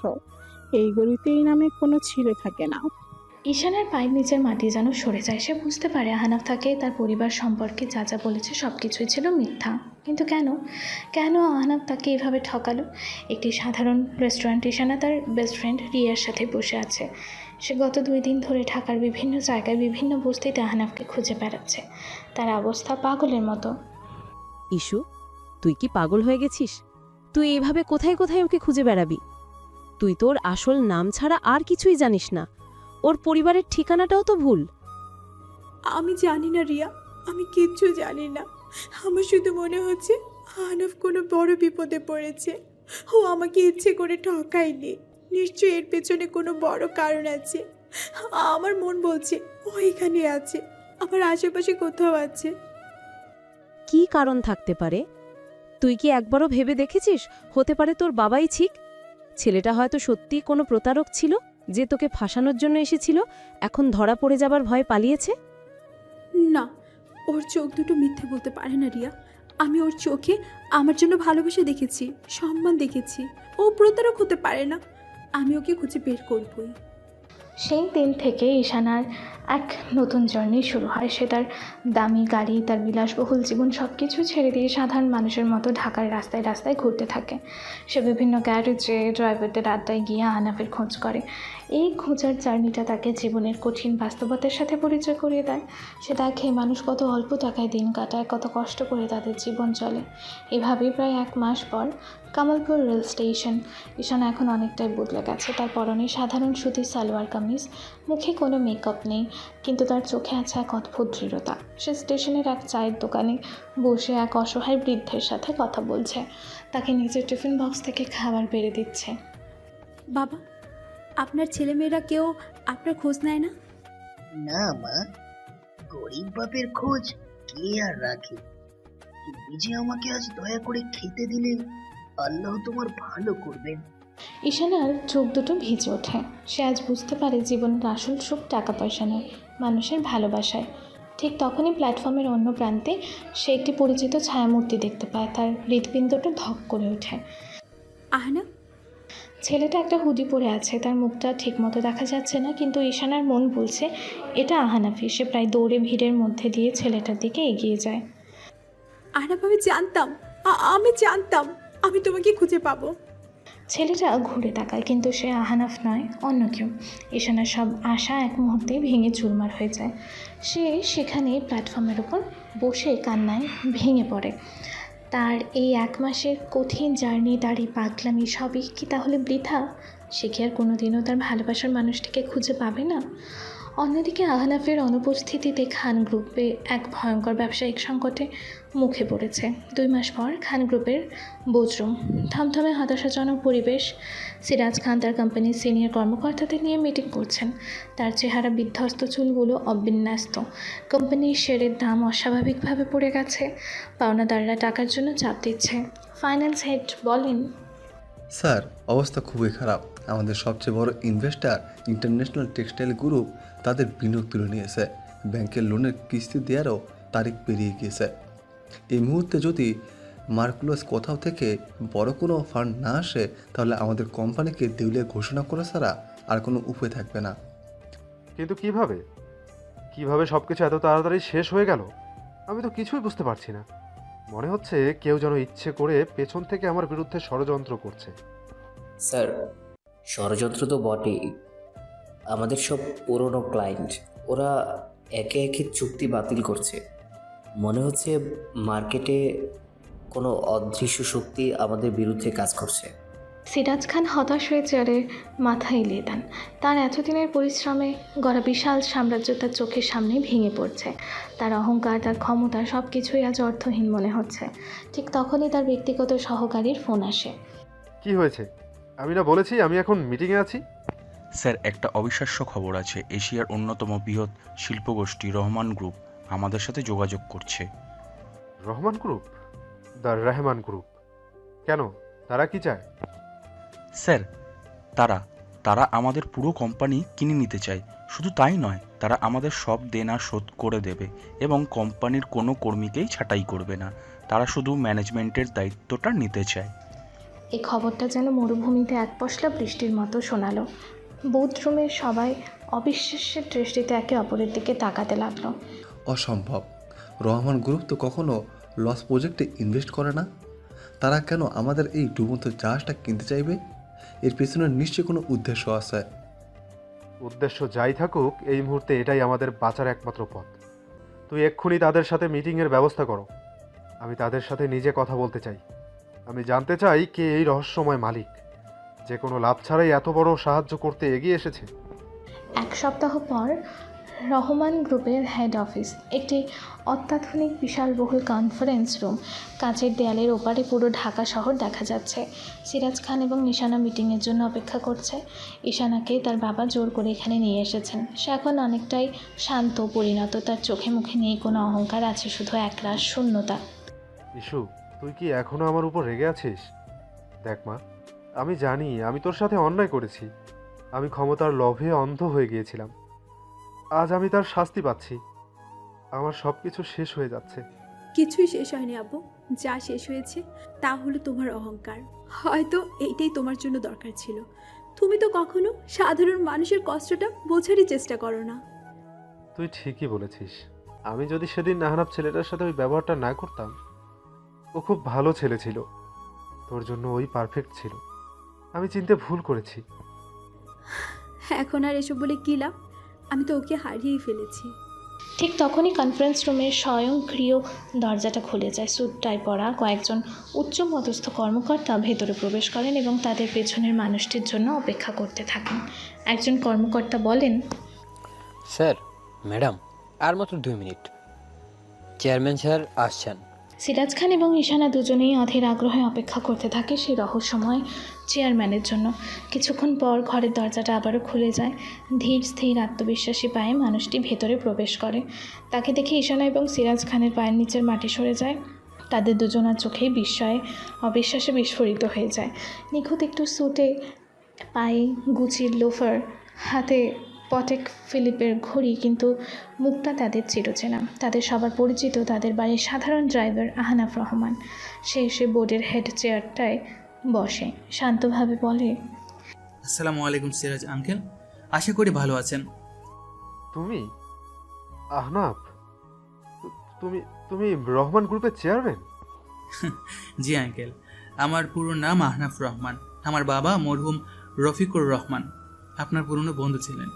এই গলিতে এই নামে কোনো ছেলে থাকে না। ঈশানার পায়ের নিচের মাটি যেন সরে যায়। সে বুঝতে পারে আহনাফ তাকে তার পরিবার সম্পর্কে যা যা বলেছে সব কিছুই ছিল মিথ্যা। কিন্তু কেন আহনাফ তাকে এভাবে ঠকালো? একটি সাধারণ রেস্টুরেন্ট। ঈশানা তার বেস্ট ফ্রেন্ড রিয়ার সাথে বসে আছে। সে গত 2 দিন ধরে ঢাকার বিভিন্ন জায়গায় বিভিন্ন বস্তিতে আহনাফকে খুঁজে বেড়াচ্ছে। তার অবস্থা পাগলের মতো। ইস্যু, তুই কি পাগল হয়ে গেছিস? তুই এইভাবে কোথায় কোথায় ওকে খুঁজে বেড়াবি? তুই তোর আসল নাম ছাড়া আর কিছুই জানিস না। ওর পরিবারের ঠিকানাটাও তো ভুল। আমি জানি না রিয়া, আমি কিচ্ছু জানি না। আমার শুধু মনে হচ্ছে আহনাফ কোনো বড় বিপদে পড়েছে। ও আমাকে ইচ্ছে করে ঠকায়নি। নিশ্চয়ই এর পেছনে কোনো বড় কারণ আছে। আমার মন বলছে ও এখানে আছে, আমার আশেপাশে কোথাও আছে। কি কারণ থাকতে পারে? তুই কি একবারও ভেবে দেখেছিস হতে পারে তোর বাবাই ঠিক? ছেলেটা হয়তো সত্যিই কোনো প্রতারক ছিল যে তোকে ফাঁসানোর জন্য এসেছিল, এখন ধরা পড়ে যাবার ভয় পালিয়েছে। না, ওর চোখ দুটো মিথ্যে বলতে পারে না রিয়া। আমি ওর চোখে আমার জন্য ভালোবাসা দেখেছি, সম্মান দেখেছি। ও প্রতারক হতে পারে না। আমি ওকে খুঁজে বের করবই। সেই দিন থেকে ঈশানার এক নতুন জার্নি শুরু হয়। সে তার দামি গাড়ি, তার বিলাসবহুল জীবন সব কিছু ছেড়ে দিয়ে সাধারণ মানুষের মতো ঢাকার রাস্তায় রাস্তায় ঘুরতে থাকে। সে বিভিন্ন গ্যারেজে ড্রাইভারদের আড্ডায় গিয়ে আহনাফের খোঁজ করে। এই খোঁজার জার্নিটা তাকে জীবনের কঠিন বাস্তবতার সাথে পরিচয় করিয়ে দেয়। সে দেখে মানুষ কত অল্প টাকায় দিন কাটায়, কত কষ্ট করে তাদের জীবন চলে। এভাবেই প্রায় 1 মাস পর কামালপুর রেল স্টেশন। ঈশানা এখন অনেকটাই বদলে গেছে। তার পরনে সাধারণ সুতির সালোয়ার কামিজ, মুখে কোনো মেকআপ নেই, কিন্তু তার চোখে আছে এক অদ্ভুত দৃঢ়তা। সে স্টেশনের এক চায়ের দোকানে বসে এক অসহায় বৃদ্ধের সাথে কথা বলছে, তাকে নিজের টিফিন বক্স থেকে খাবার বেড়ে দিচ্ছে। বাবা, আপনার ছেলেমেয়েরা কেউ আপনার খোঁজ নেয় না? না মা, গরিব বাপের খোঁজ কে আর রাখে? তুমি যে আমাকে আজ দয়া করে খেতে দিলে, আল্লাহ তোমার ভালো করবেন। ঈশানার চোখ দুটো ভিজে ওঠে। সে আজ বুঝতে পারে জীবনের আসল সুখ টাকা পয়সা নয়, মানুষের ভালোবাসায়। ঠিক তখনই প্ল্যাটফর্মের অন্য প্রান্তে সে একটি পরিচিত ছায়ামূর্তি দেখতে পায়। তার হৃৎপিণ্ডটা ধক করে ওঠে। আহনা, ছেলেটা একটা হুডি পরে আছে, তার মুখটা ঠিকমতো দেখা যাচ্ছে না, কিন্তু ঈশানার মন বলছে এটা আহনাফি। সে প্রায় দৌড়ে ভিড়ের মধ্যে দিয়ে ছেলেটার দিকে এগিয়ে যায়। আহনাফ, আমি জানতাম, আমি জানতাম আমি তোমাকে খুঁজে পাবো। ছেলেটা ঘুরে তাকায়, কিন্তু সে আহনাফ নয়, অন্য কেউ। ঈশানার সব আশা এক মুহূর্তেই ভেঙে চুরমার হয়ে যায়। সে সেখানে প্ল্যাটফর্মের ওপর বসে কান্নায় ভেঙে পড়ে। তার এই 1 মাসের কঠিন জার্নি, তার এই পাগলামি সবই কি তাহলে বৃথা? সে কি আর কোনোদিনও তার ভালোবাসার মানুষটিকে খুঁজে পাবে না? অন্যদিকে আহনাফের অনুপস্থিতিতে খান গ্রুপে এক ভয়ঙ্কর ব্যবসায়িক সংকটে মুখে পড়েছে। 2 মাস পর খান গ্রুপের বোর্ডরুম, থমথমে হতাশাজনক পরিবেশ। সিরাজ খান তার কোম্পানির সিনিয়র কর্মকর্তাদের নিয়ে মিটিং করছেন। তার চেহারা বিধ্বস্ত, চুলগুলো অবিন্যস্ত। কোম্পানির শেয়ারের দাম অস্বাভাবিকভাবে পড়ে গেছে। পাওনাদাররা টাকার জন্য চাপ দিচ্ছে। ফাইন্যান্স হেড বলেন, স্যার, অবস্থা খুবই খারাপ। আমাদের সবচেয়ে বড় ইনভেস্টর ইন্টারন্যাশনাল টেক্সটাইল গ্রুপ তাদের বিনিয়োগ তুলে নিয়েছে। ব্যাংকের লোনের কিস্তি দেওয়ারও তারিখ পেরিয়ে গিয়েছে। এই মুহূর্তে যদি মার্কুলাস কোথাও থেকে বড় কোনো ফান্ড না আসে, তাহলে আমাদের কোম্পানিকে দেউলিয়া ঘোষণা করা ছাড়া আর কোনো উপায় থাকবে না। কিন্তু কিভাবে সব কিছু এত তাড়াতাড়ি শেষ হয়ে গেল? আমি তো কিছুই বুঝতে পারছি না। মনে হচ্ছে কেউ যেন ইচ্ছে করে পেছন থেকে আমার বিরুদ্ধে ষড়যন্ত্র করছে। স্যার, ষড়যন্ত্র তো বটেই। আমাদের সব পুরনো ক্লায়েন্ট, ওরা একে একে চুক্তি বাতিল করছে। মনে হচ্ছে মার্কেটে কোনো অদৃশ্য শক্তি আমাদের বিরুদ্ধে কাজ করছে। সিরাজ খান হতাশ হয়ে চেয়ারে মাথা এলিয়ে দেন। তার এতদিনের পরিশ্রমে গড়া বিশাল সাম্রাজ্য তার চোখের সামনে ভেঙে পড়ছে। তার অহংকার, তার ক্ষমতা সব কিছুই আজ অর্থহীন মনে হচ্ছে। ঠিক তখনই তার ব্যক্তিগত সহকারীর ফোন আসে। কি হয়েছে? আমি না বলেছি আমি এখন মিটিংয়ে আছি। স্যার, একটা অবিশ্বাস্য খবর আছে। এশিয়ার অন্যতম বৃহৎ শিল্পগোষ্ঠী রহমান গ্রুপ আমাদের সাথে যোগাযোগ করছে। Rahman group? The Rahman group? কেন, তারা কি চায়? স্যার, তারা আমাদের পুরো কোম্পানি কিনে নিতে চায়। শুধু তাই নয়, তারা আমাদের সব দেনা শোধ করে দেবে এবং কোম্পানির কোনো কর্মীকেই ছাঁটাই করবে না। তারা শুধু ম্যানেজমেন্টের দায়িত্বটা নিতে চায়। এই খবরটা যেন মরুভূমিতে এক পশলা বৃষ্টির মতো শোনালো। বোর্ডরুমের সবাই অবিশ্বাসের দৃষ্টিতে একে অপরের দিকে তাকাতে লাগলো। অসম্ভব। রহমান গ্রুপ তো কখনো লস প্রজেক্টে ইনভেস্ট করে না। তারা কেন আমাদের এই ডুবন্ত জাহাজটা কিনতে চাইবে? এর পেছনে নিশ্চয়ই কোনো উদ্দেশ্য আছে। উদ্দেশ্য যাই থাকুক, এই মুহূর্তে এটাই আমাদের বাঁচার একমাত্র পথ। তুই এক্ষুনি তাদের সাথে মিটিংয়ের ব্যবস্থা করো। আমি তাদের সাথে নিজে কথা বলতে চাই। আমি জানতে চাই কে এই রহস্যময় মালিক, যে কোনো লাভ ছাড়াই এত বড় সাহায্য করতে এগিয়ে এসেছে। 1 সপ্তাহ পর রহমান গ্রুপের হেড অফিস, একটি অত্যাধুনিক বিশালবহুল কনফারেন্স রুম। কাঁচের দেয়ালের ওপারে পুরো ঢাকা শহর দেখা যাচ্ছে। সিরাজ খান এবং নিশানা মিটিংয়ের জন্য অপেক্ষা করছে। ঈশানাকে তার বাবা জোর করে এখানে নিয়ে এসেছেন। সে এখন অনেকটাই শান্ত, পরিণত। তার চোখে মুখে নেই কোনো অহংকার, আছে শুধু একরাশ শূন্যতা। ইস্যু, তুই কি এখনো আমার উপর রেগে আছিস? দেখ মা, আমি জানি আমি তোর সাথে অন্যায় করেছি। আমি ক্ষমতার লোভে অন্ধ হয়ে গিয়েছিলাম। আজ আমি তার শাস্তি পাচ্ছি। আমার সব কিছু শেষ হয়ে যাচ্ছে। কিছুই শেষ হয়নি আব্বু। যা শেষ হয়েছে তা হলো তোমার অহংকার। হয়তো এইটাই তোমার জন্য দরকার ছিল। তুমি তো কখনো সাধারণ মানুষের কষ্টটা বোঝারই চেষ্টা করো না। তুই ঠিকই বলেছিস। আমি যদি সেদিন আহনাফ ছেলেটার সাথে ওই ব্যবহারটা না করতাম, ও খুব ভালো ছেলে ছিল, তোর জন্য ওই পারফেক্ট ছিল। আমি চিনতে ভুল করেছি। এখন আর এসব বলে কী লাভ? আমি তো ওকে হারিয়েই ফেলেছি। ঠিক তখনই কনফারেন্স রুমের স্বয়ংক্রিয় দরজাটা খুলে যায়। স্যুট টাই পরা কয়েকজন উচ্চ পদস্থ কর্মকর্তা ভেতরে প্রবেশ করেন এবং তাদের পেছনের মানুষটির জন্য অপেক্ষা করতে থাকেন। একজন কর্মকর্তা বলেন, স্যার, ম্যাডাম, আর মাত্র 2 মিনিট, চেয়ারম্যান স্যার আসছেন। সিরাজ খান এবং ঈশানা দুজনেই অধীর আগ্রহে অপেক্ষা করতে থাকে সেই রহস্যময় চেয়ারম্যানের জন্য। কিছুক্ষণ পর ঘরের দরজাটা আবারও খুলে যায়। ধীর স্থির আত্মবিশ্বাসী পায়ে মানুষটি ভেতরে প্রবেশ করে। তাকে দেখে ঈশানা এবং সিরাজ খানের পায়ের নিচের মাটি সরে যায়। তাদের দুজনার চোখেই বিস্ময়ে অবিশ্বাসে বিস্ফোরিত হয়ে যায়। নিখুঁত একটু স্যুটে, পায়ে গুচির লোফার, হাতে পটেক ফিলিপের ঘড়ি, কিন্তু মুখটা তাদের চিরচেনা। তাদের সবার পরিচিত তাদের বাড়ির সাধারণ ড্রাইভার আহনাফ রহমান। সে এসে বোর্ডের হেড চেয়ারটায় বসে শান্তভাবে বলে, আসসালামু আলাইকুম সিরাজ আঙ্কেল, আশা করি ভালো আছেন। তুমি আহনাফ? তুমি তুমি রহমান গ্রুপের চেয়ারম্যান? জি আঙ্কেল, আমার পুরো নাম আহনাফ রহমান। আমার বাবা মরহুম রফিকুর রহমান আপনার পুরনো বন্ধু ছিলেন।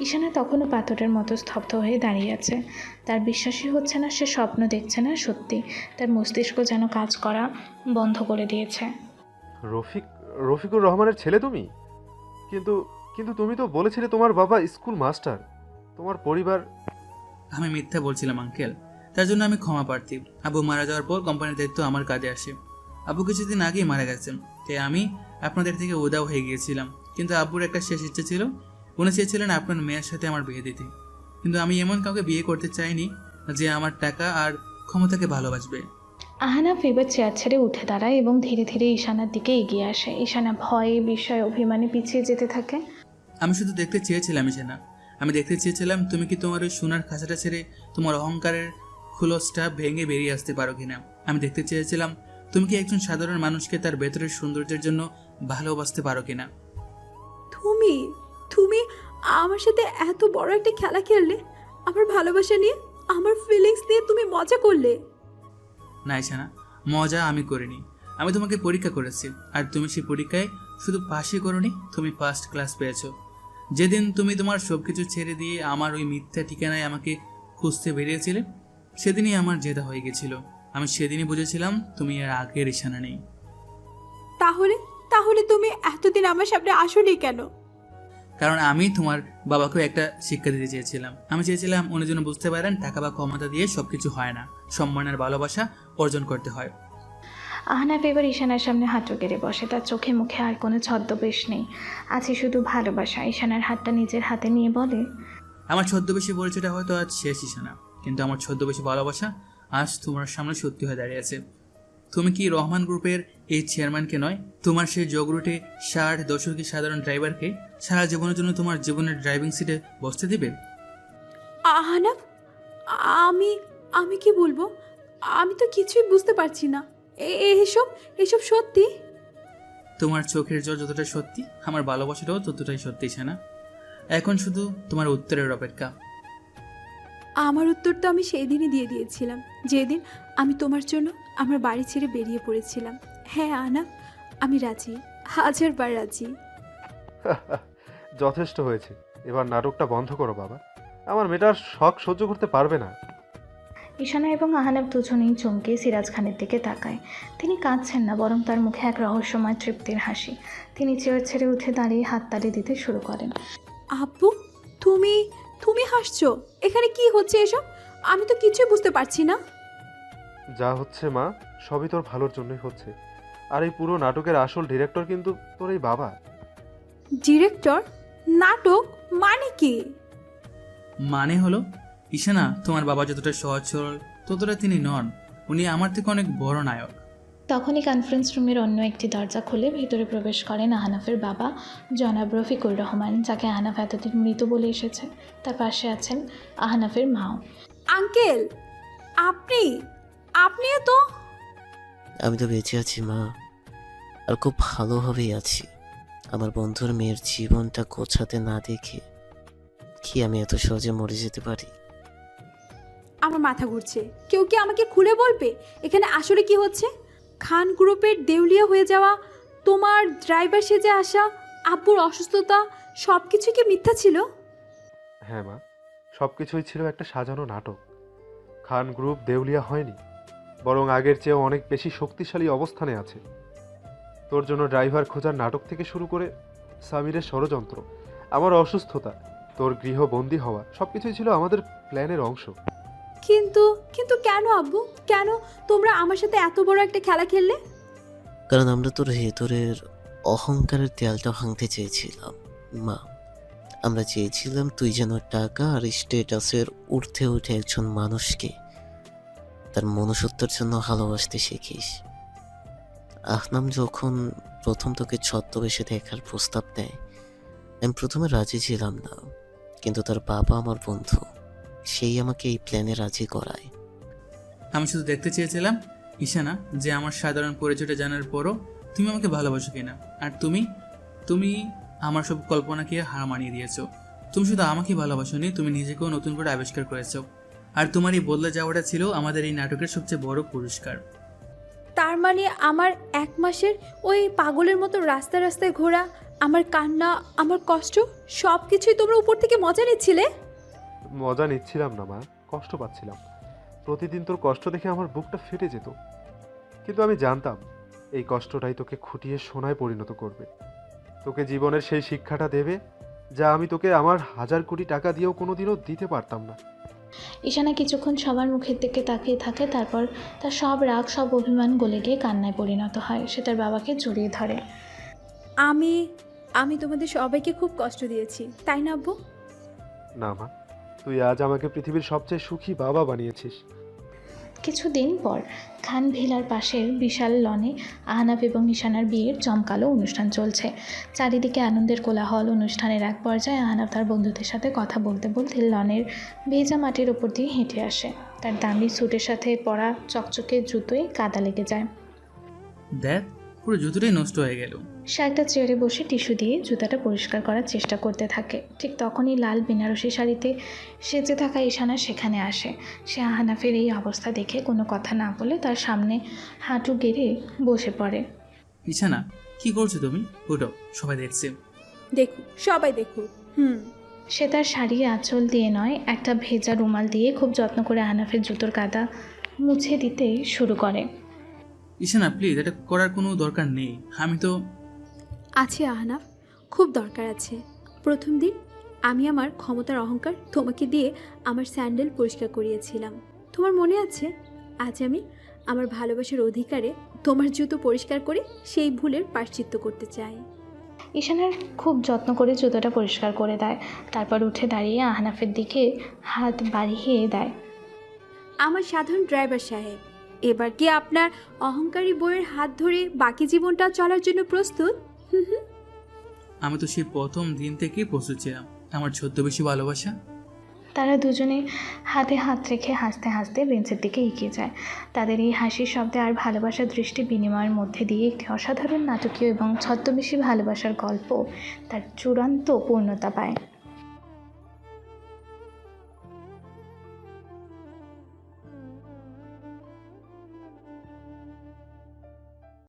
ঈশানা তখনও পাথরের মতো স্তব্ধ হয়ে দাঁড়িয়ে আছে। তার বিশ্বাসই হচ্ছে না সে স্বপ্ন দেখছে না সত্যি। তার মস্তিষ্ক যেন কাজ করা বন্ধ করে দিয়েছে। রফিকুর রহমানের ছেলে তুমি? কিন্তু কিন্তু তুমি তো বলেছিলে তোমার বাবা স্কুল মাস্টার, তোমার পরিবার। আমি মিথ্যা বলছিলাম আঙ্কেল, তার জন্য আমি ক্ষমা প্রার্থী। আব্বু মারা যাওয়ার পর কোম্পানির দায়িত্ব আমার কাঁধে আসে। আব্বু কিছুদিন আগেই মারা গেছেন, তাই আমি আপনাদের থেকে উদাও হয়ে গিয়েছিলাম। কিন্তু আব্বুর একটা শেষ ইচ্ছে ছিল, উনি চেয়েছিলেন আপনার মেয়ের সাথে আমার বিয়ে দিতে। কিন্তু আমি এমন কাউকে বিয়ে করতে চাইনি যে আমার টাকা আর ক্ষমতাকে ভালোবাসবে। আহনাফ এবার চেয়ার ছেড়ে উঠে দাঁড়ায় এবং ধীরে ধীরে ঈশানার দিকে এগিয়ে আসে। ঈশানা ভয়ে বিস্ময়ে অভিমানে পিছিয়ে যেতে থাকে। আমি শুধু দেখতে চেয়েছিলাম ঈশানা, আমি দেখতে চেয়েছিলাম তুমি কি তোমার ওই সোনার খাঁচাটা ছেড়ে তোমার অহংকারের খুলসটা ভেঙে বেরিয়ে আসতে পারো কিনা। আমি দেখতে চেয়েছিলাম তুমি কি একজন সাধারণ মানুষকে তার ভেতরের সৌন্দর্যের জন্য ভালোবাসতে পারো কিনা। তুমি তুমি আমার সাথে এত বড় একটা খেলা খেললে, আমার ভালোবাসা নিয়ে, আমার ফিলিংস নিয়ে তুমি মজা করলে। না ঈশানা, মজা আমি করিনি। আমি তোমাকে পরীক্ষা করেছি, আর তুমি সেই পরীক্ষায় শুধু পাশই করোনি, তুমি ফার্স্ট ক্লাস পেয়েছো। যেদিন তুমি তোমার সব কিছু ছেড়ে দিয়ে আমার ওই মিথ্যা ঠিকানায় আমাকে খুঁজতে বেরিয়েছিলে, সেদিনই আমার জেদা হয়ে গেছিল। আমি সেদিনই বুঝেছিলাম তুমি এর আগের ঈশানা নেই। তাহলে তাহলে তুমি এতদিন আমার সামনে আসোনি কেন? কারণ আমি তোমার বাবাকেও একটা শিক্ষা দিতে চেয়েছিলাম। আমি চেয়েছিলাম উনি যেন বুঝতে পারেন টাকা বা ক্ষমতা দিয়ে সবকিছু হয় না, সম্মান আর ভালোবাসা অর্জন করতে হয়। আহনাফ এবার ঈশানার সামনে হাঁটু গেড়ে বসে। তার চোখে মুখে আর কোনো ছদ্মবেশ নেই, আছে শুধু ভালোবাসা। ঈশানার হাতটা নিজের হাতে নিয়ে বলে, আমার ছদ্মবেশী পরিচয়টা হয়তো আজ শেষ ঈশানা, কিন্তু আমার ছদ্মবেশী ভালোবাসা আজ তোমার সামনে সত্যি হয়ে দাঁড়িয়েছে। তুমি কি রহমান গ্রুপের এই চেয়ারম্যানকে নয়, তোমার সেই জগরুটে 60 দশকের সাধারণ ড্রাইভারকে সারা জীবনের জন্য তোমার জীবনের ড্রাইভিং সিটে বসতে দিবে? আহনাফ, আমি আমি কি বলবো? আমি তো কিছুই বুঝতে পারছি না। এসব এসব সত্যি? তোমার চোখের জল যতটা সত্যি, আমার ভালোবাসাটাও ততটাই সত্যি ঈশানা। এখন শুধু তোমার উত্তরের অপেক্ষা। আমার উত্তর তো আমি সেই দিনই দিয়ে দিয়েছিলাম, যেদিন আমি তোমার জন্য আমার বাড়ি ছেড়ে বেরিয়ে পড়েছিলাম। হ্যাঁ আহনাফ, আমি রাজি, 1000 বার রাজি। যথেষ্ট হয়েছে, এবার নাটকটা বন্ধ করো বাবা। আমার মেয়েটার শখ সহ্য করতে পারবে না। ঈশানা এবং আহনাফ দুজনেই চমকে সিরাজ খানের দিকে তাকায়। তিনি কাঁদছেন না, বরং তার মুখে এক রহস্যময় তৃপ্তির হাসি। তিনি চেয়ার ছেড়ে উঠে দাঁড়িয়ে হাততালি দিতে শুরু করেন। আব্বু, তুমি তুমি হাসছো? এখানে কি হচ্ছে এসব? আমি তো কিছুই বুঝতে পারছি না। যা হচ্ছে মা, সবই তোর ভালোর জন্যই হচ্ছে। আর এই পুরো নাটকের আসল ডিরেক্টর কিন্তু তোর এই বাবা। ডিরেক্টর? নাটক মানে কি? মানে হলো ঈশানা, তোমার বাবা যতটা সহজ সরল ততটা তিনি নন। উনি আমার থেকে অনেক বড় নায়ক। তখনই কনফারেন্স রুমের অন্য একটি দরজা খুলে ভেতরে প্রবেশ করেন আহনাফের বাবা জনাব রফিকুর রহমান, যাকে আহনাফ এতদিন মৃত বলে এসেছে। তার পাশে আছেন আহনাফের মাও। আঙ্কেল, আপনিও তো। আমি তো বেঁচে আছি মা, আর খুব ভালোভাবেই আছি। আমার বন্ধুর মেয়ের জীবনটা গোছাতে না দেখে কি আমি এত সহজে মরে যেতে পারি? আমার মাথা ঘুরছে। কেউ কি আমাকে খুলে বলবে এখানে আসলে কি হচ্ছে? খান গ্রুপের দেউলিয়া হয়ে যাওয়া, তোমার ড্রাইভার সেজে আসা, আব্বুর অসুস্থতা, সব কিছু কি মিথ্যা ছিল? হ্যাঁ মা, সব কিছুই ছিল একটা সাজানো নাটক। খান গ্রুপ দেউলিয়া হয়নি, বরং আগের চেয়েও অনেক বেশি শক্তিশালী অবস্থানে আছে। তোর জন্য ড্রাইভার খোঁজার নাটক থেকে শুরু করে সামিরের ষড়যন্ত্র, আমার অসুস্থতা, তোর গৃহবন্দী হওয়া, সব কিছুই ছিল আমাদের প্ল্যানের অংশ। কিন্তু কেন আব্বু, কেন তোমরা আমার সাথে এত বড় একটা খেলা খেললে? কারণ আমরা তোর ভেতরের অহংকারের দেয়ালটা ভাঙতে চেয়েছিলাম মা। আমরা চেয়েছিলাম তুই যেন টাকা আর স্টেটাসের ঊর্ধ্বে উঠে একজন মানুষকে তার মনুষ্যত্বের জন্য ভালোবাসতে শিখিস। আহনাম যখন প্রথম তোকে ছদ্মবেশে দেখার প্রস্তাব দেয়, আমি প্রথমে রাজি ছিলাম না, কিন্তু তার বাবা আমার বন্ধু, সেই আমাকে এই প্ল্যানে রাজি করায়। আমি শুধু দেখতে চেয়েছিলাম ঈশানা, যে আমার সাধারণ পরিচয়টা জানার পরও তুমি আমাকে ভালোবাসো কিনা। আর তুমি আমার সব কল্পনাকে হার মানিয়ে দিয়েছো। তুমি শুধু আমাকে ভালোবাসোনি, তুমি নিজেকেও নতুন করে আবিষ্কার করেছো। আর তোমার এই বদলে যাওয়াটা ছিল আমাদের এই নাটকের সবচেয়ে বড় পুরস্কার। তার মানে আমার 1 মাসের ওই পাগলের মতো রাস্তায় রাস্তায় ঘোরা, আমার কান্না, আমার কষ্ট, সব কিছুই তোমরা উপর থেকে মজা নিচ্ছিলে? মজা নিচ্ছিলাম না মা, কষ্ট পাচ্ছিলাম। প্রতিদিন তোর কষ্ট দেখে আমার বুকটা ফেটে যেত, কিন্তু আমি জানতাম এই কষ্টটাই তোকে খুঁটিয়ে সোনায় পরিণত করবে, তোকে জীবনের সেই শিক্ষাটা দেবে যা আমি তোকে আমার 1000 কোটি টাকা দিয়েও কোনোদিনও দিতে পারতাম না। ঈশানা কিছুক্ষণ সবার মুখের দিকে তাকিয়ে থাকে, তারপর তার সব রাগ, সব অভিমান গলে গিয়ে কান্নায় পরিণত হয়। সে তার বাবাকে জড়িয়ে ধরে। আমি তোমাদের সবাইকে খুব কষ্ট দিয়েছি, তাই না আব্বু? না মা, তুই আজ আমাকে পৃথিবীর সবচেয়ে সুখী বাবা বানিয়েছিস। কিছুদিন পর খান ভিলার পাশের বিশাল লনে আহনাফ এবং ঈশানার বিয়ের জমকালো অনুষ্ঠান চলছে। চারিদিকে আনন্দের কোলাহল। অনুষ্ঠানের এক পর্যায়ে আহনাফ তার বন্ধুদের সাথে কথা বলতে বলতে লনের ভেজা মাটির ওপর দিয়ে হেঁটে আসে। তার দামি স্যুটের সাথে পরা চকচকে জুতোয় কাদা লেগে যায়। দেখ, পুরো জুতোটাই নষ্ট হয়ে গেল। সে একটা চেয়ারে বসে টিস্যু দিয়ে জুতাটা পরিষ্কার করার চেষ্টা করতে থাকে। ঠিক তখনই লাল বেনারসি শাড়িতে সেজে থাকা ঈশানা সেখানে আসে। সে আহনাফের এই অবস্থা দেখে কোনো কথা না বলে তার সামনে হাঁটু গেড়ে বসে পড়ে। ঈশানা, কি করছো তুমি? ওঠো, সবাই দেখছে। সবাই দেখুক। সে তার শাড়ির আঁচল দিয়ে নয়, একটা ভেজা রুমাল দিয়ে খুব যত্ন করে আহনাফের জুতোর কাদা মুছে দিতে শুরু করে। ঈশানা প্লিজ, এটা করার কোনো দরকার নেই। আমি তো আছে আহনাফ, খুব দরকার আছে। প্রথম দিন আমি আমার ক্ষমতার অহংকার তোমাকে দিয়ে আমার স্যান্ডেল পরিষ্কার করিয়েছিলাম, তোমার মনে আছে? আজ আমি আমার ভালোবাসার অধিকারে তোমার জুতো পরিষ্কার করে সেই ভুলের প্রায়শ্চিত্ত করতে চাই। ঈশানার খুব যত্ন করে জুতোটা পরিষ্কার করে দেয়, তারপর উঠে দাঁড়িয়ে আহনাফের দিকে হাত বাড়িয়ে দেয়। আমার সাধারণ ড্রাইভার সাহেব, এবার কি আপনার অহংকারী বইয়ের হাত ধরে বাকি জীবনটা চলার জন্য প্রস্তুত? আমি তো সেই প্রথম দিন থেকেই প্রস্তুত ছিলাম। আমার ছদ্মবেশী ভালোবাসা। তারা দুজনে হাতে হাত রেখে হাসতে হাসতে বেঞ্চের দিকে এগিয়ে যায়। তাদের এই হাসির শব্দে আর ভালোবাসার দৃষ্টি বিনিময়ের মধ্যে দিয়ে একটি অসাধারণ নাটকীয় এবং ছদ্মবেশী ভালোবাসার গল্প তার চূড়ান্ত পূর্ণতা পায়।